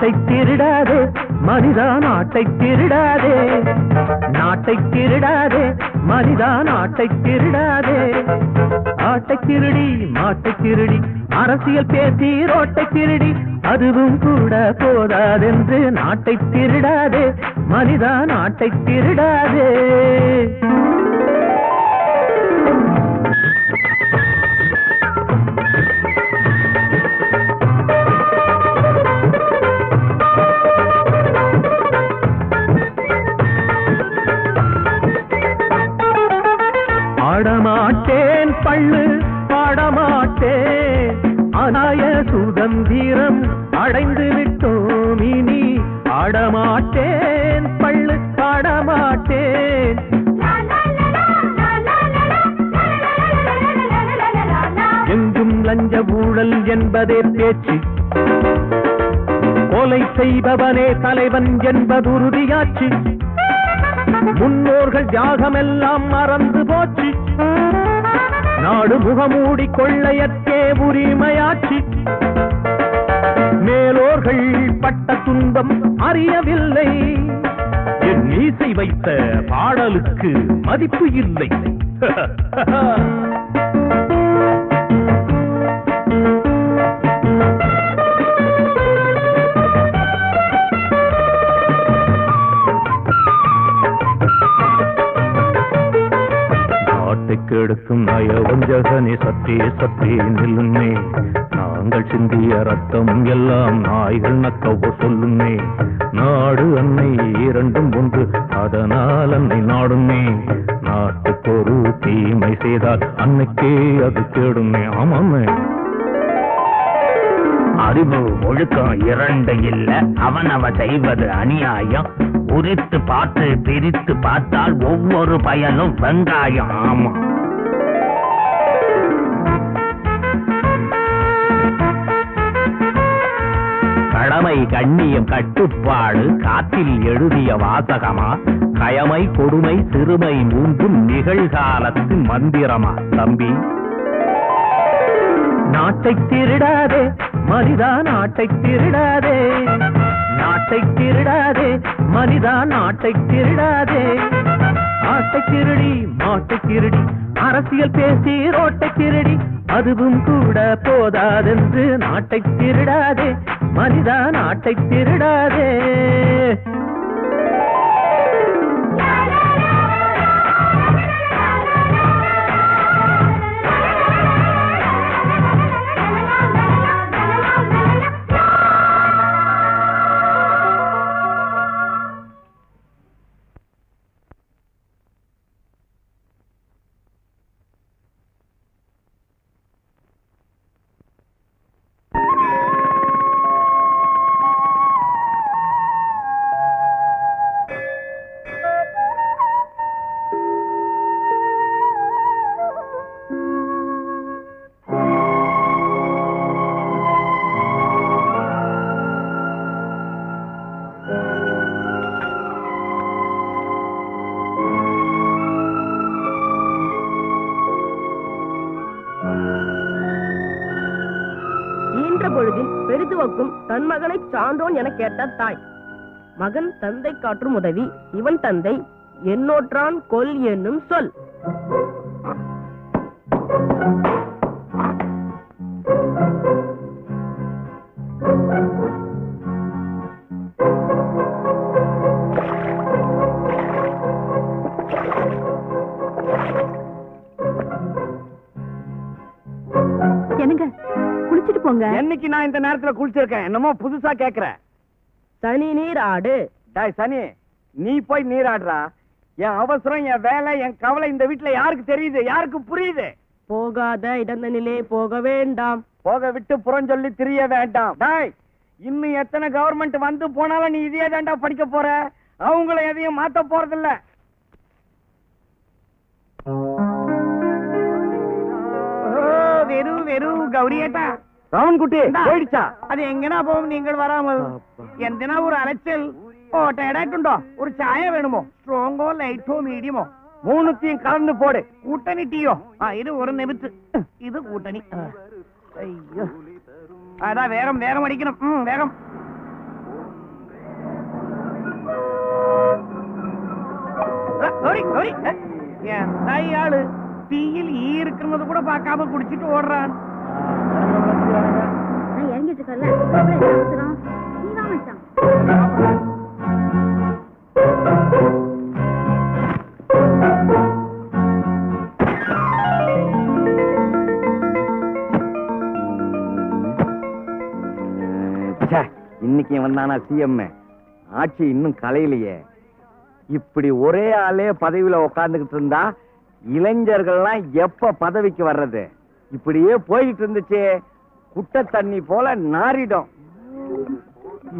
நாட்டை திருடாதே மனிதா, நாட்டை திருடாதே, நாட்டை திருடாதே மனிதா, நாட்டை திருடாதே. ஆட்டை திருடி மாட்டை திருடி அரசியல் பேசி ரோட்டை திருடி அதுவும் கூட போதாதென்று நாட்டை திருடாதே மனிதா, நாட்டை திருடாதே. ஆடமாட்டேன் பள்ளு பாடமாட்டேன், அநாய சுதந்திரம் அடைந்து விட்டோம் இனி. ஆடமாட்டேன் பள்ளு பாடமாட்டேன், எங்கும் லஞ்ச ஊழல் என்பதே பேச்சு, கொலை செய்பவனே தலைவன் என்பதுறுதியாச்சு. முன்னோர்கள் தியாகமெல்லாம் மறந்து போச்சு, நாடு முகமூடி கொள்ளையற்கே உரிமையாச்சு. மேலோர்கள் பட்ட துன்பம் அறியவில்லை, என் மீசை வைத்த பாடலுக்கு மதிப்பு இல்லை. கெடுக்கும் நயவஞ்சகனே சற்றே சற்றே நில்லுமே, நாங்கள் சிந்திய ரத்தம் எல்லாம் நாய்கள் நக்கவோ சொல்லுமே. நாடு அன்னை இரண்டும் ஒன்று, அதனால் அன்னை நாடுமே. நாட்டுக்கு ஒரு தீமை செய்தால் அன்னைக்கே அது கேடுமே. ஆமாமே, அறிவு ஒழுக்கம் இரண்டு இல்ல, அவனவ செய்வது அநியாயம். உரித்து பார்த்து பிரித்து பார்த்தால் ஒவ்வொரு பயனும் வெங்காயம். ஆமா, கடமை கண்ணியம் கட்டுப்பாடு காற்றில் எழுதிய வாசகமா, கயமை கொடுமை சிறுமை மூன்றும் நிகழ்காலத்து மந்திரமா தம்பி. நாட்டை திருடாதே மனிதா, நாட்டை திருடாதே, நாட்டை திருடாதே மனிதா, நாட்டை திருடாதே. ஆட்டை திருடி மாட்டை திருடி அரசியல் பேசி ரோட்டை திருடி அதுவும் கூட போதாதென்று நாட்டை திருடாதே மனிதா, நாட்டை திருடாதே. தன் மகனை சான்றோன் என கேட்ட தாய், மகன் தந்தை காற்றும் உதவி, இவன் தந்தை என்னோற்றான் கொல் என்னும் சொல். என்னங்க குளிச்சிட்டு போங்க. என்னைக்கு நான் இந்த நேரத்துல குளிச்சிருக்கேன்? என்னமோ புதுசா கேக்குறேன். சனி நீர் ஆடு. சனி, நீ போய் நீராடுறா. என் அவசரம், என் வேலை, என் கவலை இந்த வீட்டுல யாருக்கு தெரியுது? யாருக்கு புரியுது? போகாத இடந்தனிலே போக வேண்டாம், போக விட்டு புறஞ்சொல்லி திரிய வேண்டாம். இன்னும் எத்தனை கவர்மெண்ட் வந்து போனாலும் நீ இதே தாண்டா படிக்க போற. அவங்கள எதையும் மாத்த போறதில்ல. வெறும் வெறும் கௌரியட்டா ராமன்குட்டி போயிடுச்சா? அது எங்கனா போகும் நீங்கள் வராமல்? എന്തിനാ ஒரு அலைச்சல்? ஓட்டேடாட்டுண்டோ? ஒரு சாய வேணுமோ? ஸ்ட்ராங்கோ லைட்டோ மீடியமோ? மூணுத்தையும் கலந்து போடு. கூட்டணி டீயோ? இது ஒரு நிமித்து, இது கூட்டணி. ஐயோ, அதான் வேகம் வேகம் அடிக்கணும். வேகம். கௌரி கௌரி எந்த ஆளு தீயில் ஈ இருக்கிறது கூட பார்க்காம குடிச்சிட்டு ஓடுறான். இறங்கிட்டு இருக்கல நீதான் மச்சான். இன்னைக்கு வந்தானா சிஎம், ஆட்சி இன்னும் கலையிலையே. இப்படி ஒரே ஆளே பதவியில உட்கார்ந்துகிட்டு இருந்தா இளைஞர்கள்லாம் எப்ப பதவிக்கு வர்றது? இப்படியே போயிட்டு இருந்துச்சு குட்டை தண்ணி போல நாரிடும்.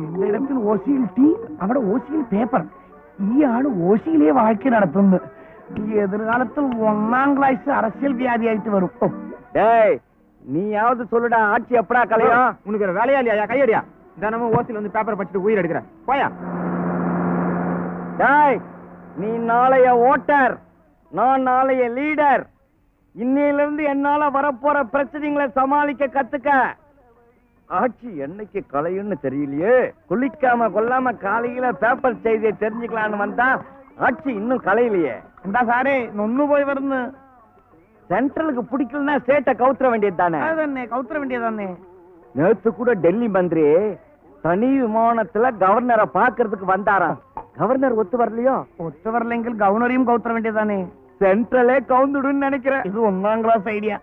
இந்த இடத்தில் ஓசியில் டீ, அவட ஓசியில் பேப்பர். ஈயாளு ஓசியிலே வாழ்க்கை நடத்தும். எதிர்காலத்தில் 1ஆம் கிளாஸ் அரசியல் வியாதி ஆயிட்டு வரும். டேய் நீயாவது சொல்லுடா, ஆட்சி எப்படா கலையும்? உனக்கு வேலையா இல்லையா? கையடியா தினமும் ஓசியில் வந்து பேப்பர் படிச்சுட்டு உயிர் எடுக்கிற போயா. டேய் நீ நாளைய ஓட்டர், நான் நாளைய லீடர். இன்னையிலிருந்து என்னால வரப்போற பிரச்சனைகளை சமாளிக்க கத்துக்க. ஆட்சி என்னைக்கு கலையும்னு தெரியலையே. குளிக்காம கொல்லாம காலையில பேப்பர் செய்தியை தெரிஞ்சுக்கலான்னு வந்தா ஆட்சி இன்னும் கலையிலையே. இந்த சாரே நொன்னு போய் வருது. சென்ட்ரலுக்கு பிடிக்கலன்னா ஸ்டேட்டை கவுத்துற வேண்டியது தானே? கவுத்துற வேண்டியதானே. நேத்து கூட டெல்லி மந்திரி தனி விமானத்துல கவர்னரை பாக்குறதுக்கு வந்தாராம். கவர்னர் ஒத்து வரலையோ? ஒத்து வரலைங்க கவர்னரையும் கவுத்துற வேண்டியதானே. சென்ட்ரலே கவுந்துடுன்னு நினைக்கிறேன். இது 1ஆம் கிளாஸ் ஐடியா.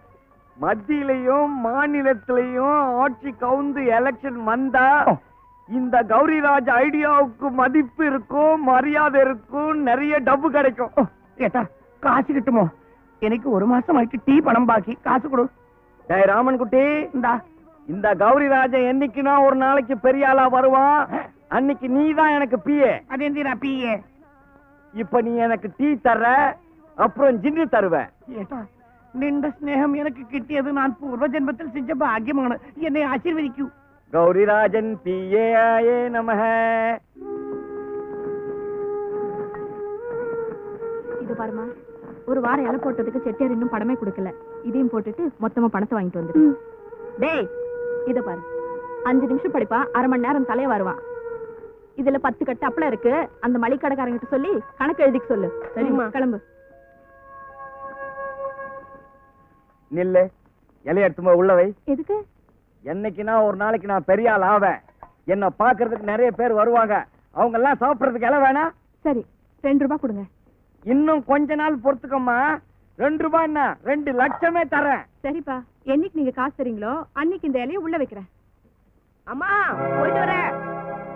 மத்தியிலையும் மாநிலத்திலையும் ஆட்சி கவுந்து எலெக்ஷன் வந்தா இந்த கௌரிராஜ் ஐடியாவுக்கு மதிப்பு இருக்கும், மரியாதை இருக்கும், நிறைய டப்பு கிடைக்கும். கேட்டா காசு கிட்டுமோ? எனக்கு 1 மாசம் ஆயிட்டு டீ பணம் பாக்கி, காசு கொடு. டேய் ராமன் குட்டி, இந்த கௌரிராஜன் என்னைக்குனா ஒரு நாளைக்கு பெரிய ஆளா வருவான். அன்னைக்கு நீ தான் எனக்கு பிஏ. அது எந்திரா பிஏ? இப்ப நீ எனக்கு டீ தர்ற, அப்புறம் ஜின்னு தருவேன். ஏட்டா நின்ற ஸ்நேகம் எனக்கு கிட்டியது நான் பூர்வ ஜென்மத்தில் செஞ்ச பாக்கியமான. என்னை ஆசீர்வதிக்கும். கௌரிராஜன் பிஏ ஆயே நமஹ. இது பாருமா, ஒரு வாரம் இலை போட்டதுக்கு செட்டியார் இன்னும் பணமே கொடுக்கல. இதையும் போட்டுட்டு மொத்தமா பணத்தை வாங்கிட்டு வந்துடு. டேய் இத பாரு, 5 நிமிஷம் படிப்பா, 1/2 மணி நேரம் தலைய வருவான். இதுல 10 கட்டு அப்பளம் இருக்கு. அந்த மளிகடைக்காரங்கிட்ட சொல்லி கணக்கு எழுதிக்க சொல்லு. சரிம்மா, கிளம்பு. நில்லு, இலைய எடுத்துமா உள்ள வை. எதுக்கு? என்னைக்குனா ஒரு நாளைக்கு நான் பெரிய ஆள் ஆவேன். என்ன பாக்குறதுக்கு நிறைய பேர் வருவாங்க. அவங்க எல்லாம் சாப்பிடறதுக்கு இலை வேணா? சரி, 2 ரூபாய் கொடுங்க. இன்னும் கொஞ்ச நாள் பொறுத்துக்கம்மா. 2 ரூபாய் என்ன, 2 லட்சமே தரேன். சரிப்பா, என்னைக்கு நீங்க காசு தரீங்களோ அன்னைக்கு இந்த இலையை உள்ள வைக்கிறேன். அம்மா போயிட்டு வரேன்.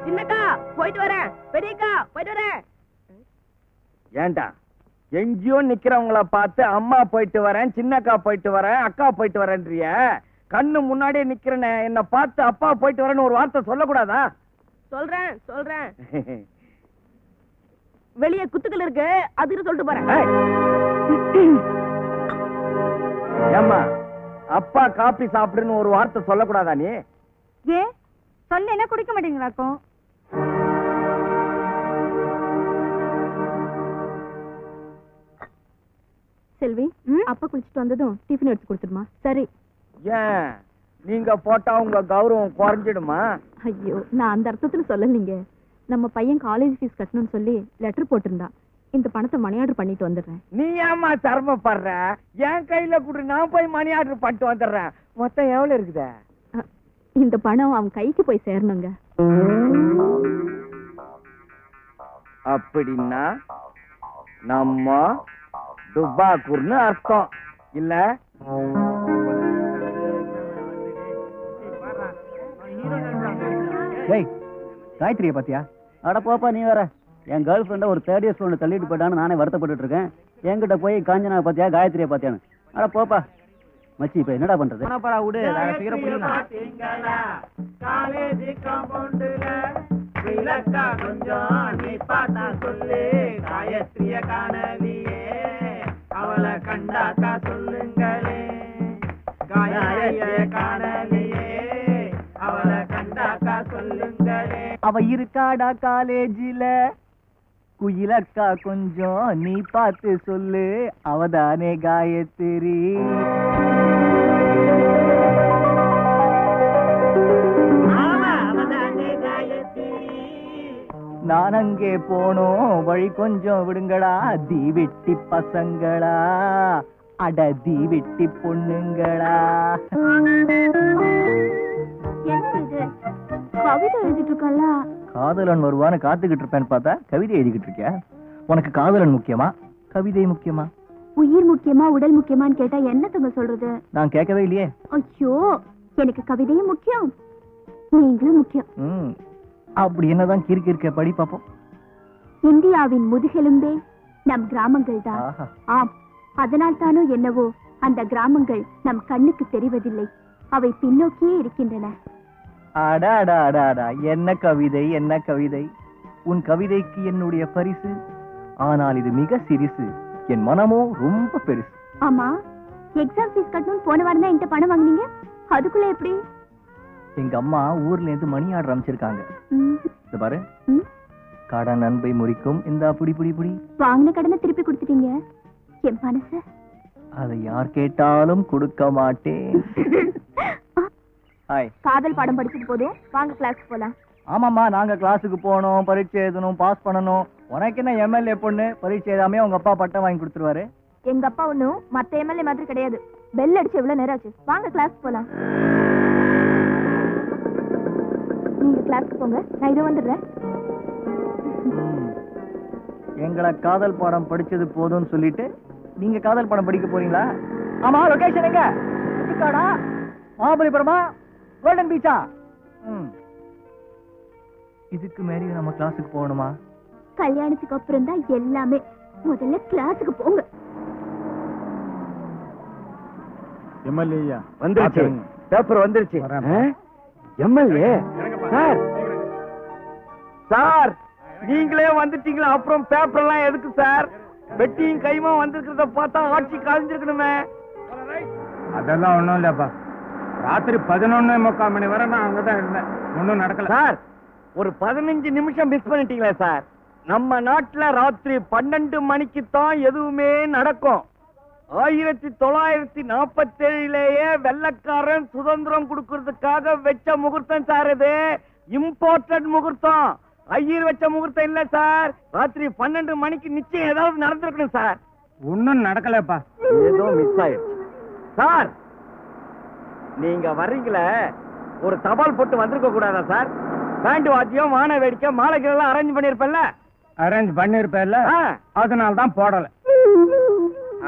சின்னக்கா போயிட்டு வரேன். பெரியக்கா போயிட்டு வரேன். ஏண்டா எங்கேயோ நிக்கிறவங்கள பார்த்து அம்மா போயிட்டு வரேன், சின்னக்கா போயிட்டு வரேன், அக்கா போயிட்டு வரேன்றிய. கண்ணு முன்னாடியே நிக்கிறேன், என்ன பார்த்து அப்பா போயிட்டு வரேன்னு ஒரு வார்த்தை சொல்லக்கூடாதா? சொல்றேன் சொல்றேன். வெளியே குத்துக்கள் இருக்கு, அதுக்கு சொல்லிட்டு போறேன். ஏம்மா அப்பா காபி சாப்பிடுன்னு ஒரு வார்த்தை சொல்லக்கூடாதா நீ? ஏ சொல்ல என்ன குடிக்க மாட்டீங்களாக்கும்? செல்வி, அப்பா குளிச்சுட்டு வந்ததும் டிஃபன் எடுத்து கொடுத்துடுமா? சரி. ஏன் நீங்க போட்டா உங்க கௌரவம் குறைஞ்சிடுமா? ஐயோ, நான் அந்த அர்த்தத்துல சொல்லலீங்க. நம்ம பையன் காலேஜ் ஃபீஸ் கட்டணும்னு சொல்லி லெட்டர் போட்டிருந்தா. இந்த பணத்தை மணி ஆர்டர் பண்ணிட்டு வந்துடுறேன். நீ ஏமா சிரமப்படுற? என் கையில குடு, நான் போய் மணி ஆர்டர் பண்ணிட்டு வந்துடுறேன். மொத்தம் எவ்வளவு இருக்குதா? இந்த பணம் அவன் கைக்கு போய் சேரணுங்க. அப்படின்னா நம்ம துபாக்கூர்னு அர்த்தம் இல்ல? காயத்ரியை பாத்தியா? அட போப்பா, நீ வேற. என் கேர்ள் ஃப்ரெண்ட ஒரு 3rd இயர் ஸ்டூடெண்ட் தள்ளிட்டு போயிட்டான்னு நானே வருத்தப்பட்டு இருக்கேன். என்கிட்ட போய் காஞ்சனா பாத்தியா, காயத்ரியை பாத்தியான்னு. அட போப்பா மச்சி, இப்ப என்னடா பண்றது? அவளை கண்டாக்கா சொல்லுங்களே, காணலியே, அவளை கண்டாக்கா சொல்லுங்களே. அவ இருக்காடா காலேஜில, குயிலக்கா கொஞ்சம் நீ பார்த்து சொல்லு, அவதானே காயத்ரி. நான் நான் அங்கே போனோம் வழி கொஞ்சம் விடுங்களா தீவெட்டி பசங்களா அட தீவெட்டி பொண்ணுங்களா. கவிதை எழுதிட்டு இருக்கல. காதலன் வருவான்னு காத்துக்கிட்டு இருப்பேன்னு பார்த்தா கவிதை எழுதிக்கிட்டு இருக்கியா? உனக்கு காதலன் முக்கியமா கவிதை முக்கியமா? உயிர் முக்கியமா உடல் முக்கியமான்னு கேட்டா என்னத்தங்க சொல்றது? நான் கேட்கவே இல்லையே. ஐயோ, எனக்கு கவிதையும் முக்கியம், நீங்களும் முக்கியம். அப்படி என்னதான் கிறுக்கிருக்க படி பாப்போம். இந்தியாவின் முதுகெலும்பே நம் கிராமங்கள் தான். ஆம், அதனால் தானோ என்னவோ அந்த கிராமங்கள் நம் கண்ணுக்கு தெரிவதில்லை, அவை பின்னோக்கியே இருக்கின்றன. அடாடாடாடா, என்ன கவிதை என்ன கவிதை. உன் கவிதைக்கு என்னுடைய பரிசு, ஆனால் இது மிக சிறிசு, என் மனமோ ரொம்ப பெருசு. ஆமா, எக்ஸாம் ஃபீஸ் கட்டணும் போன வாரம் தான் என்கிட்ட பணம் வாங்குனீங்க, அதுக்குள்ள எப்படி? எங்க அம்மா ஊர்ல இருந்து மணி ஆர்டர் அமைச்சிருக்காங்க. இது பாரு, கடன் அன்பை முறிக்கும் இந்த புடி புடி புடி. வாங்கின கடனை திருப்பி கொடுத்துட்டீங்க, என் மனசு அதை யார் கேட்டாலும் கொடுக்க மாட்டேன். காதல் பாடம் படிச்சது போதும், வாங்க கிளாஸ்க்கு போலாம். ஆமாம்மா, நாங்க கிளாஸுக்கு போனோம், பரீட்சை எழுதணும், பாஸ் பண்ணணும். உனக்கு என்ன எம்எல்ஏ பொண்ணு, பரீட்சை எழுதாமே உங்க அப்பா பட்டம் வாங்கி கொடுத்துருவாரு. எங்க அப்பா ஒண்ணும் மத்த எம்எல்ஏ மாதிரி கிடையாது. பெல் அடிச்சு எவ்வளவு நேரம் ஆச்சு, வாங்க கிளாஸ்க்கு போலாம். நீங்க கிளாஸ்க்கு போங்க, நான் இதோ வந்துடுறேன். எங்களை காதல் பாடம் படிச்சது போதும்னு சொல்லிட்டு நீங்க காதல் பாடம் படிக்க போறீங்களா? ஆமா, லொகேஷன் எங்க? காடா, மகாபலிபுரமா, கோல்டன் பீச்சா? இதுக்கு மேலே நம்ம கிளாஸுக்கு போகணுமா? கல்யாணத்துக்கு அப்புறம் தான் எல்லாமே, முதல்ல கிளாஸுக்கு போங்க. எம்எல்ஏ வந்துருச்சு, பேப்பர் வந்துருச்சு. எம்எல்ஏ சார், சார் நீங்களே வந்துட்டீங்களா? அப்புறம் பேப்பர் எல்லாம் எதுக்கு சார்? வெட்டியும் கைமா வந்திருக்கிறத பார்த்தா ஆட்சி கலைஞ்சிருக்கணுமே. அதெல்லாம் ஒண்ணும் இல்லப்பா, ராத்திரி 11:45 மணி வரை நான் அங்கதான் இருந்தேன், ஒன்னும் நடக்கல. சார், ஒரு 15 நிமிஷம் மிஸ் பண்ணிட்டீங்களா சார்? நம்ம நாட்டுல ராத்திரி 12 மணிக்கு தான் எதுவுமே நடக்கும். 1947 வெள்ளக்காரன் சுதந்திரம் கொடுக்கறதுக்காக வச்ச முகூர்த்தம் சார் இது. இம்போர்ட்டட் முகூர்த்தம், ஐயர் வச்ச முகூர்த்தம் இல்ல சார். ராத்திரி 12 மணிக்கு நிச்சயம் ஏதாவது நடந்திருக்கணும் சார். ஒன்னும் நடக்கலப்பா, ஏதோ மிஸ் ஆயிடுச்சு. சார், நீங்க வர்றீங்களே, ஒரு தபால் போட்டு வந்திருக்க கூடாதா சார்? பேண்ட் வாத்தியம், வான வேடிக்கை, மாலைகள் எல்லாம் அரேஞ்ச் பண்ணிருப்பேன்ல? அரேஞ்ச் பண்ணிருப்பேன்ல, அதனால தான் போடல.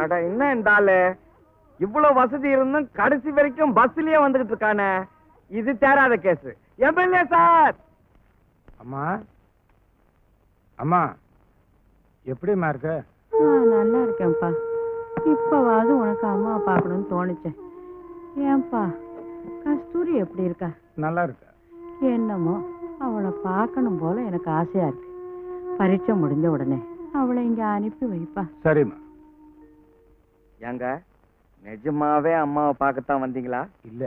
அட என்ன இந்த ஆளு, இவ்வளவு வசதி இருந்தும் கடைசி வரைக்கும் பஸ்லயே வந்துகிட்டு இருக்கானே, இது தேராத கேஸ். MLA sir. அம்மா, அம்மா எப்படிமா இருக்க? நல்லா இருக்கேன்ப்பா. இப்பவாவது உனக்கு அம்மா பார்க்கணும்னு தோணுச்சேன். ஏன்பா, கஸ்தூரி எப்படி இருக்கா? நல்லா இருக்கா? என்னமோ அவளை பார்க்கணும் போல எனக்கு ஆசையா இருக்கு. பரீட்சை முடிஞ்ச உடனே அவளை இங்க அனுப்பி வைப்பா. சரிம்மா. ஏங்க, நிஜமாவே அம்மாவை பார்க்கத்தான் வந்தீங்களா? இல்ல,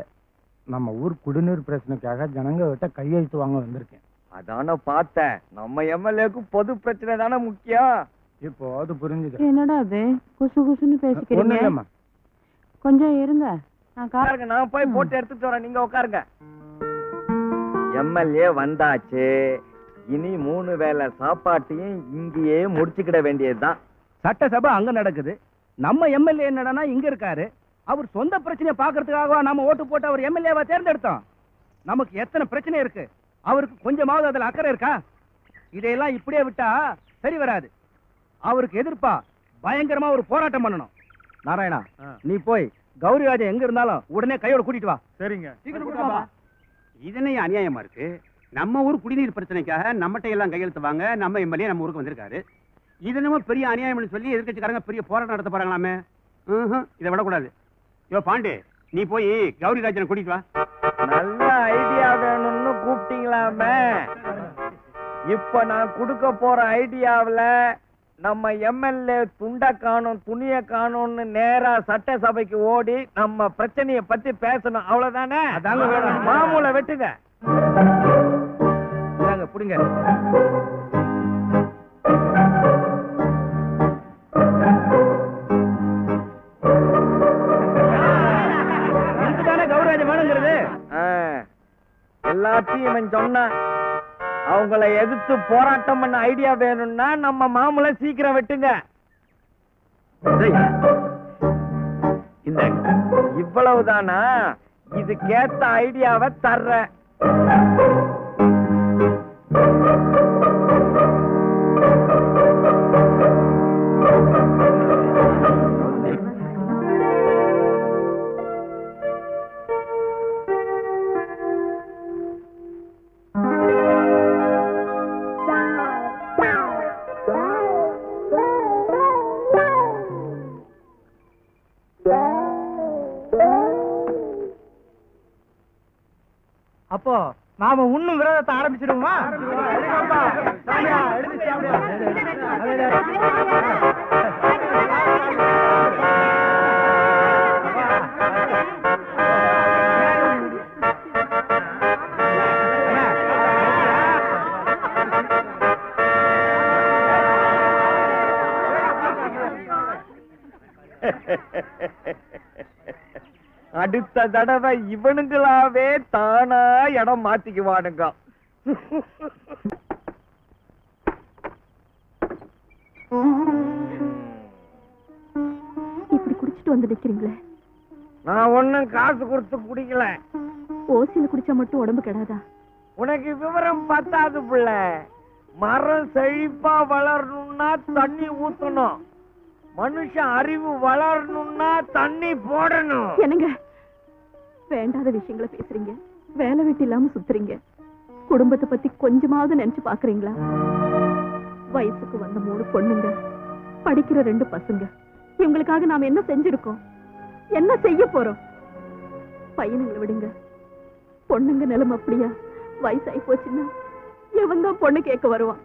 நம்ம ஊர் குடிநீர் பிரச்சனைக்காக ஜனங்க கிட்ட கையெழுத்து வாங்க வந்திருக்கேன். அதான பார்த்தேன், நம்ம எம்எல்ஏக்கு பொது பிரச்சனை தானே முக்கியம். இப்போ அது புரிஞ்சுது. என்னடா அது குசு குசுன்னு பேசிக்கிறீங்க? கொஞ்சம் இருங்க, நான் போய் போட்டு எடுத்துட்டு வரேன், நீங்க உட்காருங்க. எம்எல்ஏ வந்தாச்சு, இனி 3 வேளை சாப்பாட்டையும் இங்கேயே முடிச்சுக்கிட வேண்டியதுதான். சட்டசபை அங்க நடக்குது, நம்ம எம்எல்ஏ என்னடா இங்க இருக்காரு. அவர் சொந்த பிரச்சனையை பாக்குறதுக்காக நாம ஓட்டு போட்டு அவர் எம்எல்ஏவா தேர்ந்தெடுத்தோம். நமக்கு எத்தனை பிரச்சனை இருக்கு, அவருக்கு கொஞ்சமாவது அதுல அக்கறை இருக்கா? இதையெல்லாம் இப்படியே விட்டா சரி வராது. அவருக்கு எதிர்ப்பா பயங்கரமா ஒரு போராட்டம் பண்ணணும். நாராயணா, நீ போய் கௌரிராஜன் எங்க இருந்தாலும் உடனே கையோட கூட்டிட்டு வா. சரிங்க. இதனை அநியாயமா இருக்கு. நம்ம ஊர் குடிநீர் பிரச்சனைக்காக நம்மகிட்ட எல்லாம் கையெழுத்து வாங்க நம்ம எம்எல்ஏ நம்ம ஊருக்கு வந்திருக்காரு. இது நம்ம பெரிய அநியாயம்னு சொல்லி எதிர்க்கட்சிக்காரங்க பெரிய போராட்டம் நடத்த போறாங்களாமே. இதை விடக்கூடாது. யோ பாண்டே, நீ போய் கௌரிராஜனை கூட்டிட்டு வா. நல்ல ஐடியா வேணும்னு கூப்பிட்டீங்களாமே. இப்ப நான் கொடுக்க போற ஐடியாவில நம்ம எம்எல்ஏ துண்டை காணும் துணிய காணும்னு நேரா சட்டசபைக்கு ஓடி நம்ம பிரச்சனைய பத்தி பேசணும், அவ்வளவுதானே? மாமூலை வெட்டுங்க. புடிங்க. கௌராஜ வேணுங்கிறது எல்லாத்தையும் இவன் சொன்ன. அவங்கள எதிர்த்து போராட்டம் பண்ண ஐடியா வேணும்னா நம்ம மாமூல சீக்கிரம் வெட்டுங்க. இவ்வளவுதானா? இதுக்கேத்த ஐடியாவை தர்றேன். அப்போ நாம இன்னும் விரோதத்தை ஆரம்பிச்சிடுவோமா? அடுத்த தடவை இவனுங்களாவே தானா இடம் மாத்திக்குவானுங்க. இப்படி குடிச்சிட்டு வந்து நிக்கிறீங்களே? நான் ஒண்ணும் காசு கொடுத்து குடிக்கல. ஓசியில குடிச்சா மட்டும் உடம்பு கெடாதா? உனக்கு விவரம் பத்தாது புள்ள. மரம் செழிப்பா வளரணும்னா தண்ணி ஊத்தணும். மனுஷன் அறிவு வளரணும்னா தண்ணி போடணும். என்னங்க வேண்டாத விஷயங்களை பேசுறீங்க, வேலை வெட்டி இல்லாம சுத்துறீங்க. குடும்பத்தை பத்தி கொஞ்சமாவது நினைச்சு பாக்குறீங்களா? வயசுக்கு வந்த 3 பொண்ணுங்க, படிக்கிற 2 பசங்க, இவங்களுக்காக நாம என்ன செஞ்சிருக்கோம், என்ன செய்ய போறோம்? பையனுங்களை விடுங்க, பொண்ணுங்க நிலைமை அப்படியா? வயசாகி போச்சுன்னா எவன் தான் பொண்ணு கேட்க வருவான்?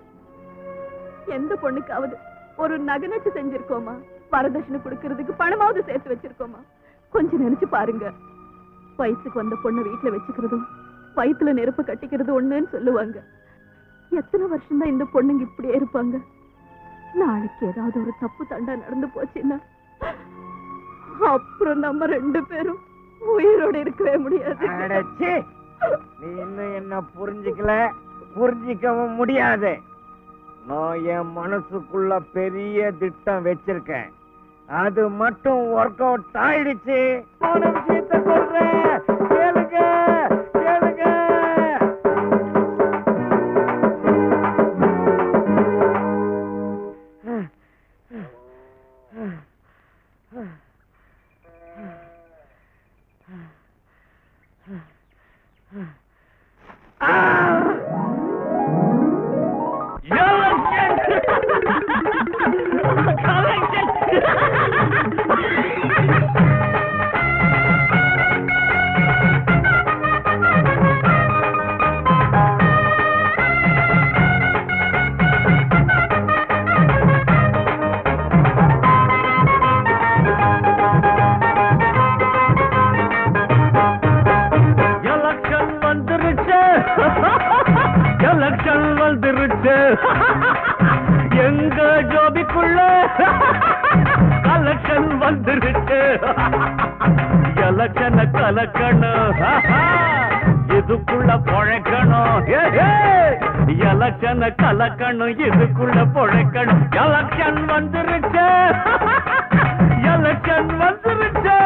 எந்த பொண்ணுக்காவது ஒரு நகை நட்டு செஞ்சிருக்கோமா? வரதட்சணை கொடுக்கறதுக்கு பணமாவது சேர்த்து வச்சிருக்கோமா? கொஞ்சம் நினைச்சு பாருங்க. வயசுக்கு வந்த பொண்ணை வீட்டுல வச்சுக்கிறதும் வயிற்றுல நெருப்பு கட்டிக்கிறது ஒண்ணுன்னு சொல்லுவாங்க. எத்தனை வருஷம் தான் இந்த பொண்ணுங்க இப்படியே இருப்பாங்க? நாளைக்கு ஏதாவது ஒரு தப்பு தண்டா நடந்து போச்சுன்னா அப்புறம் நம்ம 2 பேரும் உயிரோட இருக்கவே முடியாது. நீ இன்னும் என்ன புரிஞ்சுக்கல, புரிஞ்சிக்கவும் முடியாது. நான் என் மனசுக்குள்ள பெரிய திட்டம் வச்சிருக்கேன். அது மட்டும் ஒர்க் அவுட் ஆயிடுச்சு. விஷயத்தை சொல்றேன், கேளுங்க கேளுங்க. எங்க ஜோபிக்குள்ள கலெக்ஷன் வந்துருச்சு. எலக்ஷனை கலக்கணும், இதுக்குள்ள பொழைக்கணும். எலக்ஷனை கலக்கணும், இதுக்குள்ள பொழைக்கணும். எலக்ஷன் வந்துருச்சு, எலக்ஷன் வந்துருச்சு.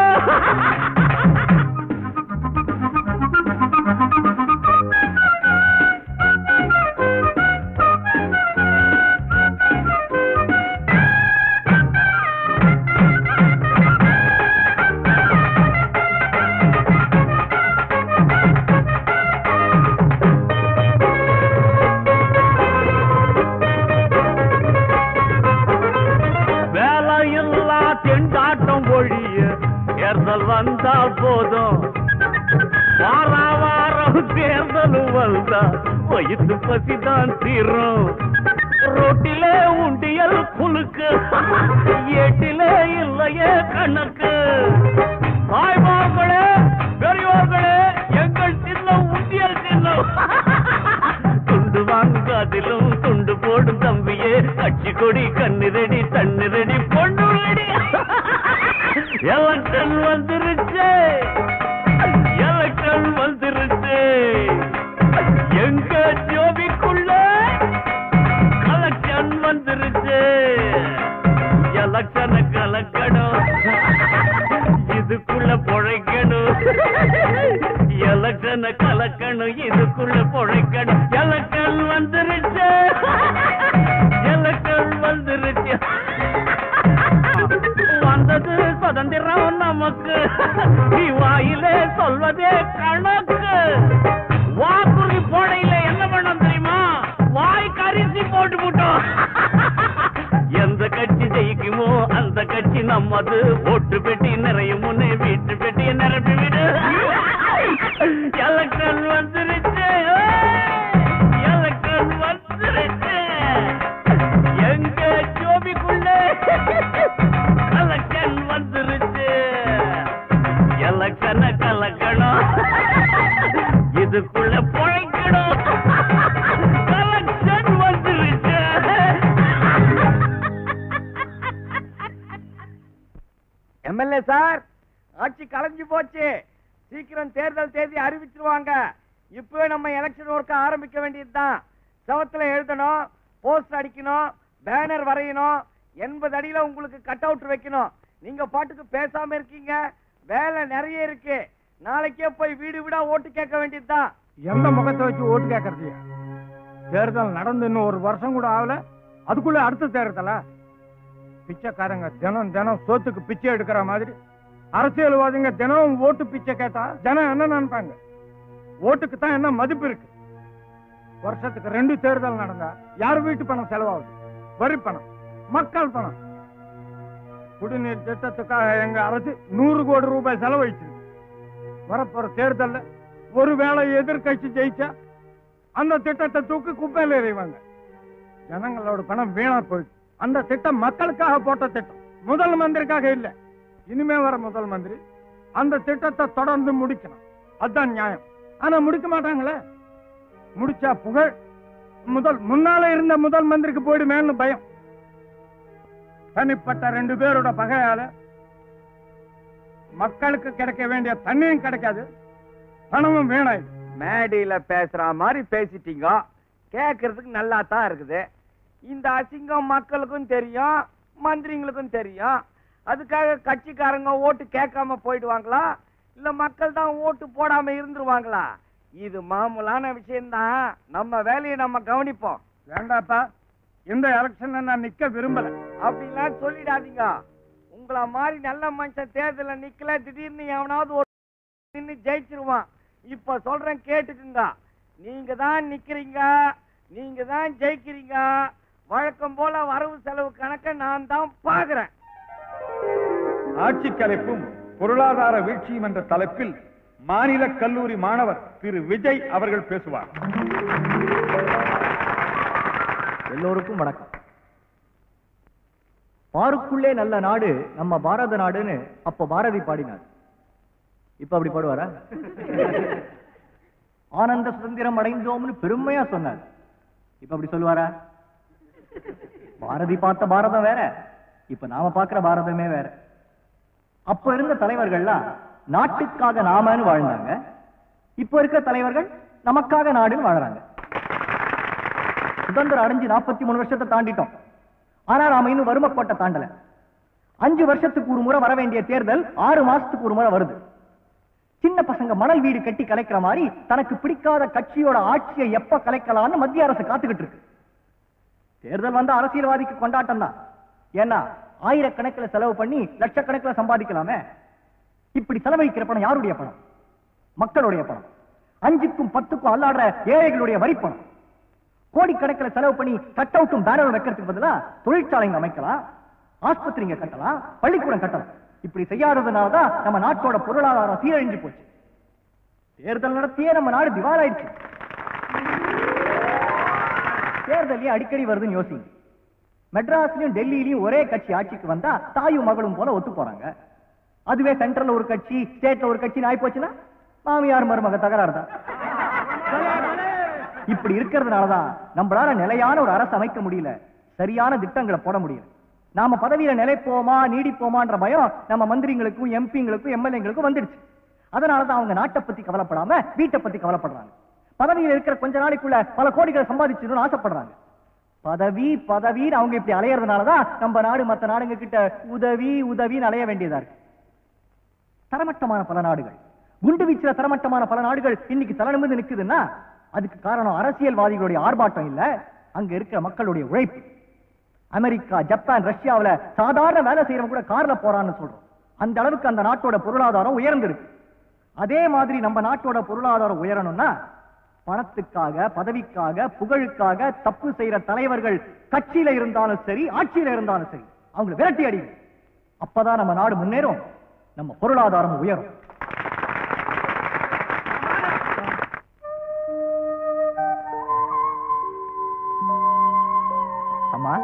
தேர்தல் வந்தா போதும், வாரம் தேர்தலும் வந்தா வயிற்று பசிதான் தீரும். ரோட்டிலே உண்டியல் குலுக்கு, ஏட்டிலே இல்லையே கணக்கு. தாய்மார்களே பெரியோர்களே, எங்கள் சின்னம் உண்டியல் சின்னம். துண்டு வாங்காதிலும் துண்டு போடும் தம்பியே, கட்சி கொடி கண்ணு ரெடி தண்ணு ரெடி பொண்ணு ரெடி. எலக்ஷன் வந்துருச்சு, எலக்ஷன் வந்துருச்சு. எங்க ஜோபிக்குள்ள எலக்கன கலக்கணும் இதுக்குள்ள பொழைக்கணும் எலக்கல் வந்துருச்சு எலக்கல் வந்துருச்சு வந்தது சுதந்திரம் நமக்கு நீ வாயிலே சொல்வதே கணக்கு வாக்குறுதி போடையில என்ன பண்ண தெரியுமா வாய் கரிசி போட்டு விட்டோம் எந்த கட்சி ஜெயிக்குமோ அந்த கட்சி நம்மது ஓட்டு பெட்டி நிறையும் முன்னே வீட்டு பெட்டியை நிரப்பி விடு எலக்ஷன் வந்துருச்சு எலக்ஷன் வந்துருச்சு எங்க ஜோபிக்குள்ள எலக்ஷன் வந்துருச்சு எலக்ஷனை கலக்கணும் இதுக்குள்ள பொழைக்கணும் எலக்ஷன் வந்துருச்சு எம்எல்ஏ சார் ஆட்சி கலைஞ்சு போச்சு சீக்கிரம் தேர்தல் தேதி அறிவிச்சிருவாங்க இப்பவே நம்ம எலெக்ஷன் ஒர்க்க ஆரம்பிக்க வேண்டியதுதான் சவத்துல எழுதணும் போஸ்ட் அடிக்கணும் பேனர் வரையணும் 80 அடியில உங்களுக்கு கட் அவுட் வைக்கணும் நீங்க பாட்டுக்கு பேசாம இருக்கீங்க வேலை நிறைய இருக்கு நாளைக்கே போய் வீடு வீடா ஓட்டு கேட்க வேண்டியதுதான் எந்த முகத்தை வச்சு ஓட்டு கேட்கறது தேர்தல் நடந்து இன்னும் 1 வருஷம் கூட ஆகல அதுக்குள்ள அடுத்த தேர்தலா பிச்சைக்காரங்க தினம் தினம் சோத்துக்கு பிச்சை எடுக்கிற மாதிரி அரசியல்வாதிங்க தினம் ஓட்டு பிச்சை கேட்டா ஜனம் என்ன நினைப்பாங்க ஓட்டுக்கு தான் என்ன மதிப்பு இருக்கு வருஷத்துக்கு 2 தேர்தல் நடந்தா யார் வீட்டு பணம் செலவாகுது வரி பணம் மக்கள் பணம் குடிநீர் திட்டத்துக்காக எங்க அரசு 100 கோடி ரூபாய் செலவழிச்சிருக்கு வரப்போற தேர்தல்ல ஒருவேளை எதிர்கட்சி ஜெயிச்சா அந்த திட்டத்தை தூக்கி குப்பையில எறிவாங்க ஜனங்களோட பணம் வீணா போயிடுச்சு அந்த திட்டம் மக்களுக்காக போட்ட திட்டம் முதல் மந்திரிக்காக இல்ல இனிமே வர முதல் மந்திரி அந்த திட்டத்தை தொடர்ந்து முடிக்கணும் அதுதான் நியாயம் ஆனா முடிக்க மாட்டாங்களே முடிச்சா புகழ் முன்னால இருந்த முதல் மந்திரிக்கு போயிடுமேன்னு பயம் தனிப்பட்ட 2 பேரோட பகையால மக்களுக்கு கிடைக்க வேண்டிய தண்ணியும் கிடைக்காது பணமும் வீணாயிடும் மேடையில பேசுற மாதிரி பேசிட்டீங்க கேட்கறதுக்கு நல்லா தான் இருக்குது இந்த அசிங்கம் மக்களுக்கும் தெரியும் மந்திரிங்களுக்கும் தெரியும் அதுக்காக கட்சிக்காரங்க ஓட்டு கேட்காம போயிடுவாங்களா இல்ல மக்கள் தான் ஓட்டு போடாம இருந்துருவாங்களா இது மாமூலான விஷயம்தான் நம்ம வேலையை நம்ம கவனிப்போம் வேண்டாப்பா இந்த எலெக்ஷன்ல நான் நிக்க விரும்பல அப்படிலாம் சொல்லிடாதீங்க உங்கள மாதிரி நல்ல மனுஷன் தேர்தல நிக்கல திடீர்னு எவனாவது நின்னு ஜெயிச்சிருவான் இப்ப சொல்றேன் கேட்டுக்குங்க நீங்க தான் நிக்கிறீங்க நீங்க தான் ஜெயிக்கிறீங்க வழக்கம் போல வரவு செலவு கணக்க நான் தான் பாக்குறேன் ஆட்சி கலைப்பும் பொருளாதார வீழ்ச்சியும் என்ற தலைப்பில் மாநில கல்லூரி மாணவர் திரு விஜய் அவர்கள் பேசுவார். எல்லோருக்கும் வணக்கம். பாருக்குள்ளே நல்ல நாடு நம்ம பாரத நாடுன்னு அப்ப பாரதி பாடினார். இப்ப அப்படி பாடுவாரா? ஆனந்த சுதந்திரம் அடைந்தோம்னு பெருமையா சொன்னார். இப்ப அப்படி சொல்லுவாரா? பாரதி பார்த்த பாரதம் வேற, இப்ப நாம பார்க்கிற பாரதமே வேற. அப்ப இருந்த தலைவர்கள்லாம் நாட்டுக்காக நாமன்னு வாழ்ந்தாங்க. இப்ப இருக்க தலைவர்கள் நமக்காக நாடுன்னு வாழறாங்க. சுதந்திரம் அடைஞ்சு 43 வருஷத்தை தாண்டிட்டோம். ஆனா நாம இன்னும் வறுமை கோட்டை தாண்டல. 5 வருஷத்துக்கு ஒரு முறை வர வேண்டிய தேர்தல் 6 மாசத்துக்கு ஒரு முறை வருது. சின்ன பசங்க மணல் வீடு கட்டி கலைக்கிற மாதிரி தனக்கு பிடிக்காத கட்சியோட ஆட்சியை எப்ப கலைக்கலாம்னு மத்திய அரசு காத்துக்கிட்டு இருக்கு. தேர்தல் வந்த அரசியல்வாதிக்கு கொண்டாட்டம் தான். ஏன்னா ஆயிரக்கணக்கில் செலவு பண்ணி லட்சக்கணக்கில் சம்பாதிக்கலாமே. இப்படி செலவழிக்கிற பணம் யாருடைய பணம்? மக்களுடைய பணம். 5க்கும் 10க்கும் அல்லாடுற ஏழைகளுடைய வரி பணம். கோடிக்கணக்கில் செலவு பண்ணி கட் அவுட்டும் பேனரும் வைக்கிறதுக்கு பதிலா தொழிற்சாலைங்க அமைக்கலாம், ஆஸ்பத்திரிங்க கட்டலாம், பள்ளிக்கூடம் கட்டலாம். இப்படி செய்யாததுனாலதான் நம்ம நாட்டோட பொருளாதாரம் சீரழிஞ்சு போச்சு. தேர்தல் நடத்தியே நம்ம நாடு திவாலாயிடுச்சு. தேர்தலே அடிக்கடி வருதுன்னு யோசிங்க. மெட்ராஸ்லயும் டெல்லியிலயும் ஒரே கட்சி ஆட்சிக்கு வந்தா தாயும் மகளும் போல ஒத்து போறாங்க. அதுவே சென்ட்ரல்ல ஒரு கட்சி, ஸ்டேட்ல ஒரு கட்சி ஆயி போச்சுன்னா மாமியார் மருமக தகராறு தான். இப்படி இருக்கிறதுனாலதான் நம்மளால நிலையான ஒரு அரசு அமைக்க முடியல, சரியான திட்டங்களை போட முடியல. நாம பதவியில நிலைப்போமா நீடிப்போமான்ற பயம் நம்ம மந்திரிங்களுக்கும் எம்பிங்களுக்கும் எம்எல்ஏங்களுக்கும் வந்துடுச்சு. அதனாலதான் அவங்க நாட்டை பத்தி கவலைப்படாம வீட்டை பத்தி கவலைப்படுறாங்க. பதவியில் இருக்கிற கொஞ்ச நாளைக்குள்ள பல கோடிகளை சம்பாதிச்சிடணும்னு ஆசைப்படுறாங்க. பதவி பதவின்னு அவங்க இப்படி அலையறதுனாலதான் நம்ம நாடு மற்ற நாடுங்க கிட்ட உதவி உதவின்னு அலைய வேண்டியதா இருக்கு. தரமட்டமான பல நாடுகள் குண்டு வீச்சுல தரமட்டமான பல நாடுகள் இன்னைக்கு தலைநிமிர்ந்து நிக்குதுன்னா அதுக்கு காரணம் அரசியல்வாதிகளுடைய ஆர்ப்பாட்டம் இல்ல, அங்க இருக்கிற மக்களுடைய உழைப்பு. அமெரிக்கா, ஜப்பான், ரஷ்யாவுல சாதாரண வேலை செய்யறவங்க கூட கார்ல போறான்னு சொல்றோம். அந்த அளவுக்கு அந்த நாட்டோட பொருளாதாரம் உயர்ந்திருக்கு. அதே மாதிரி நம்ம நாட்டோட பொருளாதாரம் உயரணும்னா பணத்துக்காக, பதவிக்காக, புகழுக்காக தப்பு செய்யற தலைவர்கள் கட்சியில இருந்தாலும் சரி, ஆட்சியில இருந்தாலும் சரி, அவங்களை விரட்டி அடிங்க. அப்பதான் நம்ம நாடு முன்னேறும், நம்ம பொருளாதாரம் உயரும். அம்மா,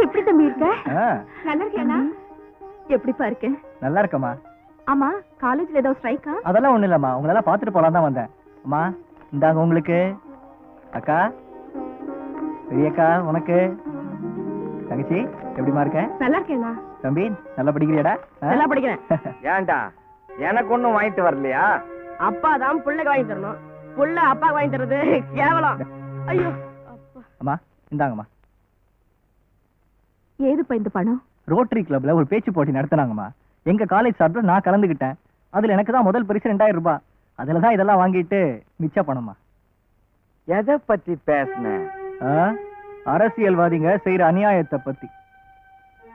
எப்படி தம்பி இருக்க? நல்லா இருக்கியாண்ணா? எப்படிப்பா இருக்க? நல்லா இருக்கம்மா. ஆமா, காலேஜ்ல ஏதோ ஸ்ட்ரைக்கா? அதெல்லாம் ஒண்ணு இல்லம்மா, உங்களெல்லாம் பாத்துட்டு போலாம் தான் வந்தேன். அம்மா இந்தாங்க உங்களுக்கு. அக்கா, பெரியக்கா உனக்கு. தங்கச்சி எப்படிமா இருக்க? நல்லா இருக்கேண்ணா. தம்பி நல்லா படிக்கிறியாடா? நல்லா படிக்கிறேன். ஏன்டா எனக்கு ஒண்ணும் வாங்கிட்டு வரலையா? அப்பா தான் புள்ளைக்கு வாங்கி தரணும், புள்ள அப்பா வாங்கி தரது கேவலம். ஐயோ அம்மா இந்தாங்கம்மா. ஏதுப்பா இந்த பணம்? ரோட்டரி கிளப்ல ஒரு பேச்சு போட்டி நடத்தினாங்கம்மா. எங்க காலேஜ் சார்பில் நான் கலந்துக்கிட்டேன். அதுல எனக்கு தான் முதல் பரிசு 2000 ரூபாய். அதுலதான் இதெல்லாம் வாங்கிட்டு மிச்ச பணமா. எதை பத்தி பேசுன? அரசியல்வாதிங்க செய்யற அநியாயத்தை பத்தி.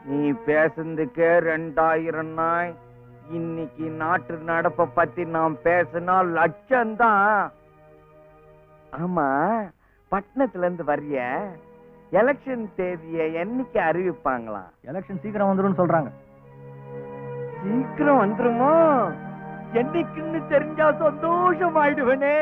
நீ பேசுறதுக்கே 2000. இன்னைக்கு நாட்டு நடப்ப பத்தி நாம் பேசினா லட்சம்தான். ஆமா, பட்டணத்துல இருந்து வர்றிய, எலெக்ஷன் தேதியை என்னைக்கு அறிவிப்பாங்களா? எலெக்ஷன் சீக்கிரம் வந்துடும் சொல்றாங்க. சீக்கிரம் வந்துருமோ? என்னைக்குன்னு தெரிஞ்சா சந்தோஷம் ஆயிடுவனே.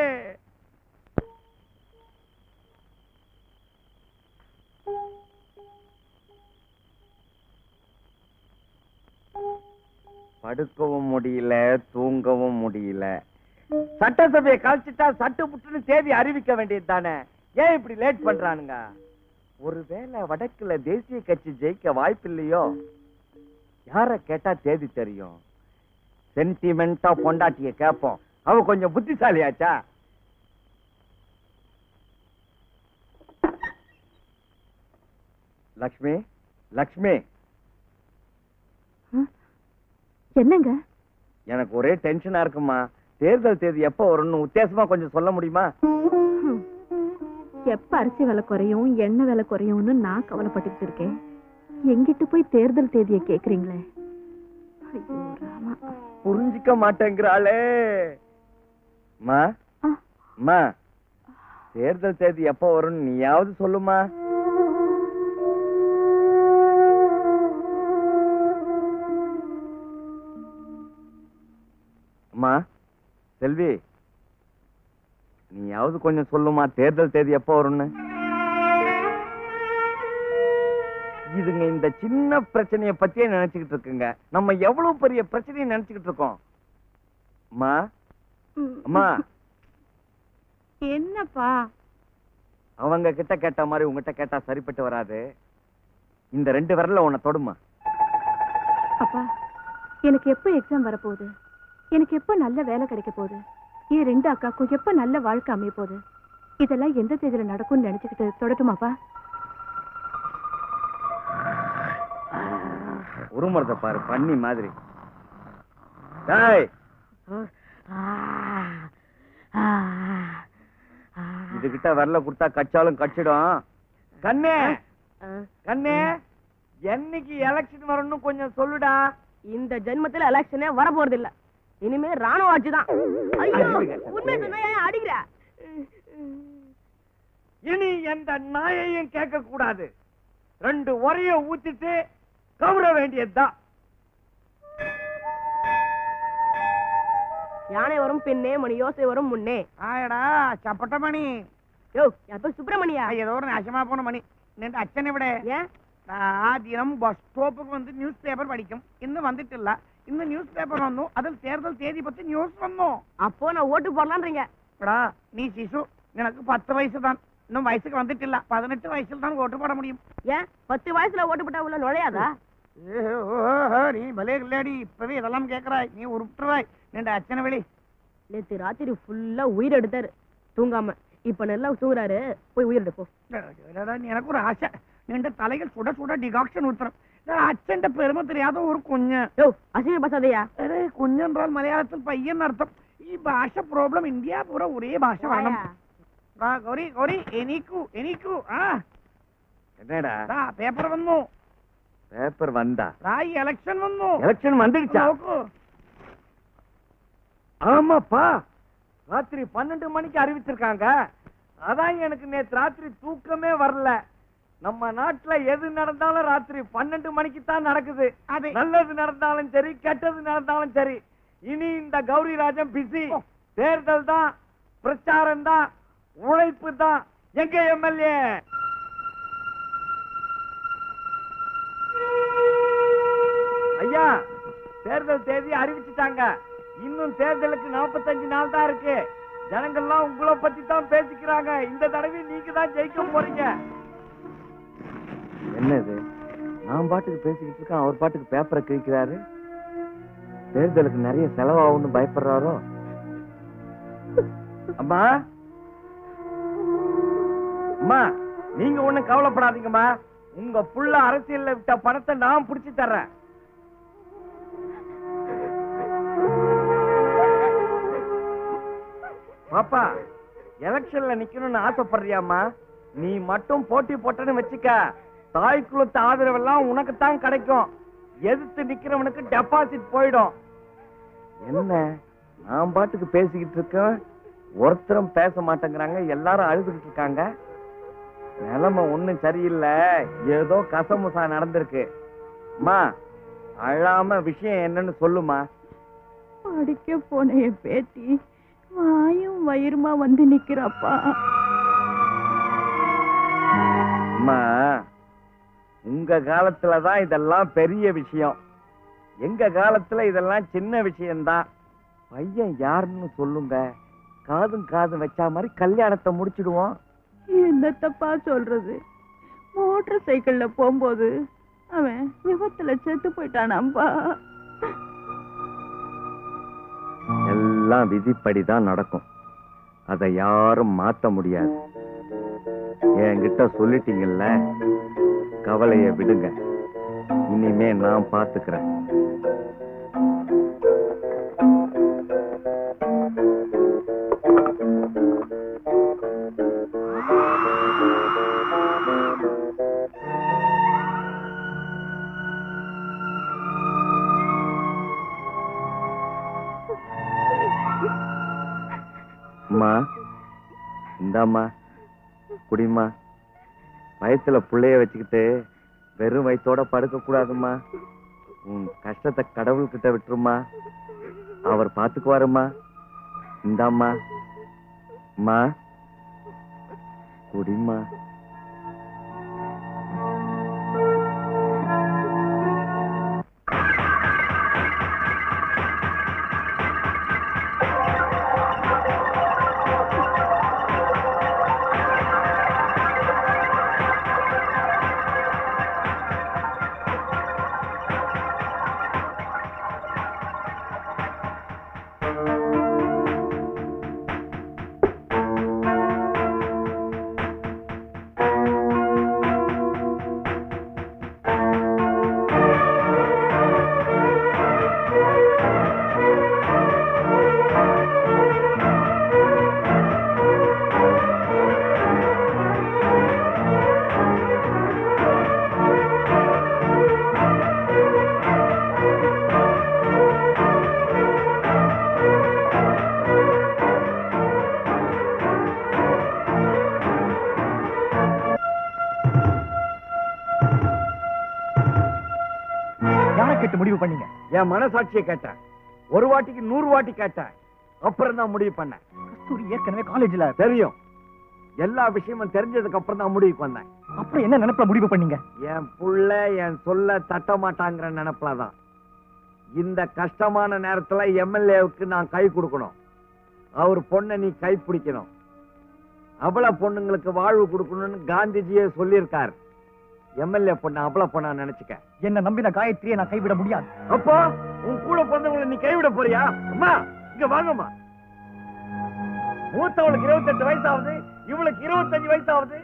படுக்கவும் முடியல, தூங்கவும் முடியல. சட்டசபையை கழிச்சுட்டா சட்டு புட்டுன்னு தேதி அறிவிக்க வேண்டியது தானே? ஏன் இப்படி லேட் பண்றானுங்க? ஒருவேளை வடக்குல தேசிய கட்சி ஜெயிக்க வாய்ப்பு இல்லையோ? யார கேட்டா தேதி தெரியும்? சென்டிமெண்டா பொண்டாட்டிய கேட்போம், அவ கொஞ்சம் புத்திசாலியாச்சா? லக்ஷ்மி, லக்ஷ்மி. என்னங்க? எனக்கு ஒரே டென்ஷனா இருக்குமா. தேர்தல் தேதி எப்ப வரும்னு உத்தேசமா கொஞ்சம் சொல்ல முடியுமா? எப்ப அரிசி விலை குறையும், எண்ணெய் விலை குறையும்னு நான் கவலைப்பட்டு இருக்கேன். எங்கிட்டு போய் தேர்தல் தேதியை கேக்குறீங்களே. ஐயோ ராமா, புரிஞ்சிக்க மாட்டேங்கிறாளே. தேர்தல் தேதி எப்ப வரும் நீயாவது சொல்லுமா? அம்மா செல்வி, நீயாவது கொஞ்சம் சொல்லுமா, தேர்தல் தேதி எப்ப வரும்னு. இதுங்க இந்த சின்ன பிரச்சனைய பத்தியே நினைச்சுக்கிட்டு இருக்குங்க. நம்ம எவ்வளவு பெரிய பிரச்சனையை நினைச்சுக்கிட்டு இருக்கோம். அம்மா, அம்மா. என்னப்பா? அவங்க கிட்ட கேட்ட மாதிரி உங்ககிட்ட கேட்டா சரிப்பட்டு வராது. இந்த 2 விரல்ல உன்னை தொடுமா. அப்பா, எனக்கு எப்ப எக்ஸாம் வரப்போகுது? எனக்கு எப்ப நல்ல வேலை கிடைக்க போகுது? என் 2 அக்காக்கும் எப்ப நல்ல வாழ்க்கை அமைய போகுது? இதெல்லாம் எந்த தேதியில நடக்கும்னு நினைச்சுக்கிட்டு தொடட்டுமாப்பா? உருமுறத பாரு, பண்ணி மாதிரி. இதுகிட்ட வரல கொடுத்தா கச்சாலும் கச்சிடும். கண்ணே, கண்ணே, என்னைக்கு எலெக்ஷன் வரணும் கொஞ்சம் சொல்லுடா. இந்த ஜென்மத்துல எலெக்ஷனே வர போறது இல்ல. இனிமே ராணுவ ஆட்சி தான். உண்மை சொன்னா அடிக்கிற. இனி எந்த நாயையும் கேட்க கூடாது. 2 ஒரைய ஊத்திட்டு கவுர வேண்டியதுதான். யானை வரும் பின்னே, மணி யோசை வரும் முன்னே. ஆயடா சப்பட்ட மணி. யோ, அப்ப சுப்பிரமணியா ஏதோ ஒரு நாசமா போன மணி. நின்று அச்சனை விட ஏன் தினம் பஸ் ஸ்டாப்புக்கு வந்து நியூஸ் பேப்பர் படிக்கும். இன்னும் வந்துட்டு இல்ல. இந்த நியூஸ் பேப்பர் வந்தோம், அதில் தேர்தல் தேதி பத்தி நியூஸ் வந்தோம். அப்போ நான் ஓட்டு போடலான்றீங்க? நீ சிசு, எனக்கு 10 வயசு தான். இன்னும் வயசுக்கு வந்துட்டு இல்ல. 18 வயசுல தான் ஓட்டு போட முடியும். ஏன் 10 வயசுல ஓட்டு போட்டா உள்ள நுழையாதா? நீ பலே இல்லடி, இப்பவே இதெல்லாம் கேக்குறாய். நீ உருட்டுறாய். நின்று அச்சனை வெளி. நேத்து ராத்திரி ஃபுல்லா உயிர் எடுத்தாரு தூங்காம. இப்ப நல்லா தூங்குறாரு, போய் உயிர் எடுப்போம். எனக்கு ஒரு ஆசை. நின்று தலைகள் சுட சுட டிகாக்ஷன் ஊத்துறோம். അച്ഛന്റെ പെരുമ தெரியாத ഒരു കുഞ്ഞ്. അസിമ പസാദയാ. കുഞ്ഞെന്നാൽ മലയാളത്തിൽ പയ്യൻ അർത്ഥം. ഈ ഭാഷ പ്രോബ്ലം ഇന്ത്യ പൂര ഒരേ ഭാഷ വേണം. ഗൗരി എനിക്കു என்னடா പേപ്പർ വന്നു. பேப்பர் வந்தா ഈ എലക്ഷൻ വന്നു. எலெக்ஷன் வந்துடுச்சா? നോക്കൂ. ஆமாப்பா, ராத்திரி 12 மணிக்கு அறிவிச்சிருக்காங்க. அதான் எனக்கு நேத்து ராத்திரி தூக்கமே வரல. நம்ம நாட்டுல எது நடந்தாலும் ராத்திரி 12 மணிக்கு தான் நடக்குது. அது நல்லது நடந்தாலும் சரி, கெட்டது நடந்தாலும் சரி. இனி இந்த கௌரிராஜன் பிஸி. தேர்தல் தான், பிரச்சாரம் தான், உழைப்பு தான். எங்க எம்எல்ஏ? ஐயா, தேர்தல் தேதி அறிவிச்சுட்டாங்க. இன்னும் தேர்தலுக்கு 45 நாள் தான் இருக்கு. ஜனங்கள்லாம் உங்களை பத்தி தான் பேசிக்கிறாங்க. இந்த தடவை நீங்க தான் ஜெயிக்க போறீங்க. என்னது, நான் பாட்டுக்கு பேசிக்கிட்டு இருக்கேன், அவர் பாட்டுக்கு பேப்பரை கிழிக்கிறாரு. தேர்தலுக்கு நிறைய செலவாகும்னு பயப்படுறாரோ? அம்மா அம்மா, நீங்க ஒண்ணும் கவலைப்படாதீங்கம்மா. உங்க புள்ள அரசியல்ல விட்ட பணத்தை நான் புடிச்சு தர்றேன். பாப்பா, எலெக்ஷன்ல நிக்கணும்னு ஆசைப்படுறியாமா? நீ மட்டும் போட்டி போட்டன்னு வச்சுக்க, தாய் குலத்து ஆதரவெல்லாம் உனக்கு தான் கிடைக்கும். எதிர்த்து நிக்கிறவனுக்கு டெபாசிட் போயிடும். என்ன, நான் பாட்டுக்கு பேசிக்கிட்டு இருக்கேன், ஒருத்தரும் பேச மாட்டேங்கிறாங்க, எல்லாரும் அழுதுகிட்டு இருக்காங்க. நிலைமை ஒண்ணும் சரியில்லை, ஏதோ கசமுசா நடந்திருக்கு. அம்மா, அழாம விஷயம் என்னன்னு சொல்லுமா. படிக்க போன என் பேத்தி வாயும் வயிறுமா வந்து நிக்கிறப்பா. அம்மா, உங்க காலத்துலதான் இதெல்லாம் பெரிய விஷயம். எங்க காலத்துல இதெல்லாம் சின்ன விஷயம்தான். பையன் யாருன்னு சொல்லுங்க, காதும் காதும் வச்சா மாதிரி கல்யாணத்தை முடிச்சிடுவோம். என்னத்தப்பா சொல்றது, மோட்டார் சைக்கிள்ல போகும்போது அவன் விபத்துல செத்து போயிட்டானாம்பா. எல்லாம் விதிப்படிதான் நடக்கும், அதை யாரும் மாத்த முடியாது. என்கிட்ட சொல்லிட்டீங்கல்ல, கவலைய விடுங்க, இனிமே நான் பாத்துக்கிறேன். அம்மா, இந்தாம்மா குடிமா. வயசுல புள்ளைய வச்சுக்கிட்டு வெறும் வயித்தோட படுக்க கூடாதும்மா. உன் கஷ்டத்தை கடவுள்கிட்ட விட்டுருமா, அவர் பாத்துக்குவாருமா. இந்தாம்மா. அம்மா குடிமா. முடிவு பண்ணீங்க? என் மனசாட்சியை கேட்டேன், ஒரு வாட்டிக்கு 100 வாட்டி கேட்டேன், அப்புறம் தான் முடிவு பண்ணேன். கஸ்தூரி ஏற்கனவே காலேஜ்ல தெரியும், எல்லா விஷயமும் தெரிஞ்சதுக்கு அப்புறம் தான் முடிவு பண்ணேன். அப்புறம் என்ன நினைப்புல முடிவு பண்ணீங்க? என் புள்ள என் சொல்ல தட்ட மாட்டாங்கிற நினைப்புலதான். இந்த கஷ்டமான நேரத்துல எம்எல்ஏவுக்கு நான் கை கொடுக்கணும், அவர் பொண்ணை நீ கை பிடிக்கணும், அபல பொண்ணுங்களுக்கு வாழ்வு கொடுக்கணும்னு காந்திஜியே சொல்லியிருக்காரு. எம்எல்ஏ பொண்ணு அபல பொண்ணா நினைச்சுக்க. என்ன நம்பின காயத்ரியை நான் கைவிட முடியாது. அப்போ உன் கூட பிறந்தவங்களை நீ கைவிட போறியா? அம்மா இங்க வாங்கம்மா. மூத்தவளுக்கு 28 வயசு ஆகுது, இவளுக்கு 25 வயசு ஆகுது.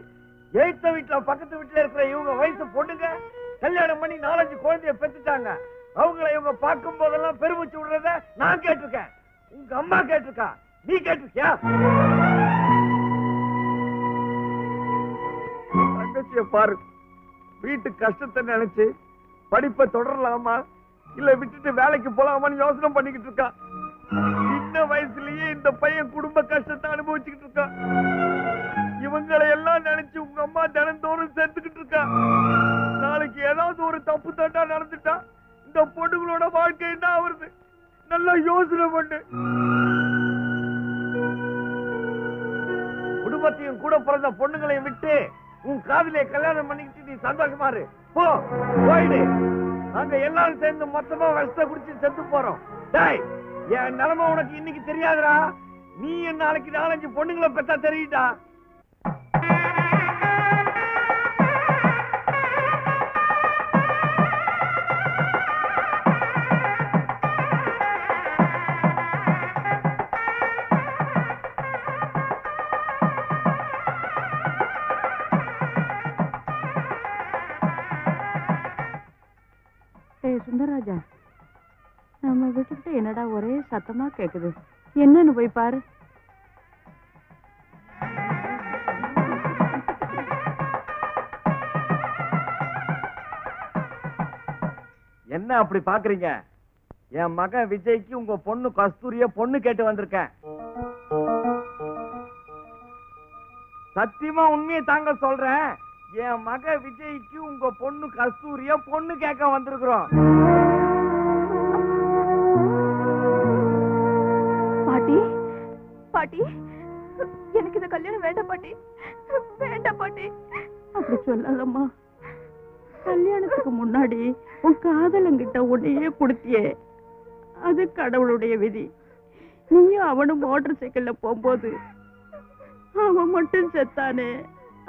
எழுத்த வீட்டுல பக்கத்து வீட்டுல இருக்கிற இவங்க வயசு பொண்ணுங்க கல்யாணம் பண்ணி 4-5 குழந்தைய பெற்றுட்டாங்க. அவங்கள இவங்க பார்க்கும் போதெல்லாம் பெருமிச்சு விடுறத நான் கேட்டிருக்கேன். உங்க அம்மா கேட்டிருக்கா, நீ கேட்டிருக்கியா? தங்கச்சிய பாரு, வீட்டு கஷ்டத்தை நினைச்சு படிப்பை தொடரலாமா இல்ல விட்டுட்டு வேலைக்கு போலாமான்னு யோசனை பண்ணிக்கிட்டு இருக்கா. சின்ன வயசுலயே இந்த பையன் குடும்ப கஷ்டத்தை அனுபவிச்சுக்கிட்டு இருக்கான். இவங்களை எல்லாம் நினைச்சு உங்க அம்மா தினந்தோறும் சேர்த்துக்கிட்டு இருக்கா. நாளைக்கு ஏதாவது ஒரு தப்பு தண்டா நடந்துட்டா இந்த பொண்ணுங்களோட வாழ்க்கை என்ன ஆகுறது? நல்லா யோசனை பண்ணு. குடும்பத்தையும் கூட பிறந்த பொண்ணுங்களையும் விட்டு உன் காதலியை கல்யாணம் பண்ணிக்கிட்டு நீ சந்தோஷமா இரு. போயிடு. நாங்க எல்லாரும் சேர்ந்து மொத்தமா விஷத்தை குடிச்சு செத்து போறோம். டேய், என் நிலைமை உனக்கு இன்னைக்கு தெரியாதுடா. நீ நாளைக்கு 4-5 பொண்ணுங்களை பெற்றா தெரியுதா? சுந்தரராஜா, நம்ம வீட்டுக்கிட்ட என்னடா ஒரே சத்தமா கேக்குது, என்னன்னு போய் பாரு. என்ன அப்படி பாக்குறீங்க? என் மகன் விஜய்க்கு உங்க பொண்ணு கஸ்தூரிய பொண்ணு கேட்டு வந்திருக்கேன். சத்தியமா உண்மையை தாங்க சொல்றேன். என் மக விஜய்க்கு உங்க பொண்ணு கஸ்தூரிய பொண்ணு கேட்க வந்திருக்கிறோம். பாட்டி, பாட்டி, எனக்கு இந்த கல்யாணம் வேண்டாம் பாட்டி, வேண்டாம் பாட்டி. அப்படி சொல்லலம்மா. கல்யாணத்துக்கு முன்னாடி உன் காதலங்கிட்ட உன்னையே கொடுத்தியே, அது கடவுளுடைய விதி. நீயும் அவனும் மோட்டர் சைக்கிள்ல போகும்போது அவன் மட்டும் செத்தானே,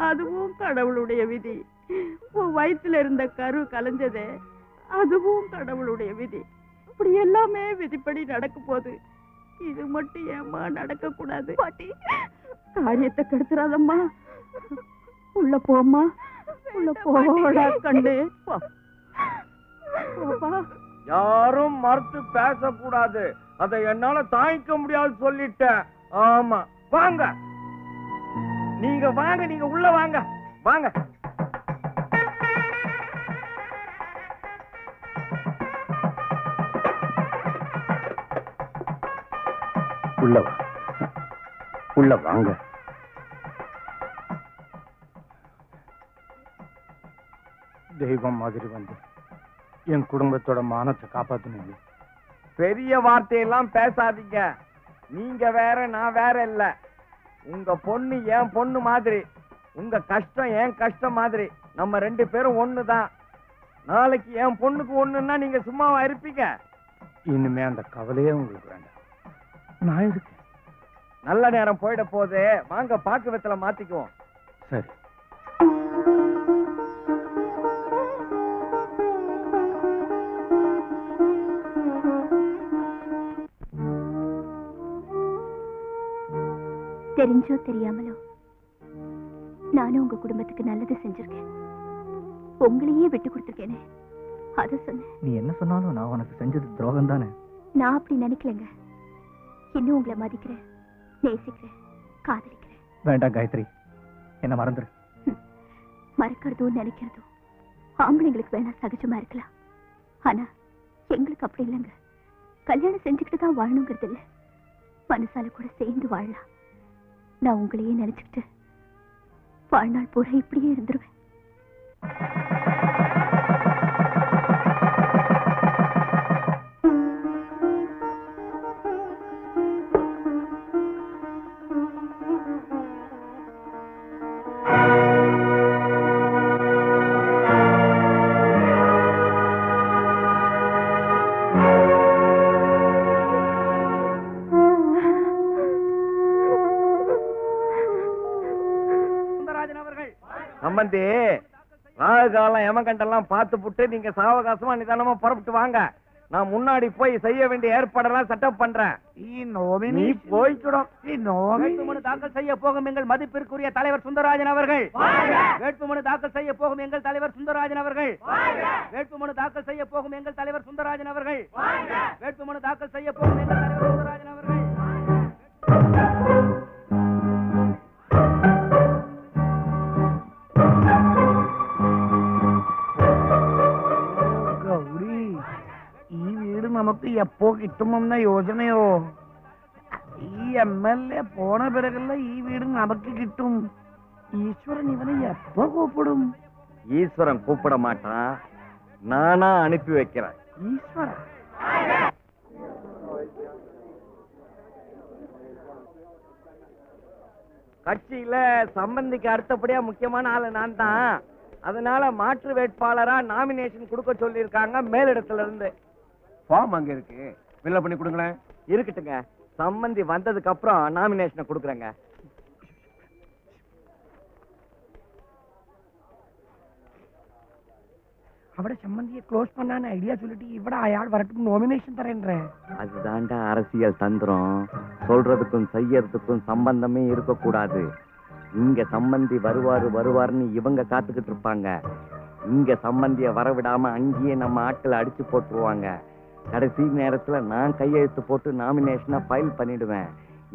அதுவும் கடவுளுடைய விதி. உன் வயிற்றுல இருந்த கரு கலைஞ்சதே, அதுவும் கடவுளுடைய விதி. இப்படி எல்லாமே விதிப்படி நடக்கும் போது இது மட்டும் ஏமா நடக்க கூடாது? பாட்டி, காரியத்தை கெடுத்துறாதம்மா. உள்ள போம்மா, உள்ள போடா கண்டு. யாரும் மறுத்து பேசக்கூடாது. அதை என்னால தாங்கிக்க முடியாது சொல்லிட்டேன். ஆமா, வாங்க நீங்க, வாங்க நீங்க உள்ள வாங்க, வாங்க. உள்ள வாங்க. தெய்வம் மாதிரி வந்து என் குடும்பத்தோட மானத்தை காப்பாத்துனீங்க. பெரிய வார்த்தையெல்லாம் பேசாதீங்க. நீங்க வேற, நான் வேற இல்ல. உங்க பொண்ணு என் பொண்ணு மாதிரி, உங்க கஷ்டம் என் கஷ்டம் மாதிரி. நம்ம 2 பேரும் ஒண்ணுதான். நாளைக்கு என் பொண்ணுக்கு ஒண்ணுன்னா நீங்க சும்மாவா இருப்பீங்க? இனிமே அந்த கவலையே உங்களுக்கு வேண்டாம், நான் இருக்கேன். நல்ல நேரம் போயிட போது, வாங்க பாக்குவத்துல மாத்திக்குவோம். சரி. தெரிஞ்சோ தெரியாமலோ நானும் உங்க குடும்பத்துக்கு நல்லது செஞ்சிருக்கேன். உங்களையே விட்டு கொடுத்துருக்கேனே, அத சொன்ன. நீ என்ன சொன்னாலும் நான் உனக்கு செஞ்சது துரோகம் தானே. நான் அப்படி நினைக்கலங்க. இன்னும் உங்களை மதிக்கிறேன், நேசிக்கிறேன், காதலிக்கிறேன். வேண்டாம் காயத்ரி, என்ன மறந்துரு. மறக்கிறதும் நினைக்கிறதும் ஆம்பளைங்களுக்கு வேணா சகஜமா இருக்கலாம். ஆனா எங்களுக்கு அப்படி இல்லைங்க. கல்யாணம் செஞ்சுக்கிட்டு தான் வாழணுங்கிறது இல்லை, மனசால கூட சேர்ந்து வாழலாம். நான் உங்களையே நினைச்சுக்கிட்டு வாழ்நாள் பூரா இப்படியே இருந்துருவேன். சம்பந்தி, ராகு காலம் எமகண்டெல்லாம் பார்த்து புட்டு நீங்க சாவகாசமா நிதானமா புறப்பட்டு வாங்க. நான் முன்னாடி போய் செய்ய வேண்டிய ஏற்பாடெல்லாம் செட்டப் பண்றேன். நீ போய்க்கிடும். வேட்புமனு தாக்கல் செய்ய போகும் எங்கள் மதிப்பிற்குரிய தலைவர் சுந்தரராஜன் அவர்கள். வேட்புமனு தாக்கல் செய்ய போகும் எங்கள் தலைவர் சுந்தரராஜன் அவர்கள். வேட்புமனு தாக்கல் செய்ய போகும் எங்கள் தலைவர் சுந்தரராஜன் அவர்கள். வேட்புமனு தாக்கல் செய்ய போகும் எங்கள் தலைவர் சுந்தரராஜன் அவர்கள். ಗೌರಿ, ಈ വീട് നമുക്ക് എപ്പോ കിട്ടുമെന്ന യോജനയോ? ഈ MLA പോണ പിറകല്ല ഈ വീട് നമുക്ക് കിട്ടും. ஈஸ்வரன் இவனை எப்ப கூப்பிடும்? ஈஸ்வரன் கூப்பிட மாட்டான், நானா அனுப்பி வைக்கிறேன். ஈஸ்வரன் கட்சியில சம்பந்திக்கு அடுத்தபடியா முக்கியமான ஆளு நான் தான். அதனால மாற்று வேட்பாளரா நாமினேஷன் கொடுக்க சொல்லியிருக்காங்க மேலிடத்துல இருந்து. ஃபார்ம் அங்க இருக்கு, ஃபில் பண்ணி கொடுங்களேன். இருக்கட்டுங்க, சம்பந்தி வந்ததுக்கு அப்புறம் நாமினேஷனை கொடுக்குறேங்க. അവിടെ சம்பந்தியை க்ளோஸ் பண்ணான்னு ஐடியா சொல்லிட்டு இவட அயாள் வரட்டும் நாமினேஷன் தரேன்ற. அதுதான்டா அரசியல் தந்திரம். சொல்றதுக்கும் செய்யறதுக்கும் சம்பந்தமே இருக்க கூடாது. இங்க சம்பந்தி வருவாருன்னு இவங்க காத்துக்கிட்டு இருப்பாங்க. இங்க சம்பந்திய வரவிடாம அங்கேயே நம்ம ஆட்களை அடிச்சு போட்டுருவாங்க. கடைசி நேரத்துல நான் கையெழுத்து போட்டு நாமினேஷனை ஃபைல் பண்ணிடுவேன்.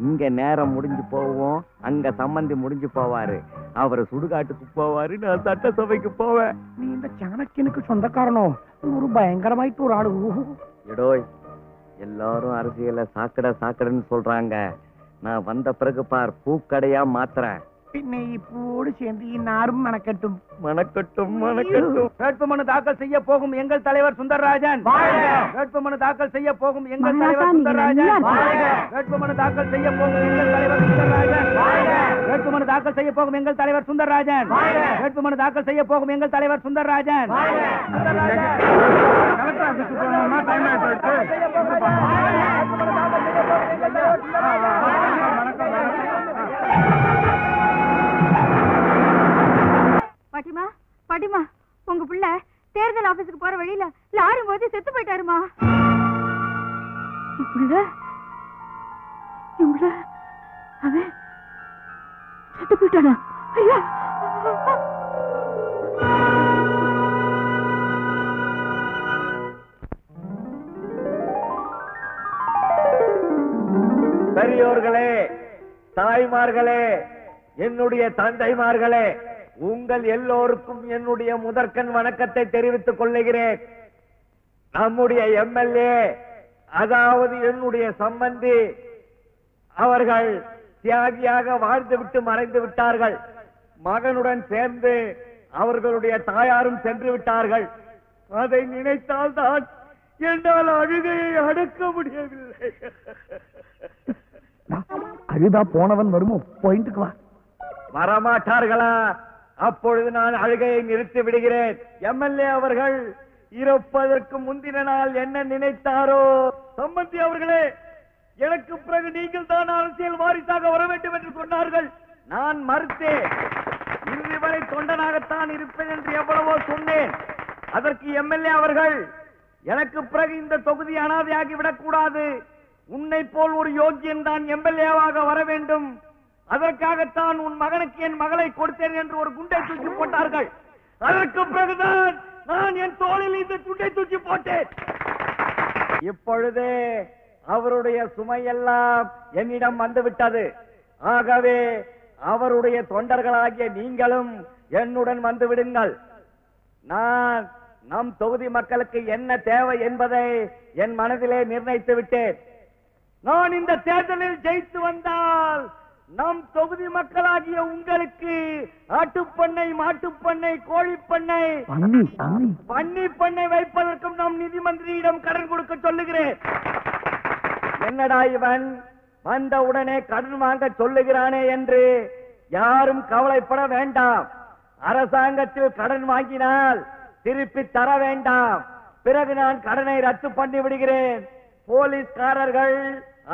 இங்க நேரம் முடிஞ்சு போவோம், அங்க சம்பந்தி முடிஞ்சு போவாரு. அவரை சுடுகாட்டுக்கு போவாரு, நான் சட்டசபைக்கு போவேன். நீ இந்த சாணக்கியனுக்கு சொந்தக்காரனோ? ஒரு பயங்கரமாயிட்டு ஒரு ஆளு. எடோய், எல்லாரும் அரசியல சாக்கடைன்னு சொல்றாங்க. நான் வந்த பிறகு பார் பூக்கடையா மாத்துறேன். பின்ன இப்போடு சேர்ந்து இன்னாரும் மணக்கட்டும். வேட்புமனு தாக்கல் செய்ய போகும் எங்கள் தலைவர் சுந்தரராஜன். வேட்புமனு தாக்கல் செய்ய போகும் எங்கள் தலைவர் சுந்தரராஜன். வேட்புமனு தாக்கல் செய்ய போகும் எங்கள் தலைவர் சுந்தரராஜன். வேட்புமனு தாக்கல் செய்ய போகும் எங்கள் தலைவர் சுந்தரராஜன். வேட்புமனு தாக்கல் செய்ய போகும் எங்கள் தலைவர் சுந்தரராஜன். பாட்டிமா, பாட்டிமா, உங்க புள்ள தேர்தல் ஆபீஸுக்கு போற வழியில லாரி மோதி செத்து போயிட்டாருமா. அவன் செத்து போயிட்டானா? ஐயா, பெரியோர்களே, தாய்மார்களே, என்னுடைய தந்தைமார்களே, உங்கள் எல்லோருக்கும் என்னுடைய முதற்கண் வணக்கத்தை தெரிவித்துக் கொள்ளுகிறேன். நம்முடைய MLA, அதாவது என்னுடைய சம்பந்தி அவர்கள் தியாகியாக வாழ்ந்துவிட்டு மறைந்து விட்டார்கள். மகனுடன் சேர்ந்து அவர்களுடைய தாயாரும் சென்று விட்டார்கள். அதை நினைத்தால் தான் என்னால் அழுகையை அடக்க முடியவில்லை. அழுதா போனவன் வருமோ? பாயிண்ட்டுக்கு வா. வரமாட்டார்களா? அப்பொழுது நான் அழுகையை நிறுத்தி விடுகிறேன். MLA அவர்கள் இறப்பதற்கு முந்தின நாள் என்ன நினைத்தாரோ? சம்பந்தி அவர்களே, எனக்கு பிறகு நீங்கள் தான் அரசியல் வாரிசாக வர வேண்டும் என்று சொன்னார்கள். நான் மறுத்தேன். இறுதி வரை தொண்டனாகத்தான் இருப்பேன் என்று எவ்வளவோ சொன்னேன். அதற்கு MLA அவர்கள், எனக்கு பிறகு இந்த தொகுதி அனாதையாகி விடக்கூடாது, உன்னை போல் ஒரு யோகியன் தான் MLA-வாக வர வேண்டும், அதற்காகத்தான் உன் மகனுக்கு என் மகளை கொடுத்தேன் என்று ஒரு குண்டை தூக்கி போட்டார்கள். அதற்கு பிறகுதான் நான் என் தோளில் இந்த குண்டை தூக்கி போட்டேன். இப்பொழுதே அவருடைய சுமையெல்லாம் என்னிடம் வந்துவிட்டது. ஆகவே அவருடைய தொண்டர்களாகிய நீங்களும் என்னுடன் வந்து விடுங்கள். நான் நம் தொகுதி மக்களுக்கு என்ன தேவை என்பதை என் மனதிலே நிர்ணயித்து விட்டேன். நான் இந்த தேர்தலில் ஜெயித்து வந்தால் நம் தொகுதி மக்களாகிய உங்களுக்கு ஆட்டுப்பண்ணை, மாட்டுப்பண்ணை, கோழிப்பண்ணை, பன்னி பண்ணை வைப்பதற்கும் நம் நிதி மந்திரியிடம் கடன் கொடுக்க சொல்லுகிறேன். என்னடா இவன் வந்த உடனே கடன் வாங்க சொல்லுகிறானே என்று யாரும் கவலைப்பட வேண்டாம். அரசாங்கத்தில் கடன் வாங்கினால் திருப்பி தர வேண்டாம். பிறகு நான் கடனை ரத்து பண்ணி விடுகிறேன். போலீஸ்காரர்கள்,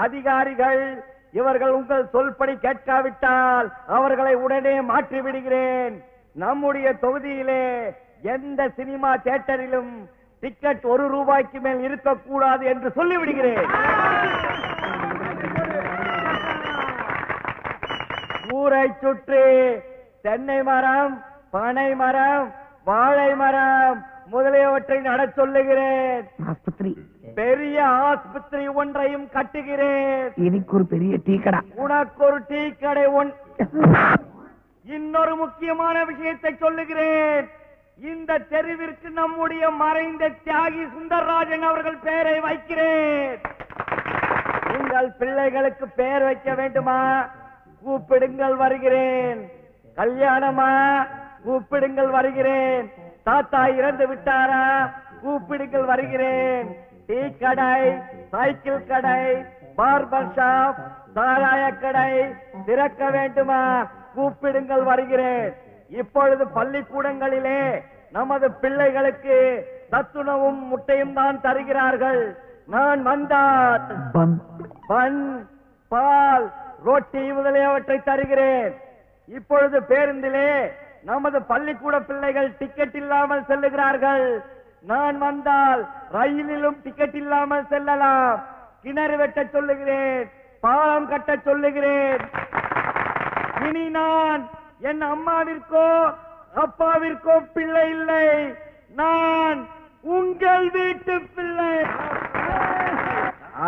அதிகாரிகள் இவர்கள் உங்கள் சொல்படி கேட்காவிட்டால் அவர்களை உடனே மாற்றி விடுகிறேன். நம்முடைய தொகுதியிலே எந்த சினிமா தியேட்டரிலும் டிக்கெட் 1 ரூபாய்க்கு மேல் இருக்கக்கூடாது என்று சொல்லிவிடுகிறேன். ஊரை சுற்றி தென்னை மரம், பனை மரம், வாழை மரம் முதலியவற்றை நட சொல்லுகிறேன். ஆஸ்பத்திரி, பெரிய ஆஸ்பத்திரி ஒன்றையும் கட்டுகிறேன். இதுக்கு ஒரு பெரிய டீ கடை, உனக்கு ஒரு டீ கடை. இன்னொரு முக்கியமான விஷயத்தை சொல்லுகிறேன். இந்த தெருவிற்கு நம்முடைய மறைந்த தியாகி சுந்தரராஜன் அவர்கள் பெயரை வைக்கிறேன். உங்கள் பிள்ளைகளுக்கு பெயர் வைக்க வேண்டுமா? கூப்பிடுங்கள், வருகிறேன். கல்யாணமா? கூப்பிடுங்கள், வருகிறேன். தாத்தா இறந்து விட்டாரா? கூப்பிடுங்கள், வருகிறேன். டீ கடை, சைக்கிள் கடை, பார்பர் ஷாப், சாராய கடை திறக்க வேண்டுமா? கூப்பிடுங்கள், வருகிறேன். இப்பொழுது பள்ளிக்கூடங்களிலே நமது பிள்ளைகளுக்கு சத்துணவும் முட்டையும் தான் தருகிறார்கள். நான் வந்தால் பன், பால், ரொட்டி முதலியவற்றை தருகிறேன். இப்பொழுது பேருந்திலே நமது பள்ளிக்கூட பிள்ளைகள் டிக்கெட் இல்லாமல் செல்லுகிறார்கள். நான் வந்தால் ரயிலிலும் டிக்கெட் இல்லாமல் செல்லலாம். கிணறு வெட்ட சொல்லுகிறேன், பாலம் கட்ட சொல்லுகிறேன். இனி நான் என் அம்மாவிற்கோ அப்பாவிற்கோ பிள்ளை இல்லை, நான் உங்கள் வீட்டு பிள்ளை.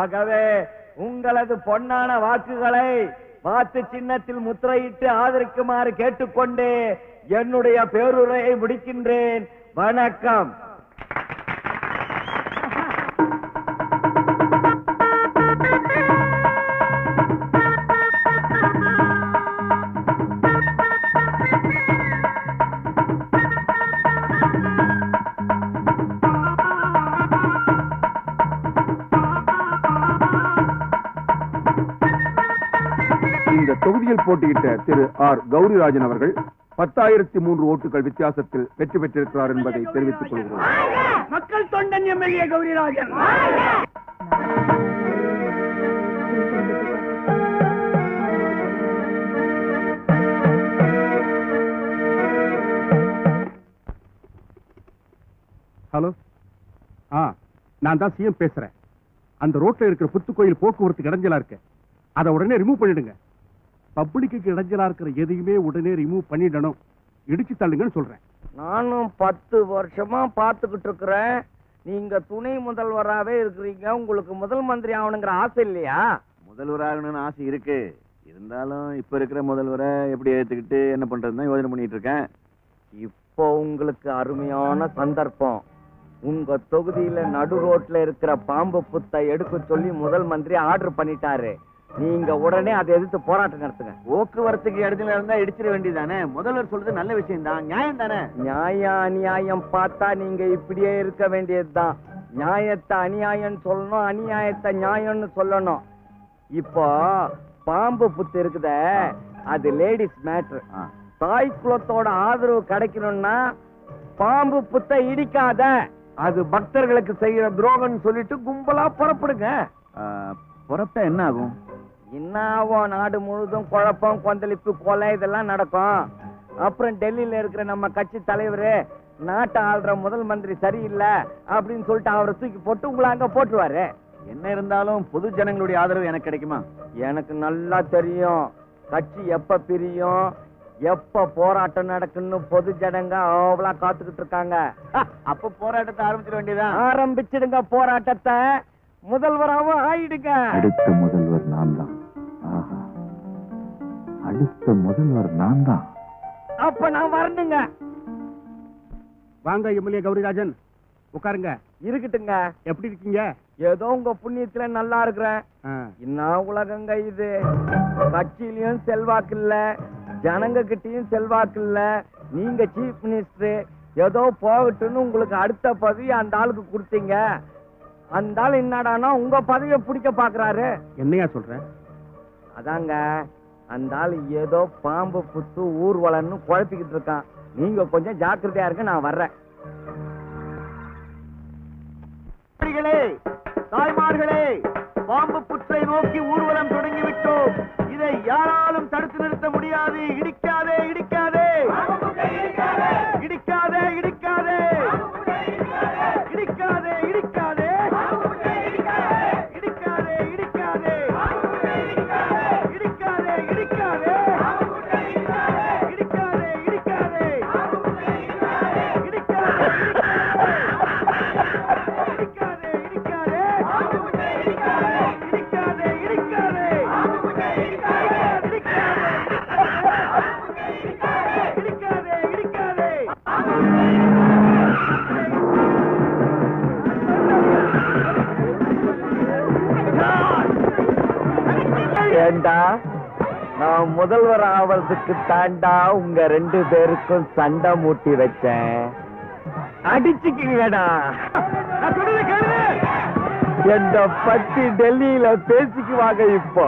ஆகவே உங்களது பொன்னான வாக்குகளை வாக்கு சின்னத்தில் முத்திரையிட்டு ஆதரிக்குமாறு கேட்டுக்கொண்டு என்னுடைய பேருரையை முடிக்கின்றேன். வணக்கம். இந்த தொகுதியில் போட்டியிட்ட திரு ஆர் கௌரிராஜன் அவர்கள் 10,003 ஓட்டுகள் வித்தியாசத்தில் வெற்றி பெற்றிருக்கிறார் என்பதை தெரிவித்துக் கொள்கிறோம். மக்கள் தொண்டன் எம்எல்ஏ கௌரிராஜன். ஹலோ, நான் தான் சிஎம் பேசுறேன். அந்த ரோட்ல இருக்கிற புத்துக்கோயில் போக்குவரத்துக்கு இடைஞ்சலா இருக்கு, அதை உடனே ரிமூவ் பண்ணிடுங்க. பப்ளிக்கு இடைஞ்சலா இருக்கிற எதையுமே உடனே ரிமூவ் பண்ணிடணும். இடிச்சு தள்ளுங்கன்னு சொல்றேன். நானும் 10 வருஷமா பார்த்துக்கிட்டு இருக்கிறேன். நீங்க துணை முதல்வராகவே இருக்கிறீங்க. உங்களுக்கு முதல் மந்திரி ஆகணுங்கிற ஆசை இல்லையா? முதல்வர் ஆகணும்னு ஆசை இருக்கு. இருந்தாலும் இப்ப இருக்கிற முதல்வரை எப்படி ஏத்துக்கிட்டு என்ன பண்றதுன்னு யோசனை பண்ணிட்டு இருக்கேன். இப்போ உங்களுக்கு அருமையான சந்தர்ப்பம். உங்க தொகுதியில நடு ரோட்ல இருக்கிற பாம்பு புத்தை எடுக்க சொல்லி முதல் மந்திரி ஆர்டர் பண்ணிட்டாரு. நீங்க உடனே அதை எதிர்த்து போராட்டம் நடத்துங்க. போக்குவரத்துக்கு இடத்துல இருந்தா இடிச்சிட வேண்டியதானே. முதல்வர் சொல்றது நல்ல விஷயம் தான், நியாயம் தானே. நியாயம் அநியாயம் பார்த்தா நீங்க இப்படியே இருக்க வேண்டியதுதான். நியாயத்தை அநியாயம் சொல்லணும், அநியாயத்தை நியாயம்னு சொல்லணும். இப்போ பாம்பு புத்து இருக்குத, அது லேடிஸ் மேட்ரு. தாய் குலத்தோட ஆதரவு கிடைக்கணும்னா பாம்பு புத்தை இடிக்காத, அது பக்தர்களுக்கு செய்யற துரோகம்னு சொல்லிட்டு கும்பலா புறப்படுங்க. புறப்பட்டா என்ன ஆகும்? என்னாவும் நாடு முழுதும் குழப்பம், கொந்தளிப்பு, கொலை இதெல்லாம் நடக்கும். அப்புறம் டெல்லியில இருக்கிற நம்ம கட்சி தலைவரு நாட்டை ஆள்ற முதல் மந்திரி சரியில்லை அப்படின்னு சொல்லிட்டு அவரை தூக்கி போட்டு உங்களை அங்க போட்டுருவாரு. என்ன இருந்தாலும் பொது ஜனங்களுடைய ஆதரவு எனக்கு கிடைக்குமா? எனக்கு நல்லா தெரியும். கட்சி எப்ப பிரியும், எப்ப போராட்டம் நடக்குன்னு பொது ஜனங்க அவ்வளோ காத்துக்கிட்டு இருக்காங்க. அப்ப போராட்டத்தை ஆரம்பிச்சிட வேண்டியதான். ஆரம்பிச்சிடுங்க போராட்டத்தை. முதல்வராகவும் ஆயிடுங்க. அடுத்த முதல்வர் நான் தான். அடுத்த முதல்வர் நான் தான். அப்ப நான் வரணுங்க. வாங்க எம்எல்ஏ கௌரிராஜன், உட்காருங்க. இருக்கட்டுங்க. எப்படி இருக்கீங்க? ஏதோ உங்க புண்ணியத்துல நல்லா இருக்கிறேன். என்ன உலகங்க இது? கட்சியிலயும் செல்வாக்கு இல்ல, ஜனங்க கிட்டயும் செல்வாக்கு இல்ல. நீங்க சீஃப் மினிஸ்டர், ஏதோ போகட்டுன்னு உங்களுக்கு அடுத்த பதவி அந்த ஆளுக்கு கொடுத்தீங்க. அந்த ஆள் என்னடானா உங்க பதவியை பிடிக்க பாக்குறாரு. என்னையா சொல்ற? அதாங்க, அந்த ஆள் ஏதோ பாம்பு புத்து ஊர்வலன்னு குழப்பிக்கிட்டு இருக்கான். நீங்க கொஞ்சம் ஜாக்கிரதையா இருங்க, நான் வர்றேன். தாய்மார்களே, பாம்பு புற்றை நோக்கி ஊர்வலம் தொடங்கிவிட்டோம். இதை யாராலும் தடுத்து நிறுத்த முடியாது. இடிக்காதே, இடிக்காதே, இடிக்காதே, இடிக்காதே, இடிக்காதே. ஏண்டா நான் முதல்வர் ஆவறதுக்கு தாண்டா உங்க 2 பேருக்கும் சண்டை மூட்டி வச்சேன். அடிச்சுக்கீங்கடா. என்ன பத்தி டெல்லியில பேசிக்குவாங்க இப்போ.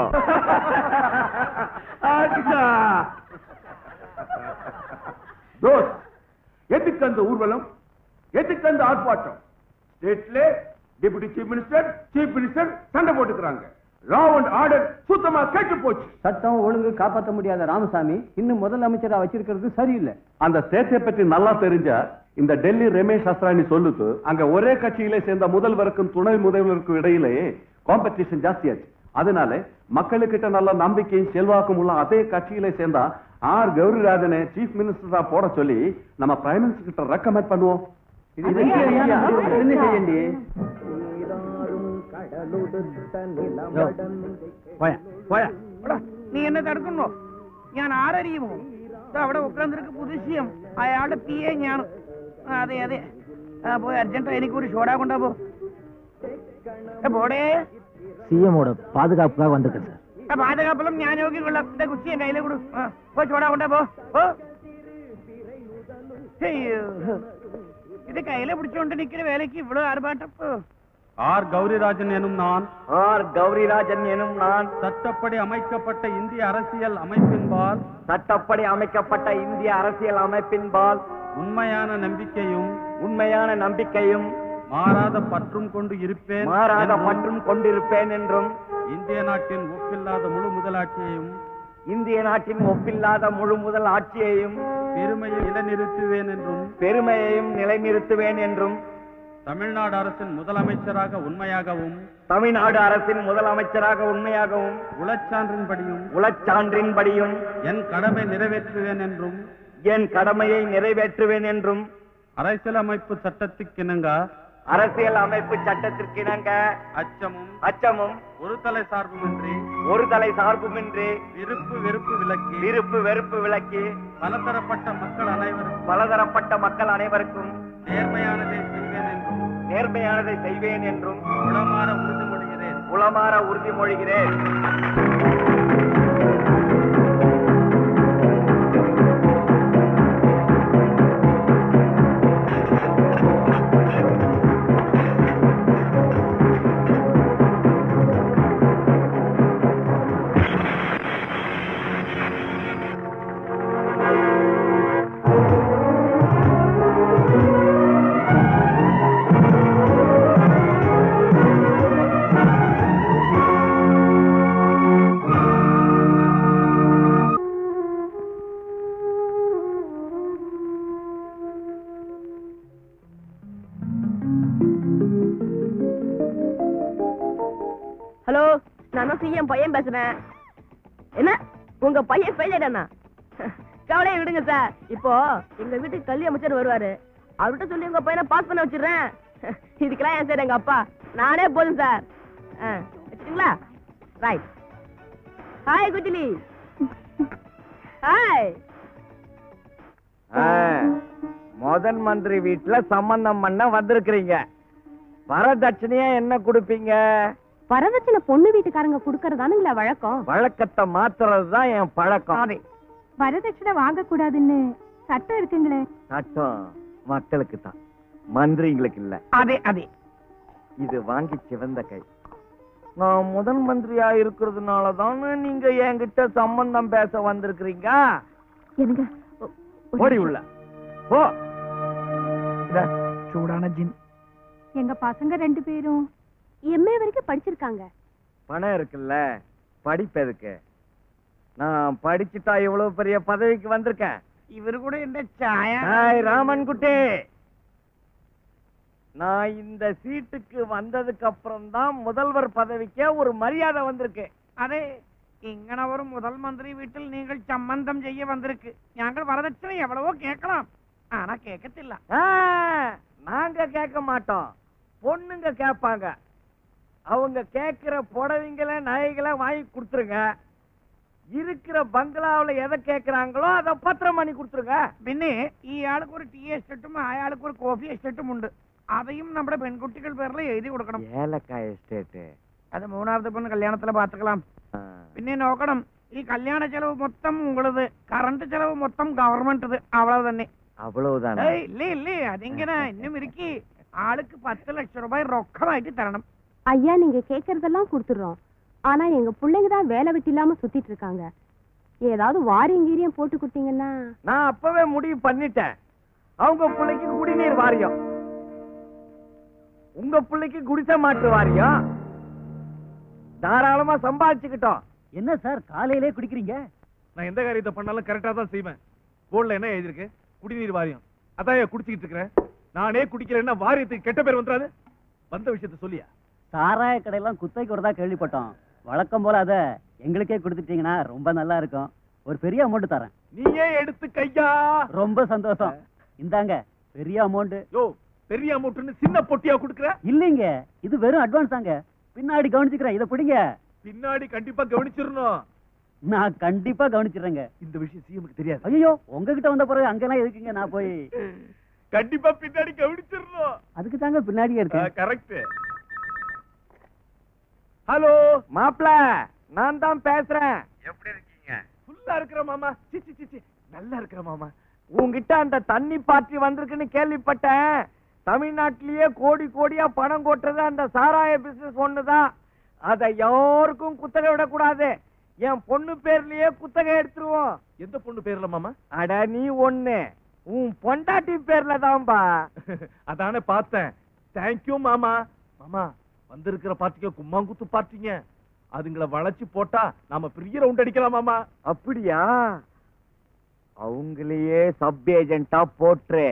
எதுக்கு அந்த ஊர்வலம், எதுக்கு அந்த ஆர்ப்பாட்டம்? ஸ்டேட்ல டெபுட்டி சீஃப் மினிஸ்டர் சண்டை போட்டுக்கிறாங்க. லா அண்ட் ஆர்டர் சுத்தமா கேட்டு போச்சு. சட்டம் ஒழுங்கு காப்பாற்ற முடியாத ராமசாமி இன்னும் முதல் அமைச்சரா வச்சிருக்கிறது சரியில்லை. அந்த ஸ்டேட்டை பற்றி நல்லா தெரிஞ்சா இந்த டெல்லி ரமேஷ் அஸ்ரானி சொல்லுது, அங்க ஒரே கட்சியிலே சேர்ந்த முதல்வருக்கும் துணை முதல்வருக்கும் இடையிலேயே காம்படிஷன் ஜாஸ்தியாச்சு. அதனால மக்களுக்கிட்ட நல்ல நம்பிக்கையும் செல்வாக்கும் உள்ள அதே கட்சியிலே சேர்ந்தா ஆர் கௌரிராஜனை சீஃப் மினிஸ்டரா போட சொல்லி நம்ம பிரைம் மினிஸ்டர் கிட்ட ரெக்கமெண்ட் பண்ணுவோம். നീ എന്നെ തടുക്കുന്നു. ഞാൻ ആരറിയുമോ? അവിടെ ഉക്കാന്നിരിക്ക് പുതുശ്യം അയാളുടെ പിയെ ഞാൻ. അതെ അതെ പോയി അർജന്റ് എനിക്കൊരു ഷോടാ കൊണ്ടാ പോടേ. சிஎமோட பாதுகாப்புக்காக வந்திருக்கேன் சார். പാതകാപ്പെല്ലാം ഞാൻ നോക്കിക്കൊള്ളാം. இந்த കുച്ചി എൻ കയ്യിലെ കൊടു. പോയി ഷോടാ കൊണ്ടാ പോ. ഇത് കയ്യിലെ പിടിച്ചോണ്ട് നിൽക്കുന്ന വേലയ്ക്ക് ഇവിടെ ആർഭാട്ടപ്പോ. ஆர் கௌரிராஜன் எனும் நான் சட்டப்படி அமைக்கப்பட்ட இந்திய அரசியல் அமைப்பின்பால் உண்மையான நம்பிக்கையும் மாறாத பற்றும் கொண்டிருப்பேன் என்றும் இந்திய நாட்டின் ஒப்பில்லாத முழு முதலாட்சியையும் பெருமையையும் நிலைநிறுத்துவேன் என்றும் தமிழ்நாடு அரசின் முதலமைச்சராக உண்மையாகவும் உளச்சான்றின்படியும் என் கடமையை நிறைவேற்றுவேன் என்றும் அரசியலமைப்பு சட்டத்திற்கிணங்க அச்சமும் ஒரு தலை சார்புமின்றி விருப்பு வெறுப்பு விலக்கி பலதரப்பட்ட மக்கள் அனைவருக்கும் நேர்மையானதை செய்வேன் என்றும் உளமாற உறுதிமொழிகிறேன். ஹலோ, நான் சிஎம் பையன் பேசுறேன். என்ன உங்க பையன் ஃபெயிலியர்னா? கவலையை விடுங்க சார். இப்போ எங்க வீட்டுக்கு கல்வி அமைச்சர் வருவாரு. அவர்கிட்ட சொல்லி உங்க பையனை பாஸ் பண்ண வச்சிடுறேன். இதுக்கெல்லாம் ஏன் சார் எங்க அப்பா, நானே போதும் சார். வச்சுங்களா? ரைட். ஹாய் குஜிலி. ஹாய். முதல் மந்திரி வீட்டுல சம்பந்தம் பண்ண வந்திருக்கிறீங்க. வரதட்சணையா என்ன கொடுப்பீங்க? வரதட்சணை பொண்ணு வீட்டுக்காரங்க குடுக்கறதானுங்களா வழக்கம்? வழக்கத்தை மாத்துறதுதான் என் பழக்கம். வரதட்சணை வாங்க கூடாதுன்னு சட்டம் இருக்குங்களே. சட்டம் மக்களுக்கு தான், மந்திரிங்களுக்கு இல்ல. அதே இது வாங்கி சிவந்த கை. நான் முதல் மந்திரியா இருக்கிறதுனாலதான் நீங்க என்கிட்ட சம்பந்தம் பேச வந்திருக்கிறீங்க. எனக்கு ஓடி உள்ள போ. சூடான ஜின். எங்க பசங்க 2 பேரும் எம்ஏ வரைக்கும் படிச்சிருக்காங்க. பணம் இருக்குல்ல, படிப்பு எதுக்கு? நான் படிச்சுட்டா இவ்வளவு பெரிய பதவிக்கு வந்திருக்கேன். இவரு கூட இந்த சாயா. ராமன் குட்டி, நான் இந்த சீட்டுக்கு வந்ததுக்கு அப்புறம் தான் முதல்வர் பதவிக்கே ஒரு மரியாதை வந்திருக்கு. அதே இங்கன ஒரு முதல் மந்திரி வீட்டில் நீங்கள் சம்பந்தம் செய்ய வந்திருக்கு. நாங்கள் வரதட்சணை எவ்வளவோ கேட்கலாம், ஆனா கேட்கத்தில்ல. நாங்க கேட்க மாட்டோம், பொண்ணுங்க கேட்பாங்க. அவங்க கேட்கிற புடவைங்களை நகைகளை வாங்கி கொடுத்துருங்க. இருக்கிற பங்களாவில எதை கேட்கிறாங்களோ அதை பத்திரம் பண்ணி கொடுத்துருங்க. പിന്നെ ഈ ആൾക്ക് ഒരു ടീ എസ്റ്റേറ്റും അയാൾക്ക് ഒരു കോഫി എസ്റ്റേറ്റും ഉണ്ട്. അதையும் നമ്മുടെ പെൺകുട്ടികൾ പേരിൽ എഴുതി കൊടുക്കണം. ഏലക്കായ എസ്റ്റേറ്റ് അത് 3ാമത്തെ പെണ്ണ് കല്യാണത്തിലെ പാത്തുக்கலாம். പിന്നെ നോക്കണം, ഈ കല്യാണ ചെലവ് മൊത്തം ഉങ്ങളത്, കറണ്ട് ചെലവ് മൊത്തം ഗവൺമെന്റ്, അவ்வளவு തന്നെ. அவ்வளவுதானே? ഇല്ലേ ഇല്ലേ, അതിങ്ങനെ இன்னும் இருக்கு. ஆளுக்கு 10 லட்சம் ரூபாய் ரொக்கமாயிட்டு தரணும். ஐயா, நீங்க கேக்குறதெல்லாம் கொடுத்துடுறோம். ஆனா எங்க பிள்ளைங்க தான் வேலை வெட்டி இல்லாம சுத்திட்டு இருக்காங்க. ஏதாவது வாரியம் கீரியம் போட்டு கொடுத்தீங்கன்னா. நான் அப்பவே முடிவு பண்ணிட்டேன். அவங்க பிள்ளைக்கு குடிநீர் வாரியம், உங்க பிள்ளைக்கு குடிசை மாட்டு வாரியம். தாராளமா சம்பாதிச்சுக்கிட்டோம். என்ன சார் காலையிலே குடிக்கிறீங்க? நான் எந்த காரியத்தை பண்ணாலும் கரெக்டா தான் செய்வேன். போர்டுல என்ன எழுதிருக்கு? குடிநீர் வாரியம். அதான் குடிச்சிட்டு இருக்கிறேன். நானே குடிக்கிறேன்னா வாரியத்துக்கு கெட்ட பேர் வந்துடாது. வந்த விஷயத்த சொல்லியா? சாராய கடையெல்லாம் குத்தைக்கு வரதா கேள்விப்பட்டோம். வழக்கம் போல அத எங்களுக்கே கொடுத்துட்டீங்கன்னா ரொம்ப நல்லா இருக்கும். ஒரு பெரிய அமௌண்ட் தரேன். நீயே எடுத்து கையா. ரொம்ப சந்தோஷம். இந்தாங்க பெரிய அமௌண்ட். யோ, பெரிய அமௌண்ட்னு சின்ன பொட்டியா கொடுக்குற? இல்லைங்க, இது வெறும் அட்வான்ஸ் தாங்க. பின்னாடி கவனிச்சுக்கிறேன். இதை பிடிங்க. பின்னாடி கண்டிப்பா கவனிச்சிடணும். நான் கண்டிப்பா கவனிச்சிடுறேங்க. இந்த விஷயம் சிஎம்க்கு தெரியாது. ஐயோ, உங்ககிட்ட வந்த பிறகு அங்கெல்லாம் எதுக்குங்க நான் போய்? கண்டிப்பா பின்னாடி கவனிச்சிடணும். அதுக்கு தாங்க பின்னாடியே இருக்கேன். கரெக்ட். ஹலோ மாப்ள, நான் தான் பேசுறேன். எப்படி இருக்கீங்க? ஃபுல்லா இருக்கிற மாமா. சிச்சி சிச்சி, நல்லா இருக்கிற மாமா. உங்ககிட்ட அந்த தண்ணி பார்ட்டி வந்திருக்குன்னு கேள்விப்பட்டேன். தமிழ்நாட்டிலேயே கோடி கோடியா பணம் கொட்டுறது அந்த சாராய பிசினஸ் ஒண்ணுதான். அதை யாருக்கும் குத்தகை விடக்கூடாது. என் பொண்ணு பேர்லயே குத்தகை எடுத்துருவோம். எந்த பொண்ணு பேர்ல மாமா? அட நீ ஒண்ணு, உன் பொண்டாட்டி பேர்ல தான்பா. அதானே பார்த்தேன். தேங்க்யூ மாமா. மாமா, வந்திருக்கிற பார்ட்டிக்கு கும்மாங்குத்து பார்ட்டிங்க. அதுங்களை வளைச்சு போட்டா நாம பெரிய ரவுண்ட் அடிக்கலாம் மாமா. அப்படியா? அவங்களையே சப் ஏஜென்டா போட்டு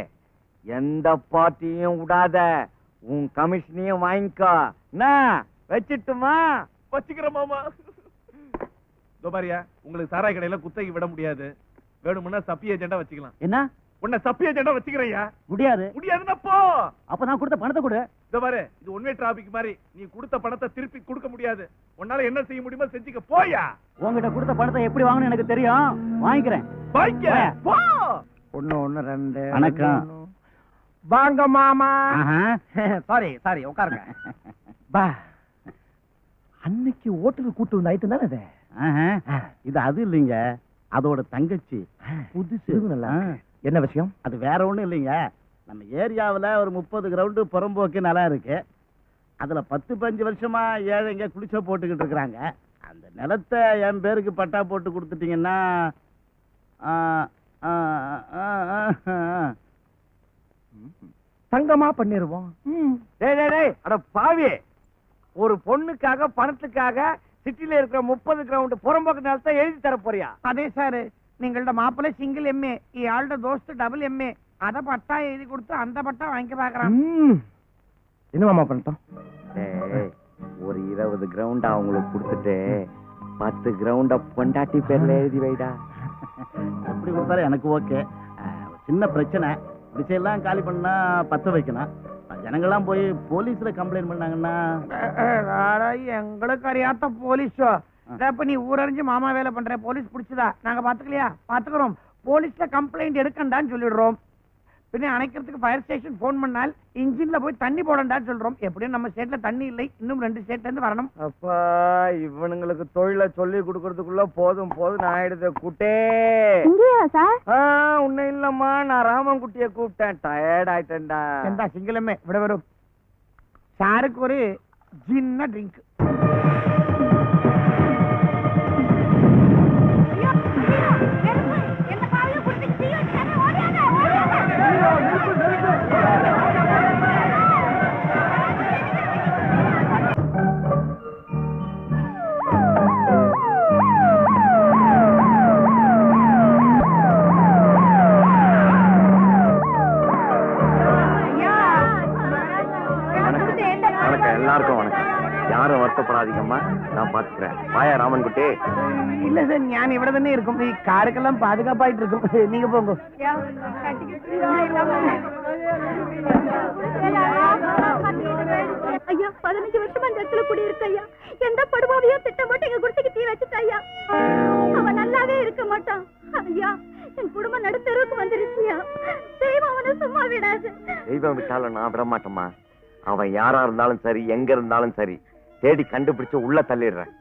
எந்த பார்ட்டியும் விடாத. உன் கமிஷனையும் வாங்கிக்கோ. வச்சிட்டுமா? வச்சுக்கிற மாமா. பாரியா, உங்களுக்கு சாராய கடையில குத்தகை விட முடியாது. வேணும்னா சப்பி ஏஜென்டா வச்சுக்கலாம். என்ன? உன்னை சப்பி ஏஜென்டா வச்சுக்கிறையா? முடியாது. முடியாதுன்னா போ. அப்ப நான் கொடுத்த பணத்தை கொடு. இந்த பாரு, இது ஒன்வே டிராபிக் மாதிரி. நீ கொடுத்த பணத்தை திருப்பி கொடுக்க முடியாது. உன்னால என்ன செய்ய முடியுமோ செஞ்சுக்க. போயா. உங்ககிட்ட கொடுத்த பணத்தை எப்படி வாங்கணும் எனக்கு தெரியும். வாங்கிக்கிறேன். போ. 1 1 2. வணக்கம். வாங்க மாமா. சாரி உட்காருங்க. பா, அன்னைக்கு ஹோட்டலுக்கு கூட்டு வந்த ஐட்டம் தானே அது? இது அது இல்லைங்க, அதோட தங்கச்சி. புதுசு. நல்லா என்ன விஷயம்? அது வேற ஒண்ணும் இல்லைங்க. நம்ம ஏரியாவுல ஒரு 30 கிரவுண்டு புறம்போக்கு நல்லா இருக்கு. அதுல 10-15 வருஷமா ஏழைங்க குளிச்ச போட்டுக்கிட்டு இருக்கிறாங்க. அந்த நிலத்தை என் பேருக்கு பட்டா போட்டு கொடுத்துட்டீங்கன்னா தங்கமா பண்ணிருவோம். அட பாவி, ஒரு பொண்ணுக்காக பணத்துக்காக சிட்டில இருக்கிற 30 கிரவுண்ட் புறம்போக்கு நிலத்தை எழுதி தர போறியா? அதே சார், നിങ്ങളുടെ മാപ്പിള സിംഗിൾ എംഎ, ഇയാളുടെ ദോസ്ത് ഡബിൾ എംഎ. അത പട്ട എഴുതി കൊടുത്ത് അന്ത പട്ട വാങ്ങിക്ക പാക്കണം. என்ன மாமா பண்ணிட்டோம்? ஒரு 20 கிரவுண்ட் அவங்களுக்கு கொடுத்துட்டு 10 கிரவுண்ட பொண்டாட்டி பேர்ல எழுதி வைடா. எப்படி கொடுத்தாலும் எனக்கு ஓகே. சின்ன பிரச்சனை, விஷயம்லாம் காலி பண்ணா 10 வைக்கணும். ஜனங்கள்லாம் போய் போலீஸ்ல கம்ப்ளைண்ட் பண்ணாங்கன்னா எங்களுக்கு அறியாத போலீஸோ? இப்ப நீ ஊரறிஞ்சு மாமா வேலை பண்ற, போலீஸ் பிடிச்சதா? நாங்க பாத்துக்கலையா? பாத்துக்கிறோம். போலீஸ்ல கம்ப்ளைண்ட் எடுக்கண்டான்னு சொல்லிடுறோம். பின்ன அணைக்கிறதுக்கு ஃபயர் ஸ்டேஷன் போன் பண்ணால் இன்ஜின்ல போய் தண்ணி போடண்டான்னு சொல்றோம். எப்படியும் நம்ம ஸ்டேட்ல தண்ணி இல்லை, இன்னும் 2 ஸ்டேட்ல இருந்து வரணும். அப்பா, இவனுங்களுக்கு தொழில சொல்லி கொடுக்கறதுக்குள்ள போதும் ஆயிடுது. குட்டே உன்ன இல்லம்மா, நான் ராமன்குட்டிய கூப்பிட்டேன். டயர்ட் ஆயிட்டேன்டா. எந்த சிங்கிளமே விட வரும். சாருக்கு ஒரு ஜின்ன ட்ரிங்க். எல்லாருக்கும் வணக்கம். யாரும் வருத்தப்படாதீங்கம்மா, நான் பாத்துக்கிறேன். வாயா ராமன்குட்டி. இல்ல சார், ஞான் இவ்வளவு தானே இருக்கும். காருக்கெல்லாம் பாதுகாப்பாயிட்டு இருக்கும். நீங்க போங்க. ஐயா, 15 வருஷமா இந்த இடத்துல குடியிருக்க ஐயா. எந்த படுபாவையோ திட்டம் போட்டு எங்க குடிசைக்கு தீ வச்சுட்டா ஐயா. அவன் நல்லாவே இருக்க மாட்டான் ஐயா. என் குடும்பம் நடுத்தருவுக்கு வந்துருச்சியா. தெய்வம் அவனை சும்மா விடாது. தெய்வம் விட்டாலும் நான் விட மாட்டேம்மா. அவன் யாரா இருந்தாலும் சரி, எங்க இருந்தாலும் சரி, தேடி கண்டுபிடிச்சு உள்ள தள்ளிடுறேன்.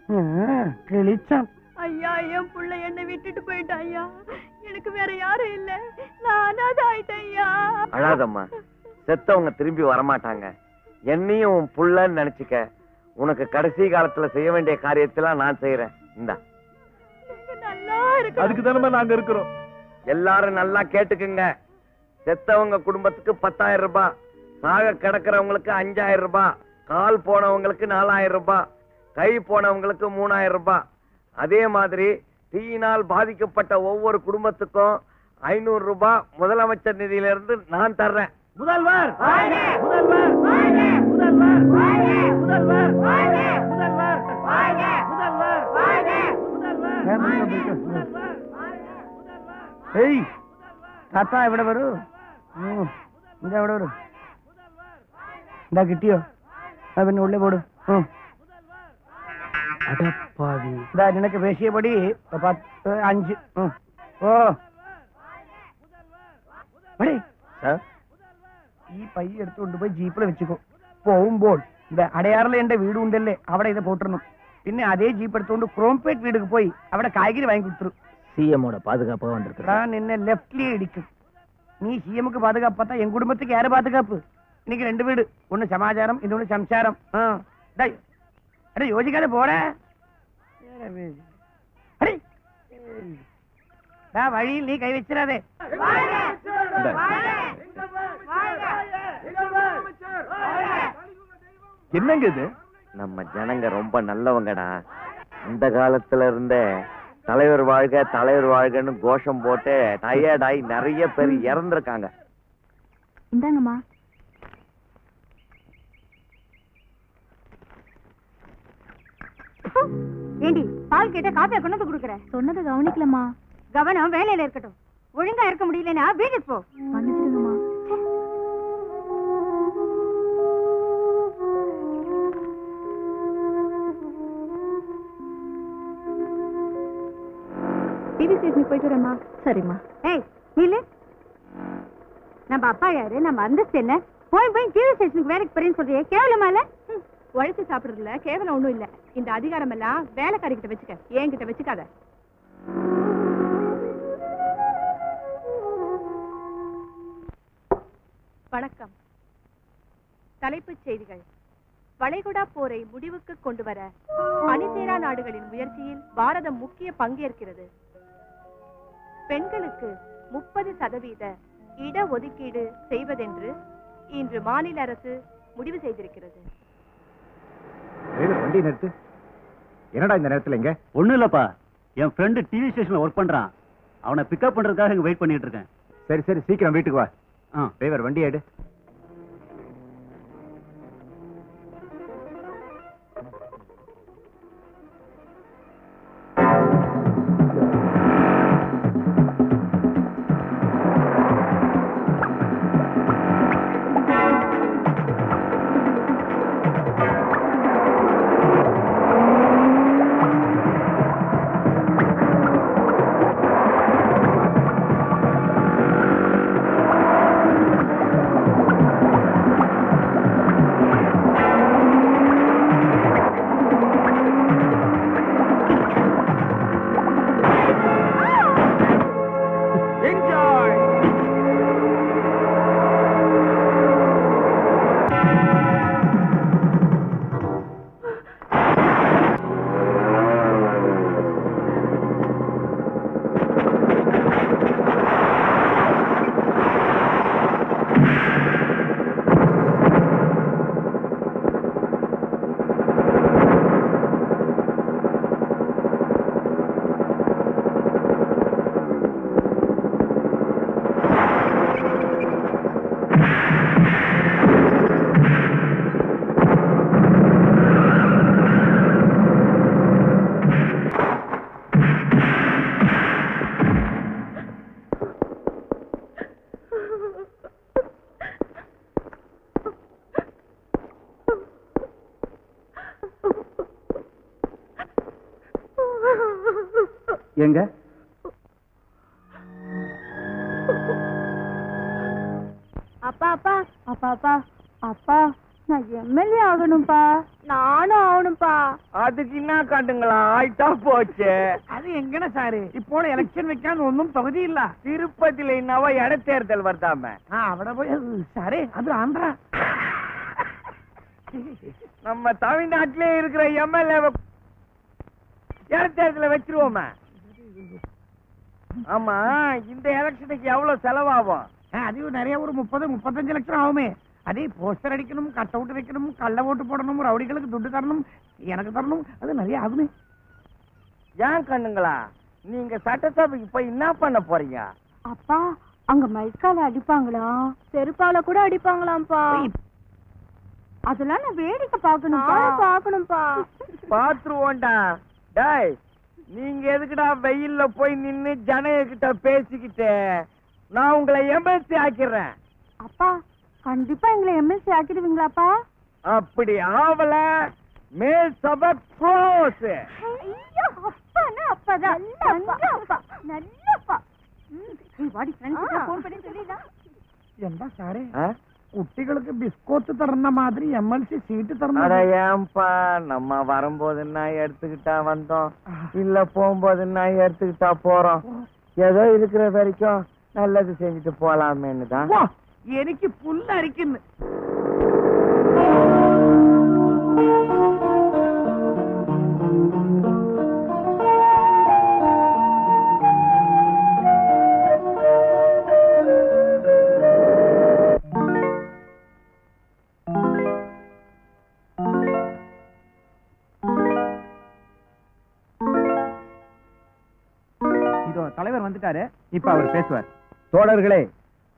கிழிச்சான். ஐயா என் புள்ள என்னை விட்டுட்டு போயிட்டான் ஐயா. எனக்கு வேற யாரும் இல்ல, நான் அனாதை ஆயிட்டேன் ஐயா. அழாதம்மா, செத்தவங்க திரும்பி வரமாட்டாங்க. என்னையும் உன் புள்ளன்னு நினைச்சுக்க. உனக்கு கடைசி காலத்துல செய்ய வேண்டிய காரியத்தெல்லாம் நான் செய்யறேன். இந்தா. நல்லா இருக்கு. அதுக்கு தானே நாங்க இருக்கிறோம். எல்லாரும் நல்லா கேட்டுக்குங்க. செத்தவங்க குடும்பத்துக்கு 10,000 ரூபாய், சாக கிடக்கிறவங்களுக்கு 5,000 ரூபாய், கால் போனவங்களுக்கு 4,000 ரூபாய், கை போனவங்களுக்கு 3,000 ரூபாய். அதே மாதிரி தீயினால் பாதிக்கப்பட்ட ஒவ்வொரு குடும்பத்துக்கும் 500 ரூபாய் முதலமைச்சர் நிதியிலிருந்து நான் தர்றேன். முதல்வர் முதல்வர் முதல்வர் முதல்வர் ஏய் தாத்தா எവിടെ வரும்? இந்த எവിടെ வரும்? இந்த கிட்டியோ அவன் உள்ளே போடு. அடப்பாவி, நினைக்க பேசியபடி 10 5 ஓ ഈ പൈ എടുത്തുകൊണ്ട് പോയി ജീപ്പിൽ വെച്ചോ. പോകുമ്പോൾ അടയാറിൽ എന്റെ വീട് ഉണ്ടല്ലേ, അവിടെ ഇത് പോട്ടിരുന്നു. പിന്നെ അതേ ജീപ്പ് എടുത്തുകൊണ്ട് ക്രോംപേട്ട് വീടുക്ക് പോയി അവിടെ കാய்கறி வாங்கி கொடுத்துரு. சிஎம்மோட பாதுகாப்பாக வந்திருக்கா. நின்ன லெஃப்ட்லயே இடிக்கும். நீ சிஎம்க்கு பாதுகாப்பு பார்த்தா என் குடும்பத்துக்கு யாரு பாதுகாப்பு? இன்னைக்கு 2 வீடு, ஒன்னு சமாச்சாரம், இன்னொன்னு சம்சாரம். யோசிக்காத போற வழியில் நீ கை வச்சிடாதே. என்னங்க இது? நம்ம ஜனங்க ரொம்ப நல்லவங்கடா. அந்த காலத்துல இருந்தே தலைவர் வாழ்க தலைவர் வாழ்கன்னு கோஷம் போட்டு டயர்டாய் நிறைய பேர் இறந்திருக்காங்க. இந்தாங்கம்மா. ஏண்டி பால் கேட்ட காப்பியா கொண்டு வந்து கொடுக்குற? சொன்னது கவனிக்கலம்மா. கவனம் வேலையில இருக்கட்டும். ஒழுங்கா இருக்க முடியலன்னா வீட்டுக்கு போ. மன்னிச்சிடுங்கம்மா. டிவி ஸ்டேஷனுக்கு போயிட்டு வரேம்மா. சரிம்மா. ஏய் நீலு, நம்ம அப்பா யாரு, நம்ம அந்தஸ்து என்ன? போய் போய் டிவி ஸ்டேஷனுக்கு வேலைக்கு போறேன்னு சொல்றியே, கேவலமா இல்ல? உழைச்சு சாப்பிடுறதுல கேவலம் ஒண்ணும் இல்ல. இந்த அதிகாரம் எல்லாம் வேலைக்காரி கிட்ட வச்சுக்க, என்கிட்ட வச்சுக்காத. வணக்கம். தலைப்புச் செய்திகள். வளைகுடா போரை முடிவுக்கு கொண்டு வர அணிசேரா நாடுகளின் முயற்சியில் பாரதம் முக்கிய பங்கேற்கிறது. பெண்களுக்கு 30% இடஒதுக்கீடு செய்வதென்று இன்று மாநில அரசு முடிவு செய்திருக்கிறது. வண்டி நிறுத்து. என்னடா இந்த நேரத்துல இங்க? ஒண்ணும் இல்லப்பா, என் ஃப்ரெண்டு டிவி ஸ்டேஷன்ல ஒர்க் பண்றான். அவனை பிக்கப் பண்றதுக்காக இங்க வெயிட் பண்ணிட்டு இருக்கேன். சரி சரி, சீக்கிரம் வீட்டுக்கு வா. டிரைவர் வண்டி எடு. எங்க? அப்பா அப்பா அப்பா அப்பா அப்பா நான் எம்எல்ஏ ஆகணும்பா. நானும் ஆகணும்பா. அதுக்கு என்ன காட்டுங்களா ஆயிட்டா போச்சு. அது எங்கன சாரு இப்போ எலெக்ஷன் வைக்காத ஒன்னும் தொகுதி இல்ல. திருப்பதியில என்னவா இடத்தேர்தல் வருதாம. அவட போய் சாரே அது ஆந்திரா. நம்ம தமிழ்நாட்டிலே இருக்கிற எம்எல்ஏ இடத்தேர்தல வச்சிருவோமே. ஆமா இந்த எலெக்ஷனுக்கு எவ்வளவு செலவாகும்? அது நிறைய ஒரு 30-35 லட்சம் ஆகுமே. அதே போஸ்டர் அடிக்கணும், கட் அவுட் வைக்கணும், கள்ள ஓட்டு போடணும், ரவுடிகளுக்கு துட்டு தரணும், எனக்கு தரணும், அது நிறைய ஆகுமே. ஏன் கண்ணுங்களா நீங்க சட்டசபைக்கு போய் என்ன பண்ண போறீங்க? அப்பா அங்க மைக்கால அடிப்பாங்களா? செருப்பால கூட அடிப்பாங்களாம்ப்பா. அதெல்லாம் நான் வேடிக்கை பார்க்கணும்பா. பாத்துருவோண்டா. டேய் நீங்க எதுக்குடா வெயில்ல போய் நின்னு ஜனங்க கிட்ட பேசிக்கிட்டு? நான் உங்களை எம்எல்சி ஆக்கிடுறேன். அப்பா கண்டிப்பா எங்களை எம்எல்சி ஆக்கிடுவீங்களாப்பா? அப்படி ஆவல மேல் சபை க்ளோஸ். ஐயோ அப்பானா அப்பதான் நல்லப்பா நல்லப்பா. வாடி ஃப்ரெண்ட்ஸ் ஃபோன் பண்ணி சொல்லிடா. என்ன சாரே குட்டிகளுக்கு பிஸ்கோத்து தரன மாதிரி எம்எல்சி சீட்டு தரணும். அட ஏன்பா நம்ம வரும்போது நான் எடுத்துக்கிட்டா வந்தோம், இல்ல போகும்போது நான் எடுத்துக்கிட்டா போறோம். ஏதோ இருக்கிற வரைக்கும் நல்லது செஞ்சுட்டு போலாமேன்னு தான். எனக்கு புல்ல அரிக்குன்னு. தலைவர் வந்துட்டாரு, இப்ப அவர் பேசுவார். தோழர்களே,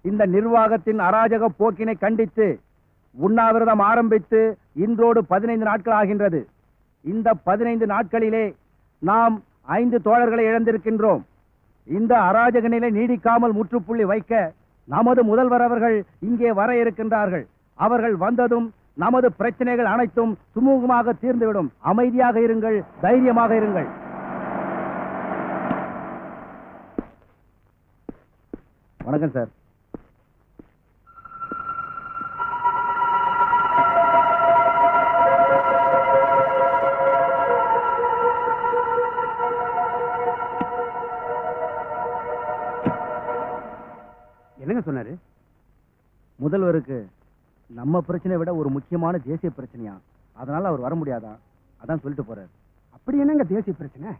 இந்த நிர்வாகத்தின் அராஜக போக்கினை கண்டித்து உண்ணாவிரதம் ஆரம்பித்து இன்றோடு 15 நாட்கள் ஆகின்றது. இந்த 15 நாட்களிலே நாம் 5 தோழர்களை இழந்திருக்கின்றோம். இந்த அராஜக நிலை நீடிக்காமல் முற்றுப்புள்ளி வைக்க நமது முதல்வர் அவர்கள் இங்கே வர இருக்கின்றார்கள். அவர்கள் வந்ததும் நமது பிரச்சனைகள் அனைத்தும் சுமூகமாக தீர்ந்துவிடும். அமைதியாக இருங்கள், தைரியமாக இருங்கள். வணக்கம் சார். என்னங்க சொன்னாரு? முதல்வருக்கு நம்ம பிரச்சனையை விட ஒரு முக்கியமான தேசிய பிரச்சனையா, அதனால அவர் வர முடியாதான், அதான் சொல்லிட்டு போறாரு. அப்படி என்னங்க தேசிய பிரச்சனை?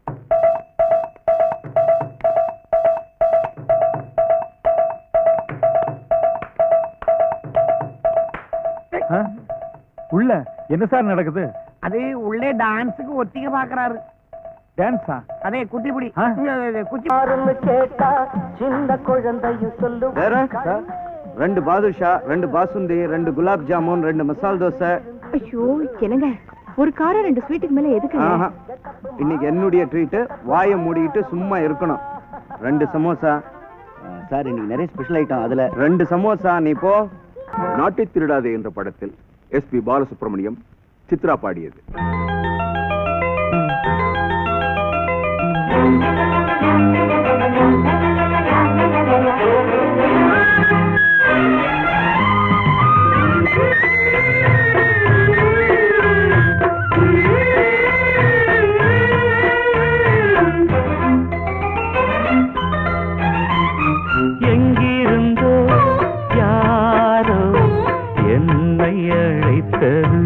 உள்ள என்ன சார் நடக்குது? அது உள்ளே டான்ஸுக்கு ஒத்திக பாக்குறாரு. டான்ஸா? அதே குட்டிப்புடி குச்சி கேட்டா சின்ன குழந்தையும் சொல்லு. 2 பாதுஷா, 2 பாசுந்தி, 2 குலாப் ஜாமுன், 2 மசால் தோசை. ஐயோ என்னங்க, ஒரு கார 2 ஸ்வீட்டுக்கு மேல எதுக்கு? இன்னைக்கு என்னுடைய ட்ரீட். வாயை மூடிக்கிட்டு சும்மா இருக்கணும். 2 சமோசா சார். இன்னைக்கு நிறைய ஸ்பெஷல் ஐட்டம், அதுல 2 சமோசா. நீ போ. நாட்டை திருடாதே என்ற படத்தில் எஸ்பி பாலசுப்ரமணியம் சித்ரா பாடியது. எங்கிருந்தோ யாரோ என்னை அழைத்தது,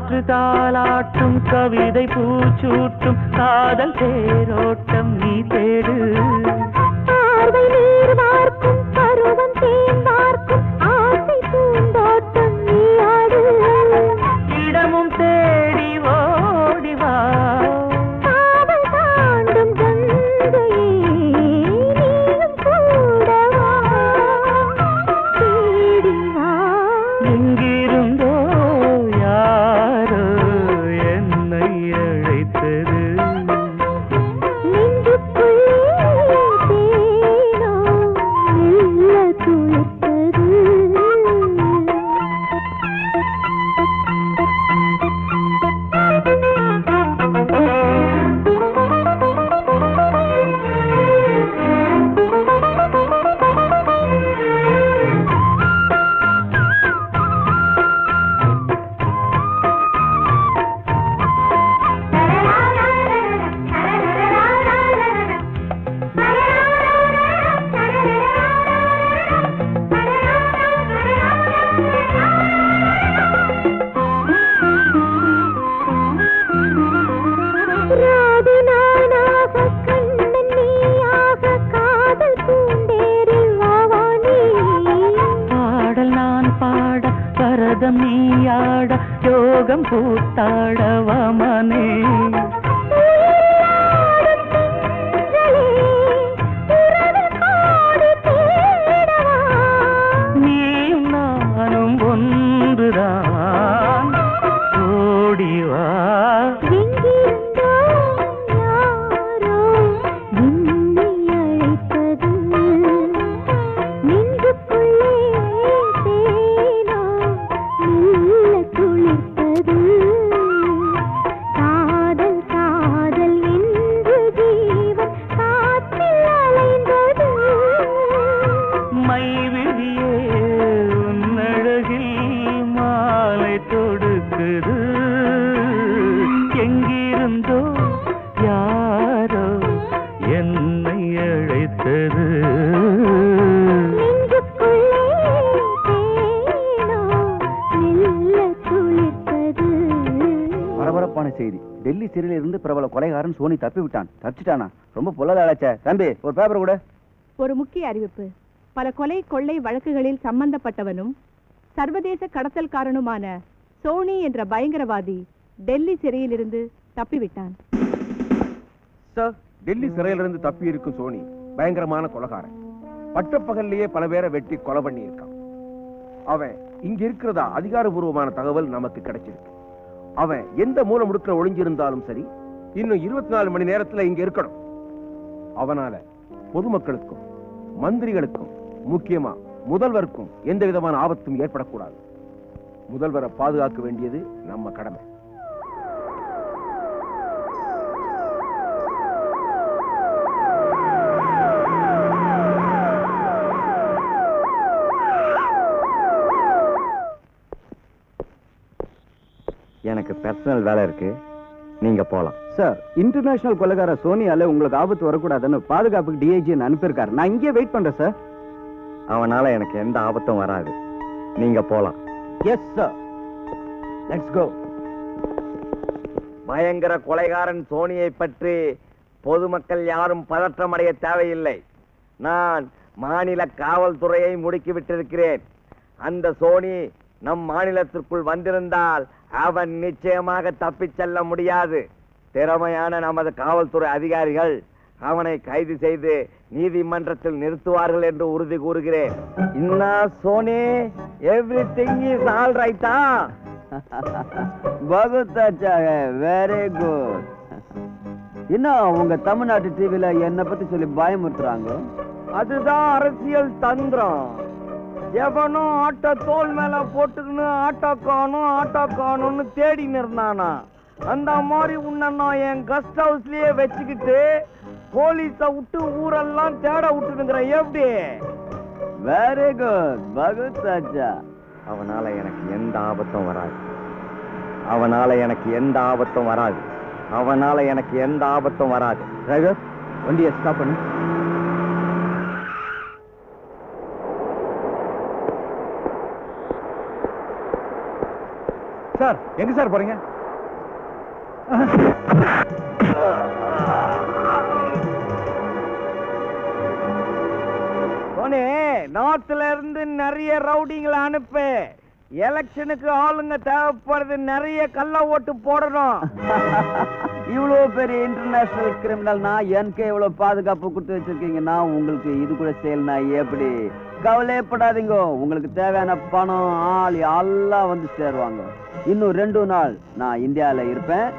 காற்று தாளாட்டும் கவிதை பூச்சூட்டும் காதல் தேரோட்டம் நீ தேடு பார்வை நீர் வார்க்கும் பருவம் தேன் வார்க்கும் ஆசை பூந்தோட்டம் நீ ஆடு இடமும் தேடி ஓடிவா காதல் தாண்டும் கங்கையே நீயும் கூடவா தேடிவா எங்கிருந்தோ யாரோ என்னை அழைத்தது நீயாட யோகம் கூத்தாடவமனே நீயும் நானும் ஒன்றுதான் ஓடிவா செய்தி டெல்லி சிறையில் இருந்து பிரபல கொலைகாரன் சோனி தப்பி விட்டான். தப்பிச்சிட்டானா? ரொம்ப பொல்லாதாச்சே. தம்பி ஒரு பேப்பர் கூட. ஒரு முக்கிய அறிவிப்பு. பல கொலை கொள்ளை வழக்குகளில் சம்பந்தப்பட்டவனும் சர்வதேச கடத்தல்காரனுமான சோனி என்ற பயங்கரவாதி டெல்லி சிறையிலிருந்து தப்பிவிட்டான். சார், டெல்லி சிறையிலிருந்து தப்பி இருக்கும் சோனி பயங்கரமான கொலைகாரன். பட்டப்பகல்லையே பல பேரை வெட்டி கொலை பண்ணி இருக்கான். அவன் இங்க இருக்கிறதா அதிகாரபூர்வமான தகவல் நமக்கு கிடைச்சிருக்கு. அவன் எந்த மூல முடுக்கிற ஒளிஞ்சிருந்தாலும் சரி, இன்னும் 24 மணி நேரத்துல இங்க இருக்கணும். அவனால பொதுமக்களுக்கும் மந்திரிகளுக்கும் முக்கியமா முதல்வருக்கும் எந்த விதமான ஆபத்தும் ஏற்படக்கூடாது. முதல்வரை பாதுகாக்க வேண்டியது நம்ம கடமை. எனக்கு பர்சனல் வேலை இருக்கு, நீங்க போலாம். சார், இன்டர்நேஷனல் கொலைகார சோனியால உங்களுக்கு ஆபத்து வரக்கூடாதுன்னு பாதுகாப்புக்கு டிஐஜி அனுப்பியிருக்காரு. நான் இங்கே வெயிட் பண்றேன் சார். அவனால எனக்கு எந்த ஆபத்தும் வராது, நீங்க போலாம். Yes sir, let's go. பயங்கர கொலைகாரன் சோனியை பற்றி பொதுமக்கள் யாரும் பதற்றம் அடைய தேவையில்லை. நான் மாநில காவல்துறையை முடுக்கிவிட்டிருக்கிறேன். அந்த சோனி நம் மாநிலத்திற்குள் வந்திருந்தால் அவன் நிச்சயமாக தப்பிச் செல்ல முடியாது. திறமையான நமது காவல்துறை அதிகாரிகள் அவனை கைது செய்து நீதிமன்றத்தில் நிறுத்துவார்கள் என்று உறுதி கூறுகிறேன். இன்னா சோனி, எவ்ரிதிங் இஸ் ஆல் ரைட்டா? बहुत अच्छा है, वेरी गुड. இன்னும் உங்க தமிழ்நாட்டு டிவில என்ன பத்தி சொல்லி பயமுறுத்துறாங்க. அதுதான் அரசியல் தந்திரம். எவனும் ஆட்டோ தோல் மேல போட்டுக்கின்னு ஆட்டோ காணும்னு தேடின்னு இருந்தானா. அந்த மாதிரி உன்னை நான் என் கெஸ்ட் ஹவுஸ்லயே வச்சுக்கிட்டு போலீஸ விட்டு ஊரெல்லாம் தேட விட்டுருக்கிறேன். எப்படி? வெரி குட், बहुत अच्छा. அவனால எனக்கு எந்த ஆபத்தும் வராது, அவனால எனக்கு எந்த ஆபத்தும் வராது, அவனால எனக்கு எந்த ஆபத்தும் வராது. டிரைவர், வண்டியை ஸ்டாப் பண்ணு. சார் எங்க சார் போறீங்க? நார்த்ல இருந்து நிறைய ரவுடிங்களை அனுப்பு. எலெக்ஷனுக்கு ஆளுங்க தேவைப்படுறது, நிறைய கள்ள ஓட்டு போடணும். இவ்வளவு பெரிய இன்டர்நேஷனல் கிரிமினல்னா எனக்கு எவ்வளவு பாதுகாப்பு கொடுத்து வச்சிருக்கீங்கன்னா உங்களுக்கு இது கூட செய்யலனா எப்படி? கவலைப்படாதீங்க, உங்களுக்கு தேவையான பணம் ஆள் எல்லாம் வந்து சேருவாங்க. இன்னும் 2 நாள் நான் இந்தியால இருப்பேன்.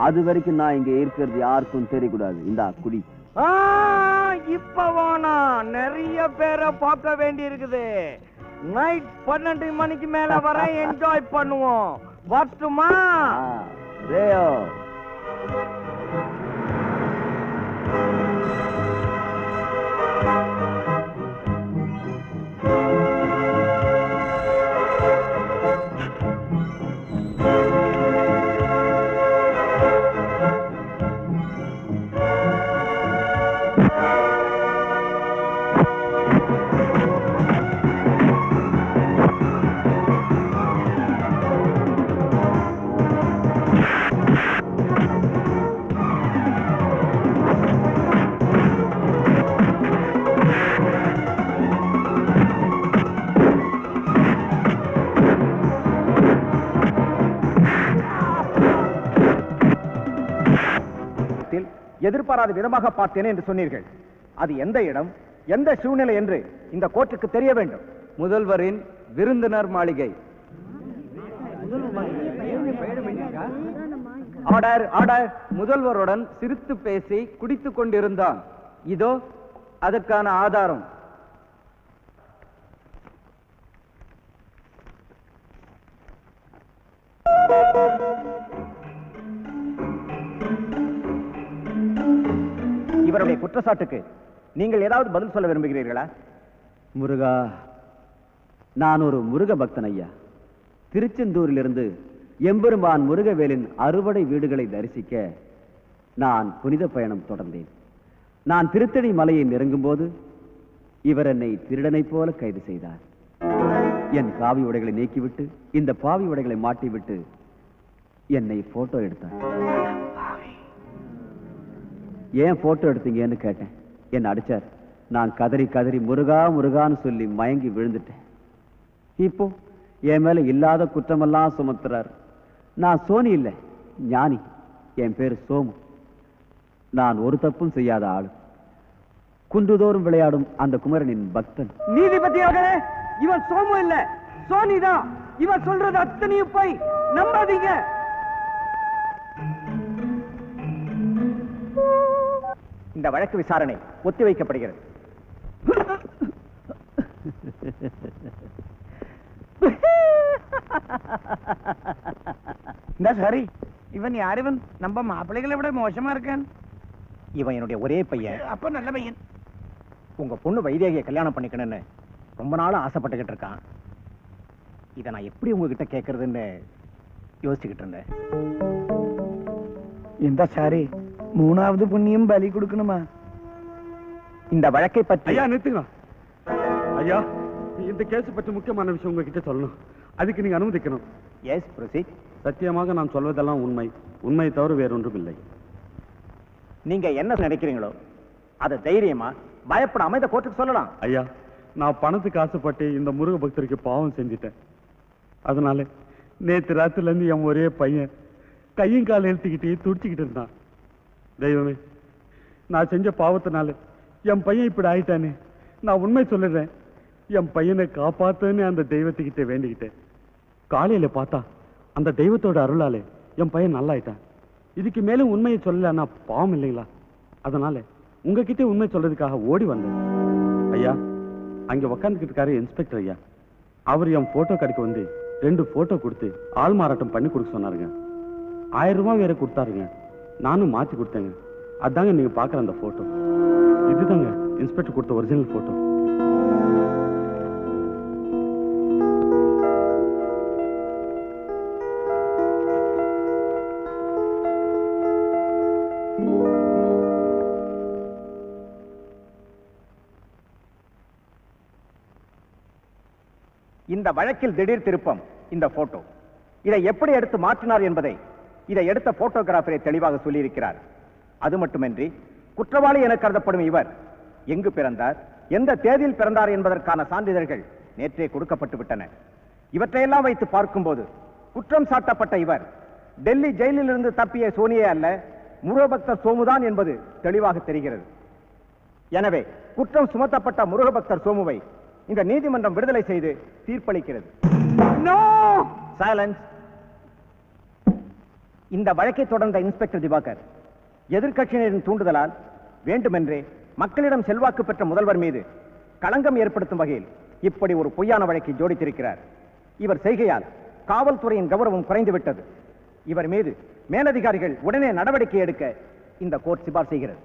அது வரைக்கும் நான் இங்க இருக்கிறது யாருக்கும் தெரியக்கூடாது. இந்தா குடி. இப்ப வேணா, நிறைய பேரை பார்க்க வேண்டி இருக்குது. நைட் 12 மணிக்கு மேல வர என்ஜாய் பண்ணுவோம். வரட்டுமா? எதிர்பாராத விதமாக பார்த்தேன் என்று சொன்னீர்கள். அது எந்த இடம், எந்த சூழ்நிலை என்று இந்த கோர்ட்டுக்கு தெரிய வேண்டும். முதல்வரின் விருந்தினர் மாளிகை. Order order. முதல்வருடன் சிரித்து பேசி குடித்துக் கொண்டிருந்தான். இதோ அதற்கான ஆதாரம். இவருடைய குற்றச்சாட்டுக்கு நீங்கள் ஏதாவது பதில் சொல்ல விரும்புகிறீர்களா? முருகா, நான் ஒரு முருக பக்தன் ஐயா. திருச்செந்தூரிலிருந்து எம்பெருமான் முருகவேலின் அறுவடை வீடுகளை தரிசிக்க நான் புனித பயணம் தொடர்ந்தேன். நான் திருத்தணி மலையை நெருங்கும் போது இவர் என்னை திருடனைப் போல கைது செய்தார். என் காவி உடைகளை நீக்கிவிட்டு இந்த பாவி உடைகளை மாட்டிவிட்டு என்னை போட்டோ எடுத்தார். ஏன் போட்டோ எடுத்தீங்கன்னு கேட்டேன். என்ன அடிச்சார். நான் கதறி கதறி முருகா முருகான்னு சொல்லி மயங்கி விழுந்துட்டேன். இப்போ என் மேல இல்லாத குற்றமெல்லாம் சுமத்துறார். நான் சோனி இல்லை, ஞானி. என் பேரு சோமு. நான் ஒரு தப்பும் செய்யாத ஆளு. குன்றுதோறும் விளையாடும் அந்த குமரனின் பக்தன். நீதிபதி அவர்களே, இவன் சோமு இல்ல, சோனிதான். இவன் சொல்றது அத்தனையும் போய் நம்பாதீங்க. இந்த வழக்கு விசாரணை ஒத்திவைக்கப்படுகிறது. சரி, இவன் யார்? இவன் நம்ம மாப்பிள்ளைகளை விட மோசமா இருக்கான். இவன் என்னுடைய ஒரே பையன். அப்ப நல்ல பையன். உங்க பொண்ணு வைதேகியை கல்யாணம் பண்ணிக்கணும்னு ரொம்ப நாளா ஆசைப்பட்டுக்கிட்டு இருக்கான். இதை நான் எப்படி உங்ககிட்ட கேட்கறதுன்னு யோசிச்சுக்கிட்டு இருந்தேன். இந்த சாரி 3வது புண்ணியம் பலி கொடுக்கணுமா? இந்த வழக்கை பற்றி ஐயா நிறுத்துங்க. ஐயா, இந்த கேஸ் பற்றி முக்கியமான விஷயம் உங்ககிட்ட சொல்லணும். அதுக்கு நீங்க அனுமதிக்கணும். S, proceed. சத்தியமாக நான் சொல்வதெல்லாம் உண்மை. உண்மை தவிர வேறொன்றும் இல்லை. நீங்க என்ன நினைக்கிறீங்களோ அதை தைரியமா பயப்படாம இந்த கோர்ட்டுக்கு சொல்லலாம். ஐயா, நான் பணத்துக்கு ஆசைப்பட்டு இந்த முருக பக்தருக்கு பாவம் செஞ்சுட்டேன். அதனால நேற்று ராத்திரில இருந்து என் ஒரே பையன் கையும் காலம் எழுத்துக்கிட்டே துடிச்சுக்கிட்டு இருந்தான். தெய்வமே, நான் செஞ்ச பாவத்தினால என் பையன் இப்படி ஆயிட்டானே. நான் உண்மை சொல்லிடுறேன். என் பையனை காப்பாத்துன்னு அந்த தெய்வத்துக்கிட்ட வேண்டிக்கிட்டேன். காலையில பார்த்தா அந்த தெய்வத்தோட அருளாலே என் பையன் நல்லாயிட்டான். இதுக்கு மேலும் உண்மையை சொல்லலன்னா பாவம் இல்லைங்களா? அதனால உங்ககிட்ட உண்மை சொல்றதுக்காக ஓடி வந்தேன். ஐயா, அங்க உக்காந்துக்கிட்டு இருக்காரு இன்ஸ்பெக்டர் ஐயா. அவர் என் போட்டோ கடைக்கு வந்து 2 போட்டோ கொடுத்து ஆள் மாறாட்டம் பண்ணி கொடுக்க சொன்னாருங்க. 1000 ரூபாய் வேற கொடுத்தாருங்க. நானும் மாத்தி கொடுத்தேங்க. அதாங்க நீங்க பாக்குற அந்த போட்டோ. இதுதாங்க இன்ஸ்பெக்டர் கொடுத்த ஒரிஜினல் போட்டோ. இந்த வழக்கில் திடீர் திருப்பம் இந்த போட்டோ. இதை எப்படி எடுத்து மாற்றினார் என்பதை இதை எடுத்த போட்டோகிராஃபரை தெளிவாக சொல்லியிருக்கிறார். அது மட்டுமின்றி குற்றவாளி என கருதப்படும் இவர் எங்கு பிறந்தார், எந்த தேதியில் பிறந்தார் என்பதற்கான சான்றிதழ்கள் நேற்றே கொடுக்கப்பட்டு விட்டன. இவற்றையெல்லாம் வைத்து பார்க்கும்போது குற்றம் சாட்டப்பட்ட இவர் டெல்லி ஜெயிலில் இருந்து தப்பிய சோனியே அல்ல, முருகபக்தர் சோமுதான் என்பது தெளிவாக தெரிகிறது. எனவே குற்றம் சுமத்தப்பட்ட முருகபக்தர் சோமுவை இந்த நீதிமன்றம் விடுதலை செய்து தீர்ப்பளிக்கிறது. சைலன்ஸ். இந்த வழக்கை தொடர்ந்த இன்ஸ்பெக்டர் திவாகர் எதிர்க்கட்சியினரின் தூண்டுதலால் வேண்டுமென்றே மக்களிடம் செல்வாக்கு பெற்ற முதல்வர் மீது களங்கம் ஏற்படுத்தும் வகையில் இப்படி ஒரு பொய்யான வழக்கை ஜோடித்திருக்கிறார். இவர் செய்கையால் காவல்துறையின் கௌரவம் குறைந்துவிட்டது. இவர் மீது மேலதிகாரிகள் உடனே நடவடிக்கை எடுக்க இந்த கோர்ட் சிபார் செய்கிறது.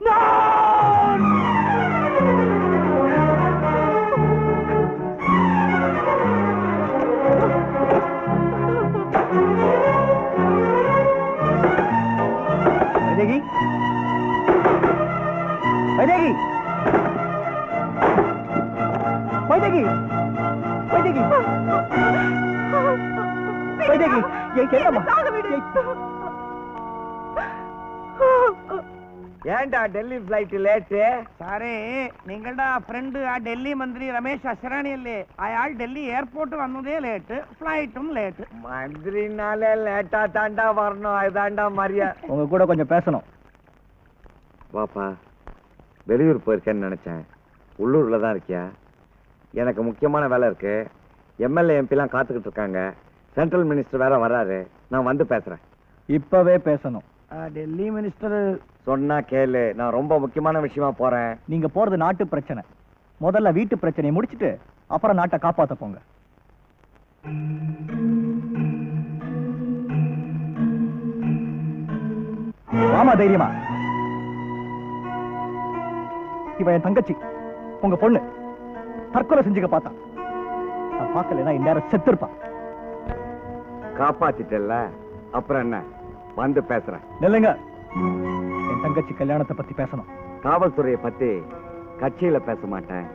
வைதேகி, வைதேகி, வைதேகி, வைதேகி, வைதேகி, ஏண்டா டெல்லி பிளைட் லேட்டு? സാറേ നിങ്ങളുടെ ഫ്രണ്ട് ആ ഡൽഹി മന്ത്രി രമേശ് അശരാണി അല്ലേ, അയാൾ ഡൽഹി എയർപോർട്ട് വന്നതേ ലേറ്റ്, ഫ്ലൈറ്റും ലേറ്റ്. மந்திரினாலே லேட்டா தாண்டா வரணும், அதுதாண்டா மரியாதை. உங்க கூட கொஞ்சம் பேசணும். வாப்பா, வெளியூர் போயிருக்கேன்னு நினைச்சேன். உள்ளூர்ல தான் இருக்கியா? எனக்கு முக்கியமான வேலை இருக்கு. எம்எல்ஏ எம்பிலாம் காத்துக்கிட்டு இருக்காங்க. சென்ட்ரல் மினிஸ்டர் வேற வர்றாரு. நான் வந்து பேசுறேன். இப்பவே பேசணும். டெல்லி மினிஸ்டர் சொன்னா கேளு, நான் ரொம்ப முக்கியமான விஷயமா போறேன். நீங்க போறது நாட்டு பிரச்சனை. முதல்ல வீட்டு பிரச்சனையை முடிச்சிட்டு அப்புறம் நாட்டை காப்பாத்த போங்க. ஆமா, தைரியமா. இவ என் தங்கச்சி, உங்க பொண்ணு தற்கொலை செஞ்சுக்க பார்த்தா. நான் பார்க்கலன்னா இந்நேரம் செத்துருப்பான். காப்பாத்திட்டல்ல, அப்புறம் என்ன? வந்து பேசுறேன். நில்லுங்க. என் தங்கச்சி கல்யாணத்தை பத்தி பேசணும். காவல்துறையை பத்தி கட்சியில பேச மாட்டேன்.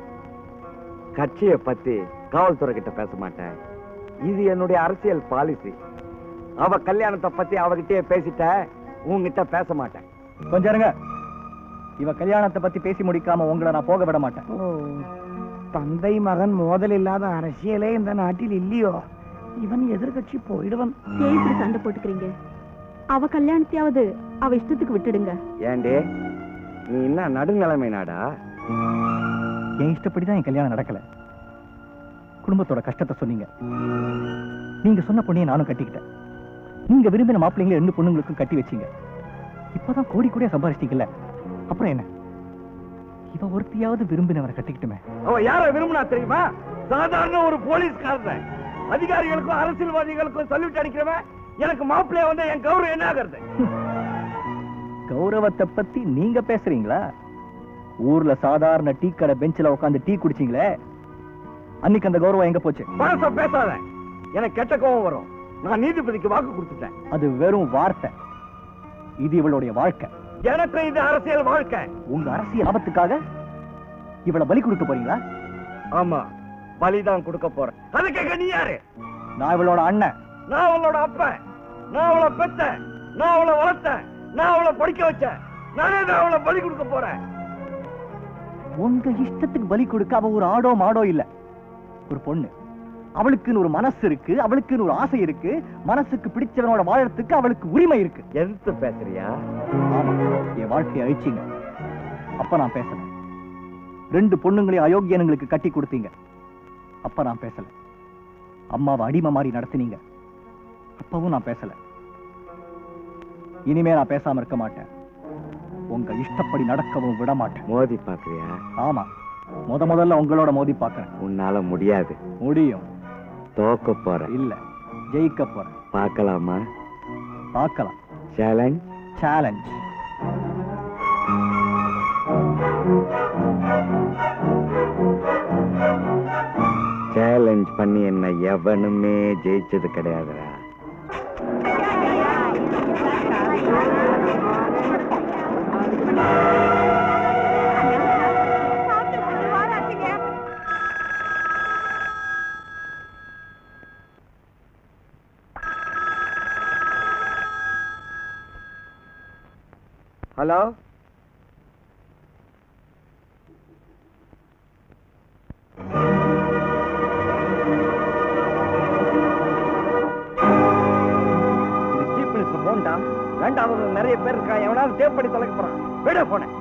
கட்சியை பத்தி காவல்துறை கிட்ட பேச மாட்டேன். இது என்னுடைய அரசியல் பாலிசி. அவ கல்யாணத்தை பத்தி அவகிட்டே பேசிட்ட, உங்ககிட்ட பேச மாட்டேன். கொஞ்சம் இருங்க. இவ கல்யாணத்தை பத்தி பேசி முடிக்காம உங்களை நான் போக விட மாட்டேன். தந்தை மகன் மோதல் இல்லாத அரசியலே இந்த நாட்டில் இல்லையோ. இவன் எதிர்கட்சி போயிடுவன். ஏன் இப்படி சண்டை போட்டுக்கிறீங்க? அவ கல்யாணத்தையாவது அவ இஷ்டத்துக்கு விட்டுடுங்க. ஏண்டே, நீ என்ன நடுநிலைமை நாடா? என் இஷ்டப்படிதான் என் கல்யாணம் நடக்கல. குடும்பத்தோட கஷ்டத்தை சொன்னீங்க. நீங்க சொன்ன பொண்ணையை நானும் கட்டிக்கிட்டேன். நீங்க விரும்பின மாப்பிள்ளைங்களை 2 பொண்ணுங்களுக்கும் கட்டி வச்சீங்க. இப்பதான் கோடி கோடியா சம்பாதிச்சிட்டீங்கல்ல, அப்புறம் என்ன? இவ ஒருத்தியாவது விரும்பினவரை கட்டிக்கிட்டுமே. அவன் யார விரும்பினா தெரியுமா? சாதாரண ஒரு போலீஸ்காரன். அதிகாரிகளுக்கும் அரசியல்வாதிகளுக்கும் சல்யூட் அடிக்கிறவன் எனக்கு மாப்பிள்ளைய வந்து என் கௌரவம் என்ன ஆகிறது? கௌரவத்தை பத்தி நீங்க பேசுறீங்களா? ஊர்ல சாதாரண டீ கடை பெஞ்சில உட்காந்து டீ குடிச்சீங்களே, அன்னைக்கு அந்த கௌரவம் எங்க போச்சு? பழச பேசாத, எனக்கு கெட்ட கோபம் வரும். நான் நீதிபதிக்கு வாக்கு கொடுத்துட்டேன். அது வெறும் வார்த்தை. இது இவளுடைய வாழ்க்கை. எனக்கு இது அரசியல் வாழ்க்கை. உங்க அரசியல் ஆபத்துக்காக இவளை பலி கொடுக்க போறீங்களா? ஆமா, பலிதான் கொடுக்க போறேன். அதுக்காக நீ யாரு? நான் இவளோட அண்ணன். நான் அவளோட அப்பன். நான் அவளை பெத்தேன், நான் அவளை வளர்த்தேன், நான் அவளை படிக்க வச்சேன். நானே தான் அவளை பலி கொடுக்க போறேன். உங்க இஷ்டத்துக்கு பலி கொடுக்க அவ ஒரு ஆடோ மாடோ இல்ல, ஒரு பொண்ணு. அவளுக்குன்னு ஒரு மனசு இருக்கு, அவளுக்குன்னு ஒரு ஆசை இருக்கு. மனசுக்கு பிடிச்சவனோட வாழறதுக்கு அவளுக்கு உரிமை இருக்கு. எதிர்த்து பேசுறியா? ஆமா, என் வாழ்க்கையை அழிச்சீங்க. அப்ப நான் பேசல. 2 பொண்ணுங்களையும் அயோக்கியனுங்களுக்கு கட்டி கொடுத்தீங்க. அப்ப நான் பேசல. அம்மாவை அடிமை மாதிரி நடத்தினீங்க. அப்பவும் நான் பேசல. இனிமே நான் பேசாம இருக்க மாட்டேன். உங்க இஷ்டப்படி நடக்கவும் விட மாட்டேன். மோதி பாக்குறியா? ஆமா, முதல்ல உங்களோட மோதி பாக்குறேன். உன்னால முடியாது. முடியும். தோக்க போற இல்ல, ஜெயிக்க போறேன். பார்க்கலாமா? பார்க்கலாம். சேலஞ்ச். சேலஞ்ச். சேலஞ்ச் பண்ணி என்ன எவனுமே ஜெயிச்சது கிடையாதுடா. ஹலோ, சீஃப் மினிஸ்டர் போன்டா. வேண்டாம், நிறைய பேர் இருக்கா, எவனாவது டேப் பண்ணி தொலைக்க போறான். விட போனேன்.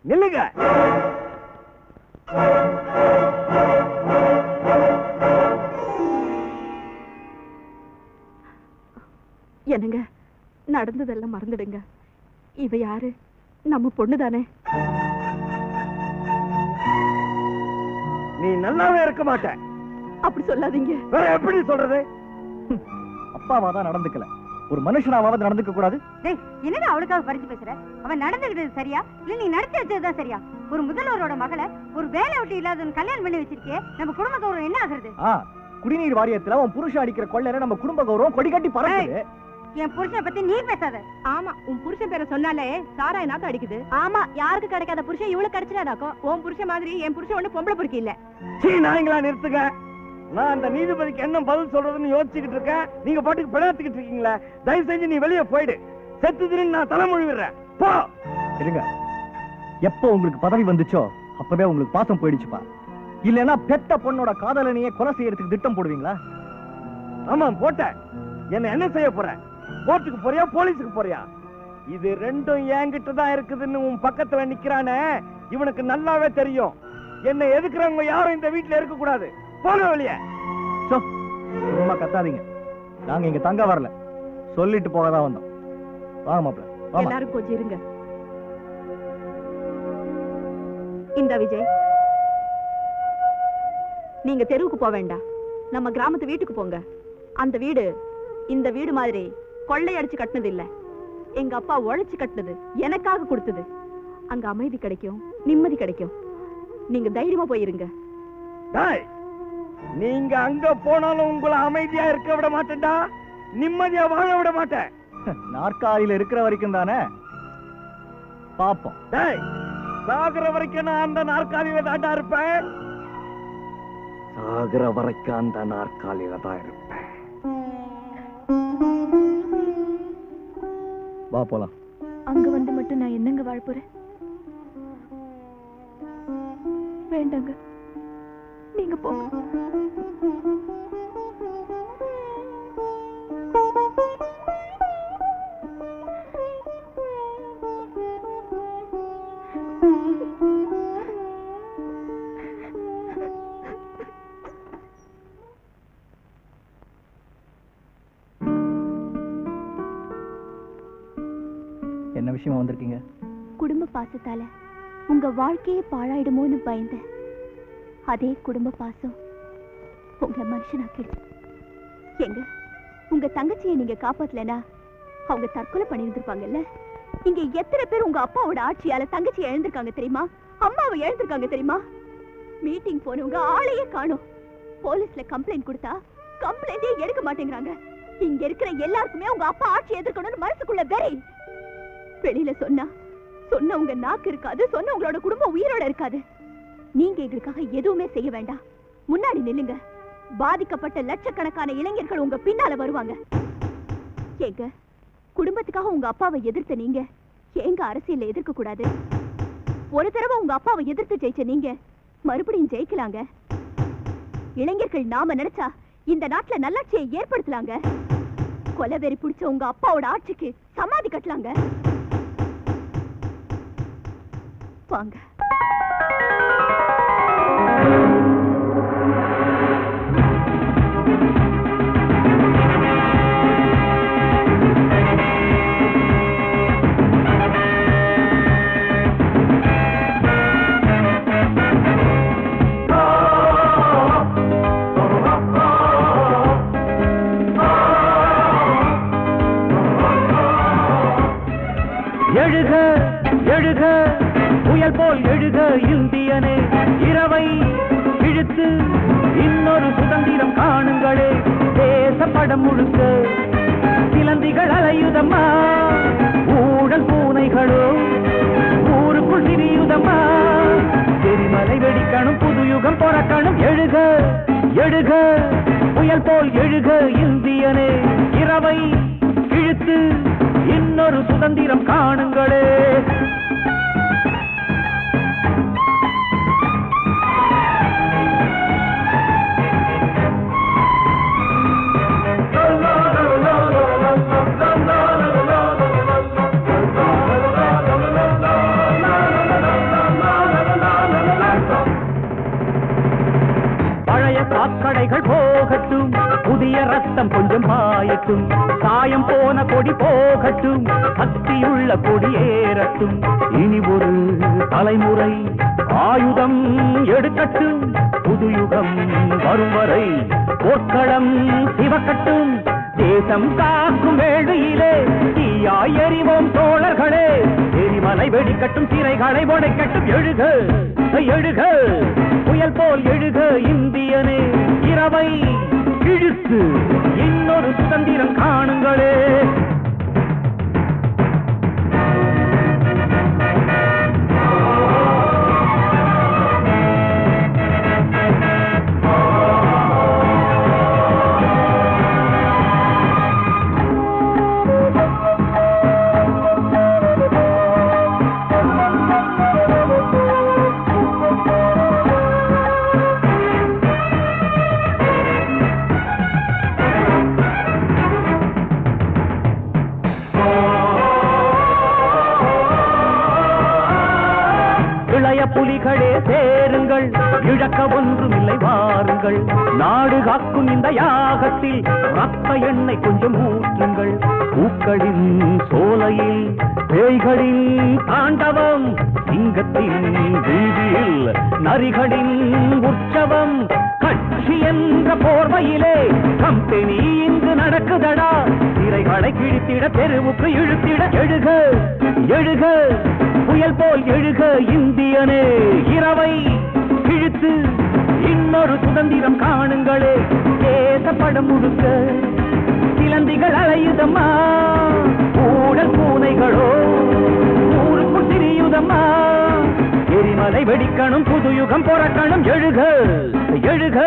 நில்லுங்க. என்னங்க, நடந்ததெல்லாம் மறந்துடுங்க. இவ யாரு? நம்ம பொண்ணு தானே. நீ நல்லாவே இருக்க மாட்ட. அப்படி சொல்லாதீங்க. வேற எப்படி சொல்றது? அப்பாவா தான் நடந்துக்கல, ஒரு மனுஷனாவது நடந்துக்க கூடாது. என்னடா அவளுக்காக பறிச்சு பேசுற? அவன் நடந்துக்கிட்டது சரியா இல்ல நீ நடத்தி வச்சதுதான் சரியா? ஒரு முதல்வரோட மகளை ஒரு வேலை விட்டு இல்லாத கல்யாணம் பண்ணி வச்சிருக்கே, நம்ம குடும்ப கௌரவம் என்ன ஆகுறது? குடிநீர் வாரியத்துல உன் புருஷன் அடிக்கிற கொள்ளையில நம்ம குடும்ப கௌரவம் கொடி கட்டி பறக்குது. என் புருஷனை பத்தி நீ பேசாத. ஆமா, உன் புருஷன் பேரை சொன்னாலே சாராய நாத்தம் அடிக்குது. ஆமா, யாருக்கு கிடைக்காத புருஷன் இவளுக்கு கிடைச்சிடாதாக்கோ. உன் புருஷன் மாதிரி என் புருஷன் ஒண்ணு பொம்பளை பொறுக்கி இல்ல. நாங்களா நிறுத்துங்க. நான் அந்த நீதிபதிக்கு என்ன பதில் சொல்றதுன்னு யோசிச்சுக்கிட்டு இருக்கேன். நீங்க பாட்டுக்கு பிழைத்துக்கிட்டு இருக்கீங்களா? தயவு செஞ்சு நீ வெளியே போயிடு. செத்துதுன்னு நான் தலை முழுவிடுறேன். போ. இருங்க, எப்போ உங்களுக்கு பதவி வந்துச்சோ அப்பவே உங்களுக்கு பாசம் போயிடுச்சுப்பா. இல்லன்னா பெத்த பொண்ணோட காதலனையே கொலை செய்யறதுக்கு திட்டம் போடுவீங்களா? ஆமா போட்டேன். என்ன செய்ய போற? கோர்ட்டுக்கு போறியா, போலீஸுக்கு போறியா? இது ரெண்டும் என்கிட்ட தான் இருக்குதுன்னு உன் பக்கத்துல நிக்கிறானே, இவனுக்கு நல்லாவே தெரியும். என்ன எதுக்குறவங்க யாரும் இந்த வீட்டுல இருக்க கூடாது. போன வெளியே. சும்மா கத்தாதீங்க. நாங்க இங்க தங்க வரல, சொல்லிட்டு போகதான் வந்தோம். வாங்க மாப்பிள்ள. எல்லாரும் கொஞ்சம் இருங்க. இந்த விஜய், நீங்க தெருவுக்கு போக வேண்டாம், நம்ம கிராமத்து வீட்டுக்கு போங்க. அந்த வீடு இந்த வீடு மாதிரி கொள்ளையடிச்சு கட்டினது இல்ல. எங்க அப்பா உழைச்சு கட்டினது, எனக்காக கொடுத்தது. அங்க அமைதி கிடைக்கும், நிம்மதி கிடைக்கும். நீங்க தைரியமா போயிருங்க. நீங்க அங்க போனாலும் உங்களை அமைதியா இருக்க விட மாட்டேன்டா, நிம்மதியா வாழ விட மாட்டேன். நாற்காலியில இருக்கிற வரைக்கும் தானே பாப்போம். சாகுற வரைக்கும் நான் அந்த நாற்காலியில தாண்டா இருப்பேன். சாகுற வரைக்கும் அந்த நாற்காலியில தான் இருப்பேன். வா போலாம். அங்க வந்து மட்டும் நான் என்னங்க வாழ போறேன்? வேண்டாங்க, நீங்க போங்க. குடும்ப பாசத்தால உங்க வாழ்க்கையே பாழாயிடுமோன்னு பயந்தேன். அதே குடும்ப பாசம் உங்களை மனுஷனாக்கிடுச்சு. எங்க உங்க தங்கச்சியை நீங்க காப்பாத்தலனா அவங்க தற்கொலை பண்ணிருந்திருப்பாங்கல்ல. இங்க எத்தனை பேர் உங்க அப்பாவோட ஆட்சியால தங்கச்சியை இழந்திருக்காங்க தெரியுமா? அம்மாவை இழந்திருக்காங்க தெரியுமா? மீட்டிங் போனவங்க ஆளையே காணோம். போலீஸ்ல கம்ப்ளைண்ட் கொடுத்தா கம்ப்ளைண்டே எடுக்க மாட்டேங்கிறாங்க. இங்க இருக்கிற எல்லாருக்குமே உங்க அப்பா ஆட்சி எதிர்க்கணும்னு மனசுக்குள்ள வெறி. வெளியில சொன்னவங்க நாக்கு இருக்காது, சொன்னவங்களோட குடும்பம் உயிரோட இருக்காது. நீங்க எங்களுக்காக எதுவுமே செய்ய வேண்டாம். முன்னாடி நில்லுங்க. பாதிக்கப்பட்ட லட்சக்கணக்கான இளைஞர்கள் உங்க பின்னால வருவாங்க. ஏங்க குடும்பத்துக்காக உங்க அப்பாவை எதிர்த்த நீங்க ஏங்க அரசியல்ல எதிர்க்க கூடாது? ஒரு தடவை உங்க அப்பாவை எதிர்த்து ஜெயிச்ச நீங்க மறுபடியும் ஜெயிக்கலாங்க. இளைஞர்கள் நாம நினைச்சா இந்த நாட்டுல நல்லாட்சியை ஏற்படுத்தலாங்க. கொலவெறி பிடிச்ச உங்க அப்பாவோட ஆட்சிக்கு சமாதி கட்டலாங்க. வாங்க. எழுக எழுக புயல் போல் எழுக இந்தியனே, இரவை இழுத்து இன்னொரு சுதந்திரம் காணுங்களே. தேசப்படம் முழுக்க சிலந்திகள் அலையுதம்மா, ஊழல் பூனைகளோ ஊருக்குள் திரியுதம்மா. எரிமலை வெடிக்கணும், புது யுகம் பிறக்கணும். எழுக எழுக புயல் போல் எழுக இந்தியனே, இரவை இழுத்து இன்னொரு சுதந்திரம் காணுங்களே. பழைய சாக்கடைகள் போகட்டும், புதிய ரத்தம் கொஞ்சம் பாயட்டும். சாயம் போன கொடி போகட்டும், சக்தியுள்ள கொடி ஏறட்டும். இனி ஒரு தலைமுறை ஆயுதம் எடுக்கட்டும், புதுயுகம் வரும் வரை போர்க்களம் சிவக்கட்டும். தேசம் காக்கும் வேளையிலே தீயாய் எறிவோம் தோழர்களே. எரிமலை வெடிக்கட்டும், சிறைகளை உடைக்கட்டும். எழுக எழுக புயல் போல் எழுக இந்தியனே, இரவை இழுத்து இன்னொரு சுதந்திரம் காணுங்களே. புலிகளே சேருங்கள், இழக்க ஒன்றுமில்லை வாருங்கள். நாடு காக்கும் இந்த யாகத்தில் ரத்த எண்ணெய் கொஞ்சம் ஊற்றுங்கள். பூக்களின் சோலையில் பேய்களின் தாண்டவம், சிங்கத்தின் வீதியில் நரிகளின் உற்சவம். கட்சி என்ற போர்வையிலே கம்பெனி இங்கு நடக்குதடா. சிறைகளை கிழித்திட தெருவுக்கு இழுத்திட. எழுக எழுக புயல் போல் எழுக இந்தியனே, இரவை இழுத்து இன்னொரு சுதந்திரம் காணுங்களே. தேசப்படம் முழுக்க சிலந்திகள் அலையுதம்மா, ஊழல் பூனைகளோ ஊருக்குள் திரியுதம்மா. எரிமலை வெடிக்கணும், புதுயுகம் பிறக்கணும். எழுக எழுக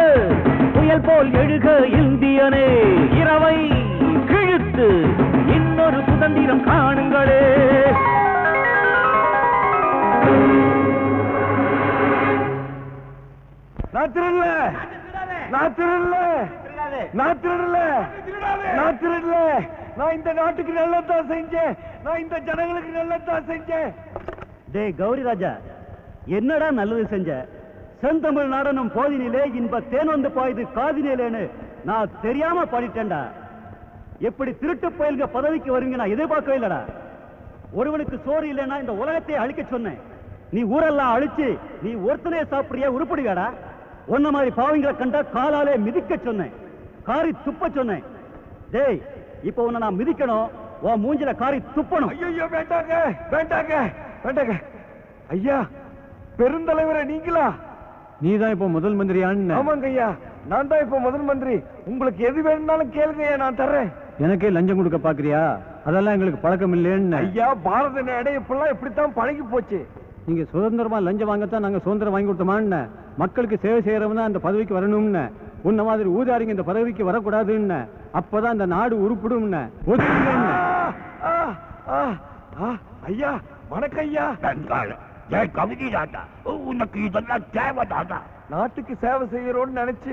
புயல் போல் எழுக இந்தியனே, இரவை கிழித்து இன்னொரு சுதந்திரம் காணுங்களே. நான் திருடல, நான் திருடல, நான் திருடல, நான் திருடல. நான் இந்த நாட்டுக்கு நல்லதான் செஞ்சேன், நான் இந்த ஜனங்களுக்கு நல்லதான் செஞ்சேன். டேய் கௌரி ராஜா, என்னடா நல்லது செஞ்ச? செந்தமிழ் நாடனும் போதினிலே இன்ப தேன் வந்து பாயுது காதினேலேன்னு நான் தெரியாம பாடிட்டேன்டா. எப்படி திருட்டு புயல்க பதவிக்கு வருவீங்க நான் எதிர்பார்க்கவே இல்லடா. ஒருவனுக்கு சோறு இல்லைன்னா இந்த உலகத்தை அழிக்க சொன்னேன். நீ ஊரெல்லாம் அழிச்சு நீ ஒருத்தனே சாப்பிடுறியா? உருப்படுகாடா? ஒன்ன மாதிரி பாவங்களை கண்டா காலாலே மிதிக்க சொன்னேன், காரி துப்ப சொன்னேன். டேய், இப்ப உன்னை நான் மிதிக்கணும், உன் மூஞ்சில காரி துப்பணும். ஐயோ வேண்டாங்க வேண்டாங்க வேண்டாங்க. ஐயா பெருந்தலைவரை நீங்களா? நீதான் இப்ப முதல் மந்திரியான்னு? ஆமாங்க ஐயா, நான் தான் இப்ப முதல் மந்திரி. உங்களுக்கு எது வேணும்னாலும் கேளுங்க, நான் தர்றேன். எனக்கே லஞ்சம் கொடுக்க பாக்குறியா? அதெல்லாம் எங்களுக்கு பழக்கம் இல்லைன்னு. ஐயா, பாரத நாடு இப்பெல்லாம் இப்படித்தான் பழகி போச்சு. நீங்க சுதந்திரமா லஞ்சம் வாங்கத்தான் நாங்க சுதந்திரம் வாங்கி கொடுத்தோமான்னு, மக்களுக்கு சேவை செய்யறவன் தான் அந்த பதவிக்கு வரணும்னு, உன்ன மாதிரி ஊதாரிங்க இந்த பதவிக்கு வரக்கூடாதுன்னு, அப்பதான் இந்த நாடு உருப்பிடும்னு. ஐயா வணக்கம் ஐயா. கவிதை தாத்தா, உனக்கு இதெல்லாம் தேவை தாத்தா. நாட்டுக்கு சேவை செய்யறோம்னு நினைச்சு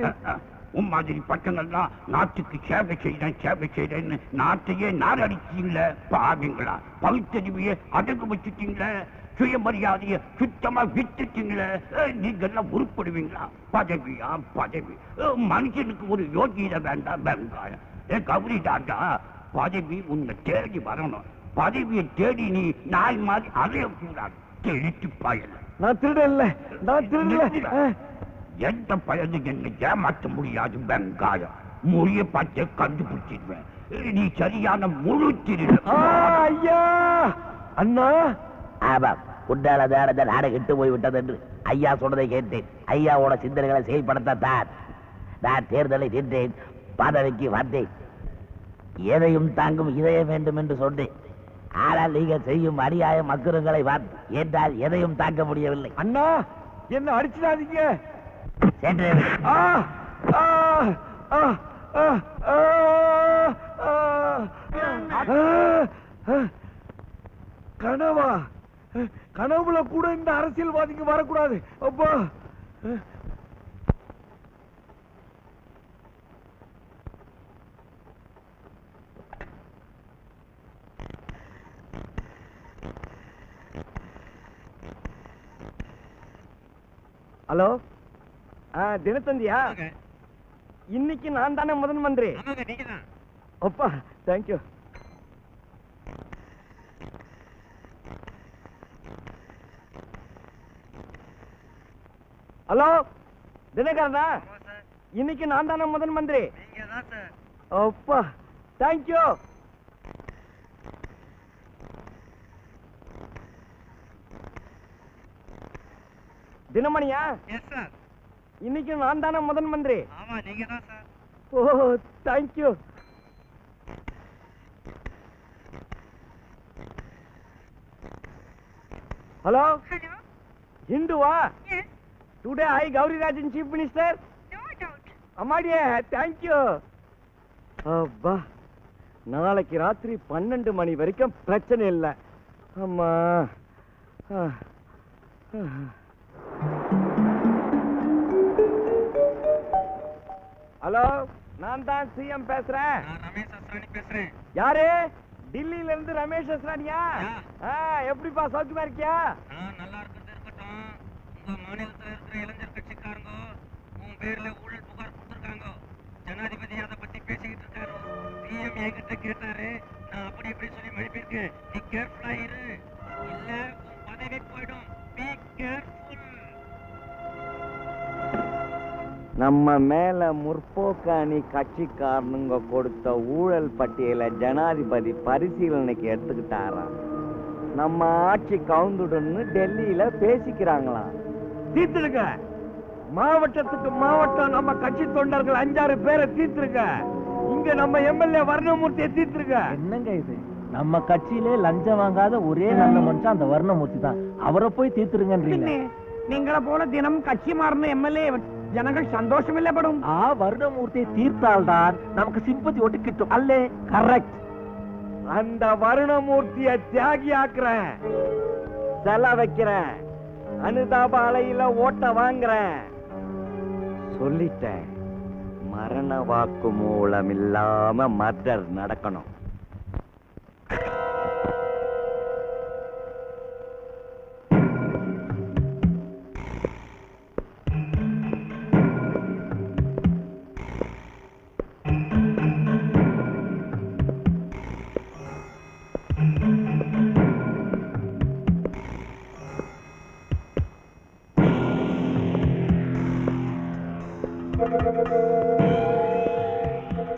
உன் மாதிரி பட்டங்கள்லாம் நாட்டுக்கு சேவை செய்யறேன்னு நாட்டையே நாரடிச்சீங்களே பாவீங்களா. பகுத்தறிவையே அடகு வச்சுட்டீங்களே, சுயமரியாதைய சுத்தமா விட்டுட்டீங்களே. நீங்க எல்லாம் உருப்படுவீங்களா? பதவியா பதவி? மனுஷனுக்கு ஒரு யோகியதை வேண்டாம் வெங்காயம். கௌரி தாத்தா, பதவி உன்னை தேடி வரணும். பதவியை தேடி நீ நாய் மாதிரி அலையக்கூடாது. திருட்டு பயல. நான் திருடல, நான் திருடல. எந்த பயனு என்னை ஏமாற்ற முடியாது வெங்காயம். மொழிய பார்த்து கண்டுபிடிச்சிருவேன். நீ சரியான முழு திருடு. ஐயா அண்ணா. உண்டால தேடத நாடு கெட்டு போய் விட்டது என்று ஐயா சொன்னதை கேட்டேன். ஐயாவோட சிந்தனைகளை செயல்படுத்தத்தான் நான் தேர்தலை நின்றேன், பதவிக்கு வந்தேன். எதையும் தாங்கும் இதயம் வேண்டும் என்று சொன்னேன். ஆனால் நீங்கள் செய்யும் அநியாய அக்கிரங்களை பார்த்து என்றால் எதையும் தாங்க முடியவில்லை. அண்ணா, என்ன அடிச்சிடாதீங்க. கனவா? கனவுல கூட இந்த அரசியல்வாதிக்கு வரக்கூடாது. அப்பா ஹலோ, தினத்தந்தியா? இன்னைக்கு நான் தானே முதன் மந்திரி. அப்பா தேங்க்யூ. ஹலோ தினகரனா? இன்னைக்கு நான் தானே முதன் மந்திரி. அப்பா தேங்க்யூ. தினமணியா? இன்னைக்கு நான் தானே முதன் மந்திரி. ஓ தேங்க்யூ. ஹலோ இந்துவா? Today I Gowrirajan chief minister. அம்மாடியே தேங்க்யூ. அப்பா, நாளைக்கு ராத்திரி 12 மணி வரைக்கும் பிரச்சனை இல்லை. அம்மா ஹலோ, நான் தான் சிஎம் பேசுறேன். யாரு? டில்லியில இருந்து ரமேஷ் அஸ்ரானியா? எப்படிப்பா, சௌக்கியமா இருக்கியா? நல்லா இருக்கிறது இருக்கட்டும். உங்க மாநிலத்தில் இருக்கிற இளைஞர் கட்சிக்காரங்க உன் பேர்ல ஊழல் புகார் கொடுத்துருக்காங்க. ஜனாதிபதி அதை பத்தி பேசிக்கிட்டு இருக்காரு. சிஎம் என்கிட்ட கேட்டாரு, நான் அப்படி எப்படி சொல்லி மழுப்பிருக்கேன். நீ கேர்ஃபுல்லா இரு, இல்ல உன் பதவி போயிடும். Be careful. நம்ம மேல முற்போக்காணி கட்சிக்காரனுங்க கொடுத்த ஊழல் பட்டியலை ஜனாதிபதி பரிசீலனைக்கு எடுத்துக்கிட்டாராம். நம்ம ஆட்சி கவுந்துடுன்னு டெல்லியில பேசிக்கிறாங்களாம். தீர்த்துடுங்க. மாவட்டத்துக்கு மாவட்டம் நம்ம கட்சி தொண்டர்கள் 5-6 பேரை தீர்த்துருங்க. இங்க நம்ம எம்எல்ஏ வர்ணமூர்த்தியை தீர்த்துருங்க. என்னங்க இது? நம்ம கட்சியிலே லஞ்சம் வாங்காத ஒரே நல்ல மனுஷன் அந்த வர்ணமூர்த்தி தான். அவரை போய் தீர்த்துருங்கன்றீங்க. நீங்கள போல தினம் கட்சி மாறின எம்எல்ஏ ஜனங்கள் சந்தோஷம் இல்ல படும். வருணமூர்த்தியை தீர்த்தால்தான் நமக்கு சிம்பத்தி ஒட்டு கிட்டும். அல்லே கரெக்ட். அந்த வருணமூர்த்திய தியாகி ஆக்குறேன், செல வைக்கிறேன், அனுதாப அலையில ஓட்ட வாங்குறேன். சொல்லிட்டேன், மரண வாக்கு மூலம் இல்லாம மர்டர் நடக்கணும்.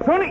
சோனி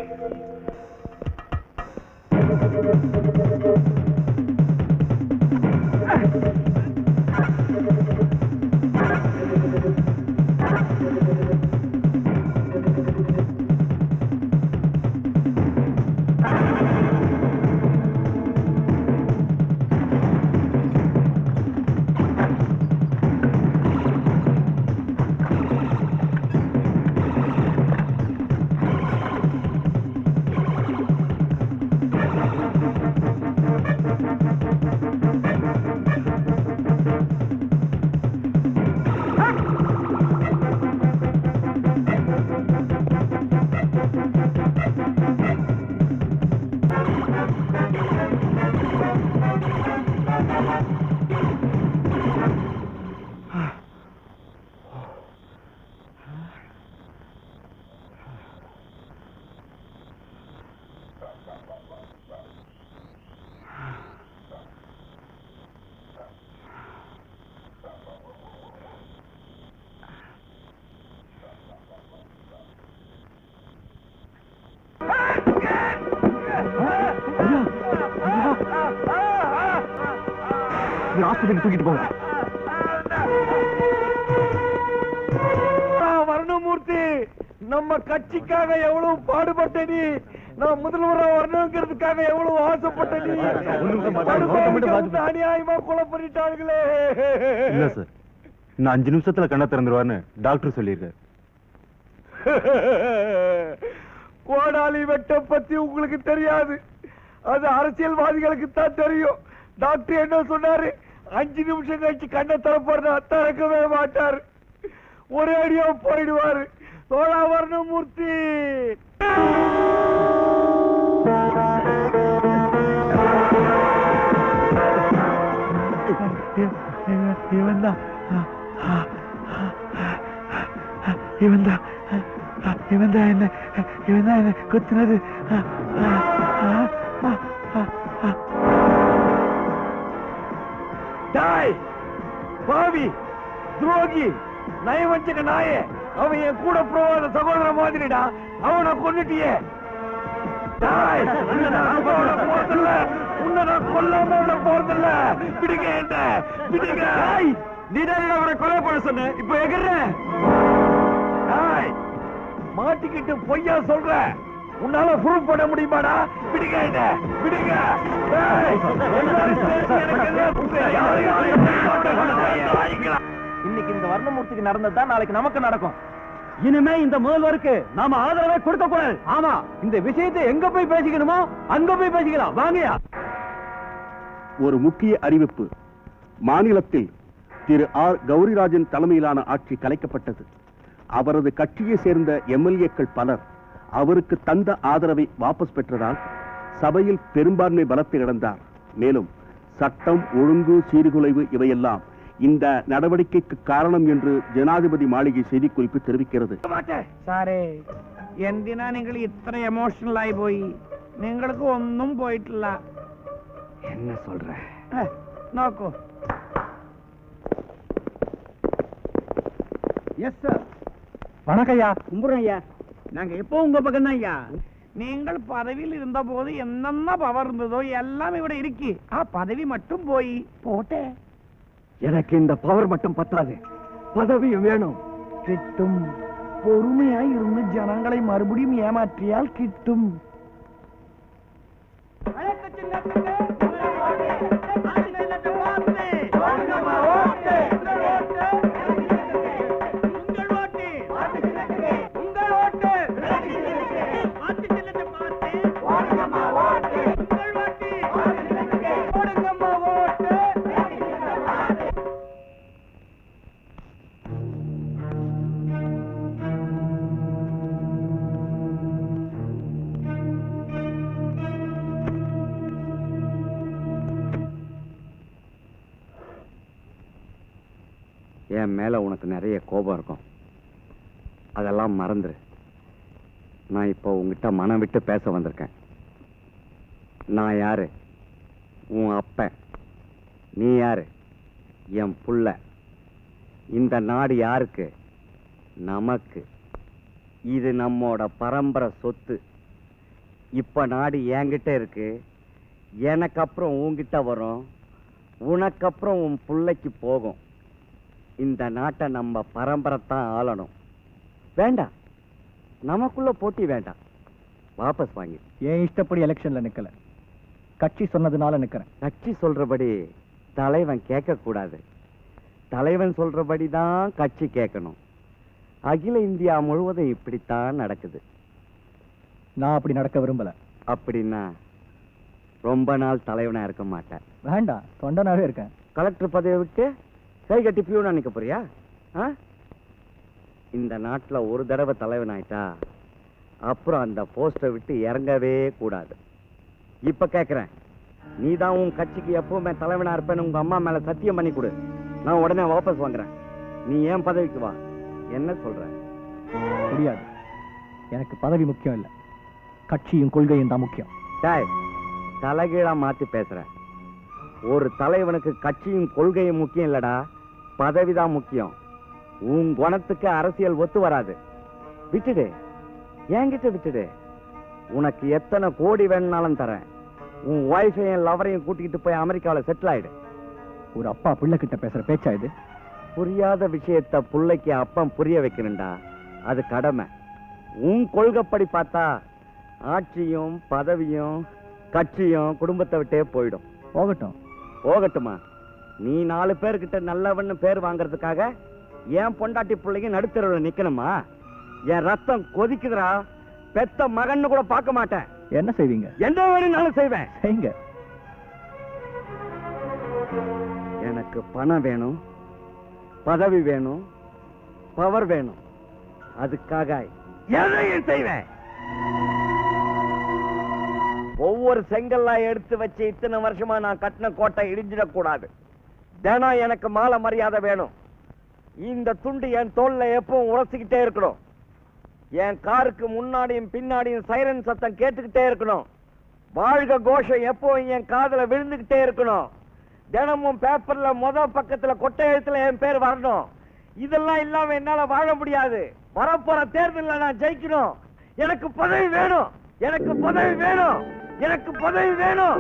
ஆஸ்பத்திரிக்கு தூக்கிட்டு போங்க. வர்ணமூர்த்தி, நம்ம கட்சிக்காக எவ்வளவு பாடுபட்ட நீ, நான் முதல்வரா வரணுங்கிறதுக்காக எவ்வளவு ஆசைப்பட்ட நீ, அநியாயமா கொலை பண்ணிட்டாங்களே. இல்ல சார், இன்னும் 5 நிமிஷத்துல கண்ணை திறந்துருவார்னு டாக்டர் சொல்லியிருக்காரு. கோடாலி வெட்ட பத்தி உங்களுக்கு தெரியாது, அது அரசியல்வாதிகளுக்கு தான் தெரியும். டாக்டர் என்ன சொன்னாரு, 5 நிமிஷம் கழிச்சு கண்ணை திறப்பாரு, திறக்கவே மாட்டாரு, ஒரே அடியா போயிடுவாரு. தோழா வர்ணமூர்த்தி. இவன்தான் என்ன குத்துனது. பாவி, துரோகி, நயவஞ்சக நாயே, அவன் என் கூட போவாத சகோதர மாதிரிடா. அவனை கொன்னுட்டியே. உன்னை நான் கொல்லாம போறதில்ல. பிடிங்க என்ன, பிடிங்க. நீதான் அவரை கொலை பண்ண சொன்ன, இப்ப எகிற மாட்டிக்கிட்டு பொய்யா சொல்ற. உன்னால ப்ரூவ் பண்ண முடியுமாடா? பிடிங்க என்ன, பிடிங்க. இன்னைக்கு இந்த வர்ணமூர்த்திக்கு நடந்ததுதான் நாளைக்கு நமக்கு நடக்கும். இனிமே இந்த முதல்வருக்கு நாம ஆதரவை கொடுக்க கூடாது. ஆமா, இந்த விஷயத்தை எங்க போய் பேசிக்கணுமோ அங்க போய் பேசிக்கலாம். வாங்கயா. ஒரு முக்கிய அறிவிப்பு. மாநிலத்தில் திரு ஆர் கௌரிராஜன் தலைமையிலான ஆட்சி கலைக்கப்பட்டது. அவரது கட்சியை சேர்ந்த எம்எல்ஏக்கள் பலர் அவருக்கு தந்த ஆதரவை வாபஸ் பெற்றதால் சபையில் பெரும்பான்மை பலத்தை இழந்தார். மேலும் சட்டம், ஒழுங்கு, சீர்குலைவு இவையெல்லாம் இந்த நடவடிக்கைக்கு காரணம் என்று ஜனாதிபதி மாளிகை செய்திக்குறிப்பு தெரிவிக்கிறது. സാറേ, എന്തിനാ നിങ്ങൾ ഇത്ര എമോഷണൽ ആയി പോയി? നിങ്ങൾക്ക് ഒന്നും പോയിട്ടില്ല. என்ன சொல்ற? നോക്കൂ. Yes sir. வணக்கம் ஐயா. கும்பிடுறேன் ஐயா. நாங்க எப்போ உங்க பக்கம் தான் ஐயா. நீங்கள் பதவியில் இருந்த போது என்னென்ன பவர் இருந்ததோ எல்லாம் இவட இருக்கு. பதவி மட்டும் போய் போட்டே. எனக்கு இந்த பவர் மட்டும் பத்தாது, பதவியும் வேணும். கிட்டும். பொறுமையாய் இருந்து ஜனங்களை மறுபடியும் ஏமாற்றியால் கிட்டும். என் மேல உனக்கு நிறைய கோபம் இருக்கும், அதெல்லாம் மறந்துரு. நான் இப்போ உங்ககிட்ட மனம் விட்டு பேச வந்திருக்கேன். நான் யாரு? உன் அப்பன். நீ யாரு? என் புள்ள. இந்த நாடு யாருக்கு? நமக்கு. இது நம்மோட பரம்பரை சொத்து. இப்ப நாடு என்கிட்ட இருக்கு. எனக்கு அப்புறம் உன்கிட்ட வரும், உனக்கு அப்புறம் உன் பிள்ளைக்கு போகும். இந்த நாட்டை நம்ம பரம்பரை தான் ஆளணும். வேண்டாம், நமக்குள்ள போட்டி வேண்டாம். வாபஸ் வாங்கி. ஏன் இஷ்டப்படி எலெக்ஷன்ல நிக்கல, கட்சி சொன்னதுனால நிக்கிறேன். கட்சி சொல்றபடி தலைவன் கேட்க கூடாது. தலைவன் சொல்றபடி தான் கட்சி கேட்கணும். அகில இந்தியா முழுவதும் இப்படித்தான் நடக்குது. நான் அப்படி நடக்க விரும்பல. அப்படின்னா ரொம்ப நாள் தலைவனா இருக்க மாட்டேன். வேண்டாம், தொண்டனாவே இருக்கேன். கலெக்டர் பதவியை விட்டு கை கட்டி பியூனா நிக்க போறியா? இந்த நாட்டுல ஒரு தடவை தலைவன் ஆயிட்டா அப்புறம் அந்த போஸ்டை விட்டு இறங்கவே கூடாது. இப்ப கேக்குறேன், நீ தான் உன் கட்சிக்கு எப்பவுமே தலைவனா இருப்பேன்னு உங்க அம்மா மேல சத்தியம் பண்ணி கொடு. நான் உடனே வாபஸ் வாங்குறேன். நீ ஏன் பதவிக்கு வா. என்ன சொல்ற? முடியாது. எனக்கு பதவி முக்கியம் இல்ல, கட்சியும் கொள்கையும் தான் முக்கியம். தலைகீழா மாத்தி பேசுற. ஒரு தலைவனுக்கு கட்சியும் கொள்கையும் முக்கியம் இல்லடா, பதவிதான் முக்கியம். உன் குணத்துக்கு அரசியல் ஒத்து வராது. விட்டுடு, என்கிட்ட விட்டுடு. உனக்கு எத்தனை கோடி வேணும்னாலும் தரேன். உன் ஒய்ஃபையும் லவரையும் கூட்டிக்கிட்டு போய் அமெரிக்காவில் செட்டில் ஆயிடு. ஒரு அப்பா பிள்ளை கிட்ட பேசுற பேச்சா இது? புரியாத விஷயத்த பிள்ளைக்கு அப்பம் புரிய வைக்கணும்டா, அது கடமை. உன் கொள்கைப்படி பார்த்தா ஆட்சியும் பதவியும் கட்சியும் குடும்பத்தை விட்டே போயிடும். போகட்டும். போகட்டுமா? நீ 4 பேர்கிட்ட நல்லவன்னு பேர் வாங்கறதுக்காக என் பொண்டாட்டி பிள்ளைங்க நடுத்தரவுல நிக்கணுமா? என் ரத்தம் கொதிக்குதுடா. பெத்த மகன்னு கூட பார்க்க மாட்டேன். என்ன செய்வீங்க? என்ன வேணும்னாலும் செய்வேன். செய்யுங்க. எனக்கு பணம் வேணும், பதவி வேணும், பவர் வேணும். அதுக்காக எதையும் செய்வேன். ஒவ்வொரு செங்கல்லா எடுத்து வச்சு இத்தனை வருஷமா நான் கட்டின கோட்டை இடிஞ்சிடக்கூடாது. தினம் எனக்கு மாலை மரியாதை வேணும். இந்த துண்டு என் தோல்ல எப்பவும் உரசிக்கிட்டே இருக்கணும். என் காருக்கு முன்னாடியும் பின்னாடியும் சைரன் சத்தம் கேட்டுக்கிட்டே இருக்கணும். வாழ்க கோஷம் எப்பவும் என் காதுல விழுந்துகிட்டே இருக்கணும். தினமும் பேப்பர்ல முதல் பக்கத்துல கொட்டை எழுத்துல என் பேர் வரணும். இதெல்லாம் இல்லாம என்னால வாழ முடியாது. வரப்போற தேர்தலில் நான் ஜெயிக்கணும். எனக்கு பதவி வேணும், எனக்கு பதவி வேணும், எனக்கு பதவி வேணும்.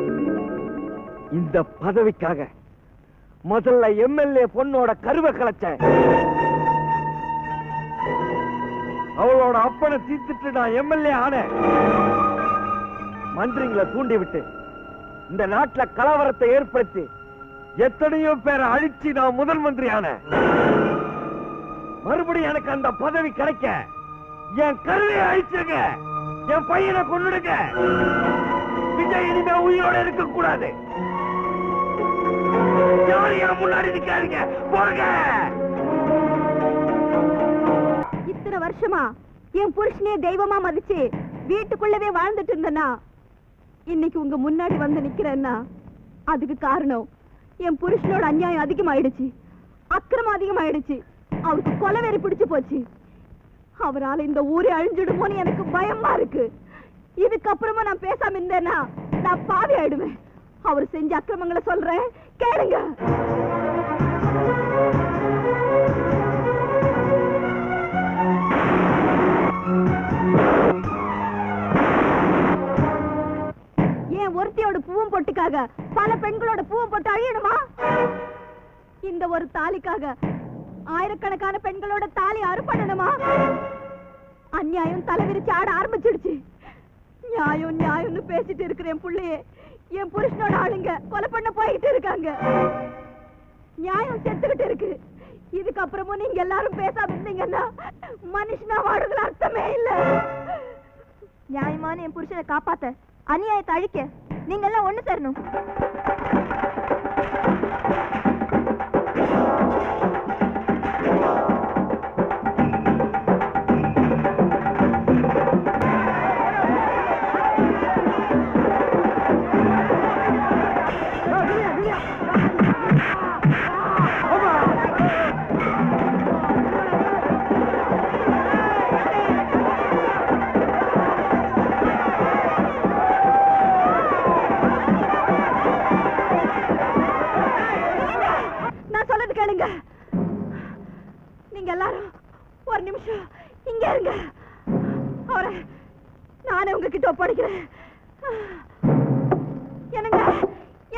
இந்த பதவிக்காக முதல்ல எம்எல்ஏ பொண்ணோட கருவை கலைச்சேன். அவளோட அப்பனை தீர்த்துட்டு நான் எம்எல்ஏ ஆனேன். மந்திரிங்களை தூண்டி விட்டு இந்த நாட்டுல கலவரத்தை ஏற்படுத்தி எத்தனையோ பேரை அழிச்சு நான் முதல் மந்திரி ஆனேன். மறுபடியும் எனக்கு அந்த பதவி கிடைக்க என் கருவை அழிச்சிருங்க, என் பையனை கொன்னுடுங்க. விஜய் இனிமே உயிரோட இருக்க கூடாது. யாரையும் முன்னாடி நிக்காதீங்க, போங்க. இத்தனை வருஷமா என் புருஷனே தெய்வமா மதிச்சு வீட்டுக்குள்ளவே வாழ்ந்துட்டு இருந்தனா இன்னைக்கு உங்க முன்னாடி வந்து நிக்கிறேன்னா அதுக்கு காரணம் என் புருஷனோட அநியாயம் அதிகமாயிடுச்சு, அக்கிரமம் அதிகமாயிடுச்சு. அவருக்கு கொலைவெறி பிடிச்சு போச்சு. அவரால இந்த ஊரே அழிஞ்சிடுமோன்னு எனக்கு பயமா இருக்கு. இதுக்கப்புறமா நான் பேசாம இருந்தேன்னா நான் பாவி ஆயிடுவேன். அவர் செஞ்ச அக்கிரமங்களை சொல்றேன், கேளுங்க. ஏன் ஒருத்தியோட பூவும் பொட்டுக்காக பல பெண்களோட பூவும் பொட்டு அழியணுமா? இந்த ஒரு தாலிக்காக ஆயிரக்கணக்கான பெண்களோட தாலி அறுபடணுமா? அநியாயம் தலைவிரிச்சு ஆட ஆரம்பிச்சிடுச்சு. நியாயம் நியாயம்னு பேசிட்டு இருக்கிற என் புள்ளையே என் புருஷனோட ஆளுங்க கொலை பண்ண போயிட்டு இருக்காங்க. நியாயம் செத்துக்கிட்டு இருக்கு. இதுக்கப்புறமும் நீங்க எல்லாரும் பேசாம இருந்தீங்கன்னா மனுஷனா வாடுறதுல அர்த்தமே இல்ல. நியாயமான என் புருஷனை காப்பாத்த, அநியாயத்தை அழிக்க நீங்க எல்லாம் ஒண்ணு சேரணும். நீங்க எல்லாரும் ஒரு நிமிஷம் இங்க இருங்க. அவரை நானே உங்ககிட்ட ஒப்படைக்கிறேன். என்னங்க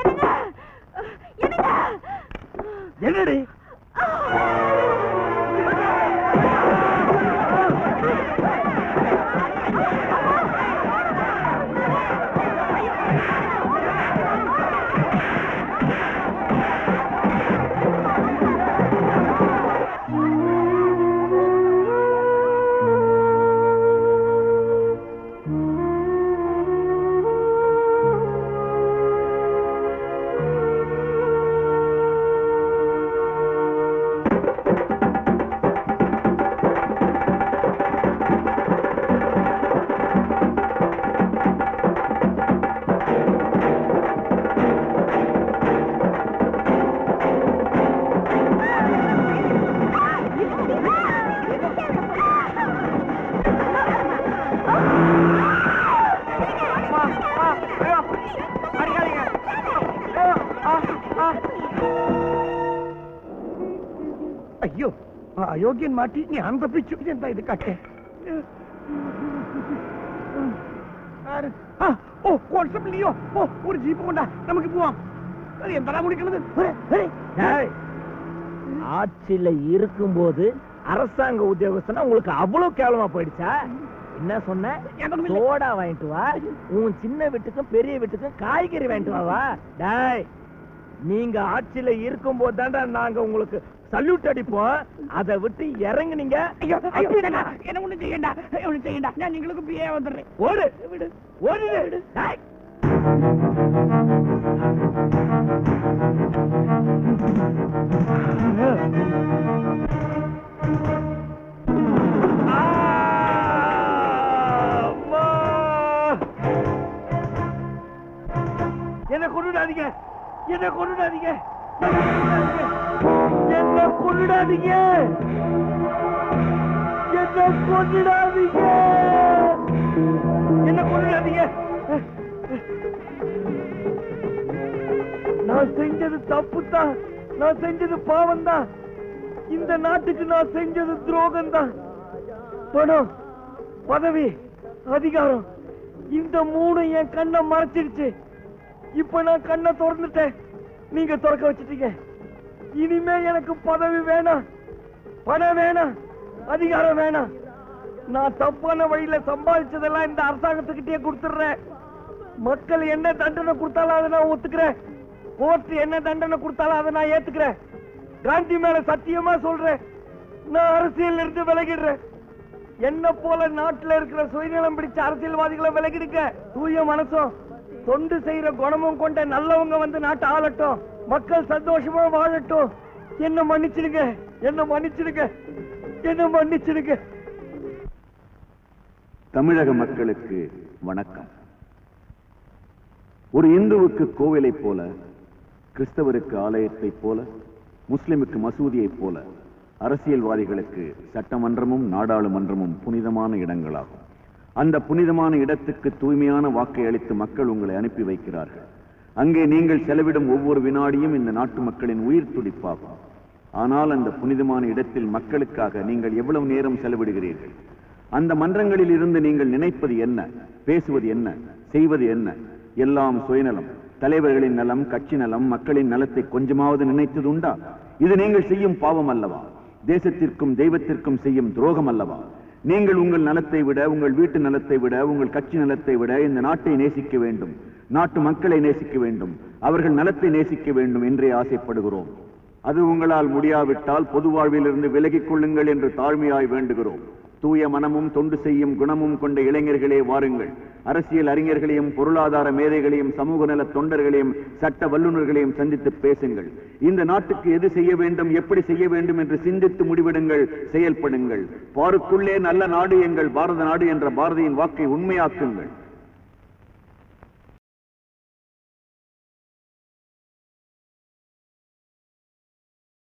என்னங்க என்னங்க என்னடி ஐயோ அயோக்கியன் மாட்டி நீ அந்த பிச்சு എന്താ ഇത് കട്ടെ ഓ കോൺസ്റ്റബിൾ ലിയോ ഓ ഒരു ജീപ്പ് കൊണ്ടാ നമുക്ക് പോവാം എന്താ കുടിക്കുന്നത് ஆட்சியில இருக்கும்போது அரசாங்க உத்தியோகஸ்தனா உங்களுக்கு அவ்வளவு கேவலமா போயிடுச்சா? என்ன சொன்ன? சோடா வாங்கிட்டு வா, உன் சின்ன வீட்டுக்கும் பெரிய வீட்டுக்கும் காய்கறி வாங்கிட்டு வா. டேய், நீங்க ஆட்சியில இருக்கும் போது தாண்டா நாங்க உங்களுக்கு சல்யூட் அடிப்போம். அதை விட்டு இறங்குனீங்க. என்ன ஒண்ணு செய்யண்டா, ஒண்ணு செய்யண்டா, நான் உங்களுக்கு பிஏ வந்துடுறேன். ஓடு விடு, ஓடு விடு. என்ன கொண்டுடாதீங்க, என்ன கொண்டுடாதீங்க, என்ன கொண்டுடாதீங்க, என்ன கொண்டுடாதீங்க, என்ன கொண்டுடாதீங்க. நான் செஞ்சது தப்பு தான், நான் செஞ்சது பாவம் தான், இந்த நாட்டுக்கு நான் செஞ்சது துரோகம் தான். பணம், பதவி, அதிகாரம், இந்த மூணு என் கண்ணை மறைச்சிருச்சு. இப்ப நான் கண்ணை திறந்துட்டேன், நீங்க திறக்க வச்சிட்டீங்க. இனிமே எனக்கு பதவி வேணாம், பணம் வேணாம், அதிகாரம் வேணாம். நான் தப்பான வழியில சம்பாதிச்சதெல்லாம் இந்த அரசாங்கத்துக்கிட்டே கொடுத்துடுறேன். மக்கள் என்ன தண்டனை கொடுத்தாலும் அதை நான் ஒத்துக்கிறேன். கோர்ட் என்ன தண்டனை கொடுத்தாலும் அதை நான் ஏத்துக்கிறேன். காந்தி மேல சத்தியமா சொல்றேன், நான் அரசியல் இருந்து விலகிடுறேன். என்ன போல நாட்டுல இருக்கிற சுயநலம் பிடிச்ச அரசியல்வாதிகளை விலகிடுங்க. தூய மனசும் தொண்டு செய்யற குணமும் கொண்ட நல்லவங்க வந்து நாட்டை ஆளட்டும், மக்கள் சந்தோஷமா வாழட்டும். என்ன மன்னிச்சிடுங்க, என்ன மன்னிச்சிடுங்க, என்ன மன்னிச்சிடுங்க. தமிழக மக்களுக்கு வணக்கம். ஒரு இந்துவுக்கு கோவிலை போல, கிறிஸ்தவருக்கு ஆலயத்தை போல, முஸ்லிமுக்கு மசூதியை போல, அரசியல்வாதிகளுக்கு சட்டமன்றமும் நாடாளுமன்றமும் புனிதமான இடங்களாகும். அந்த புனிதமான இடத்துக்கு தூய்மையான வாக்கை அளித்து மக்கள் உங்களை அனுப்பி வைக்கிறார்கள். அங்கே நீங்கள் செலவிடும் ஒவ்வொரு வினாடியும் இந்த நாட்டு மக்களின் உயிர் துடிப்பாகும். ஆனால் அந்த புனிதமான இடத்தில் மக்களுக்காக நீங்கள் எவ்வளவு நேரம் செலவிடுகிறீர்கள்? அந்த மன்றங்களில் இருந்து நீங்கள் நினைப்பது என்ன, பேசுவது என்ன, செய்வது என்ன? எல்லாம் சுயநலம், தலைவர்களின் நலம், கட்சி நலம், மக்களின் நலத்தை கொஞ்சமாவது நினைத்தது உண்டா? இது நீங்கள் செய்யும் பாவம் அல்லவா? தேசத்திற்கும் தெய்வத்திற்கும் செய்யும் துரோகம் அல்லவா? நீங்கள் உங்கள் நலத்தை விட, உங்கள் வீட்டு நலத்தை விட, உங்கள் கட்சி நலத்தை விட இந்த நாட்டை நேசிக்க வேண்டும், நாட்டு மக்களை நேசிக்க வேண்டும், அவர்கள் நலத்தை நேசிக்க வேண்டும் என்றே ஆசைப்படுகிறோம். அது உங்களால் முடியாவிட்டால் பொது வாழ்விலிருந்து விலகிக் கொள்ளுங்கள் என்று தாழ்மையாய் வேண்டுகிறோம். தூய மனமும் தொண்டு செய்யும் குணமும் கொண்ட இளைஞர்களே வாருங்கள். அரசியல் அறிஞர்களையும் பொருளாதார மேதைகளையும் சமூக நல தொண்டர்களையும் சட்ட வல்லுநர்களையும் சந்தித்து பேசுங்கள். இந்த நாட்டுக்கு எது செய்ய வேண்டும், எப்படி செய்ய வேண்டும் என்று சிந்தித்து முடிவெடுங்கள், செயல்படுங்கள். பாருக்குள்ளே நல்ல நாடு எங்கள் பாரத நாடு என்ற பாரதியின் வாக்கை உண்மையாக்குங்கள்.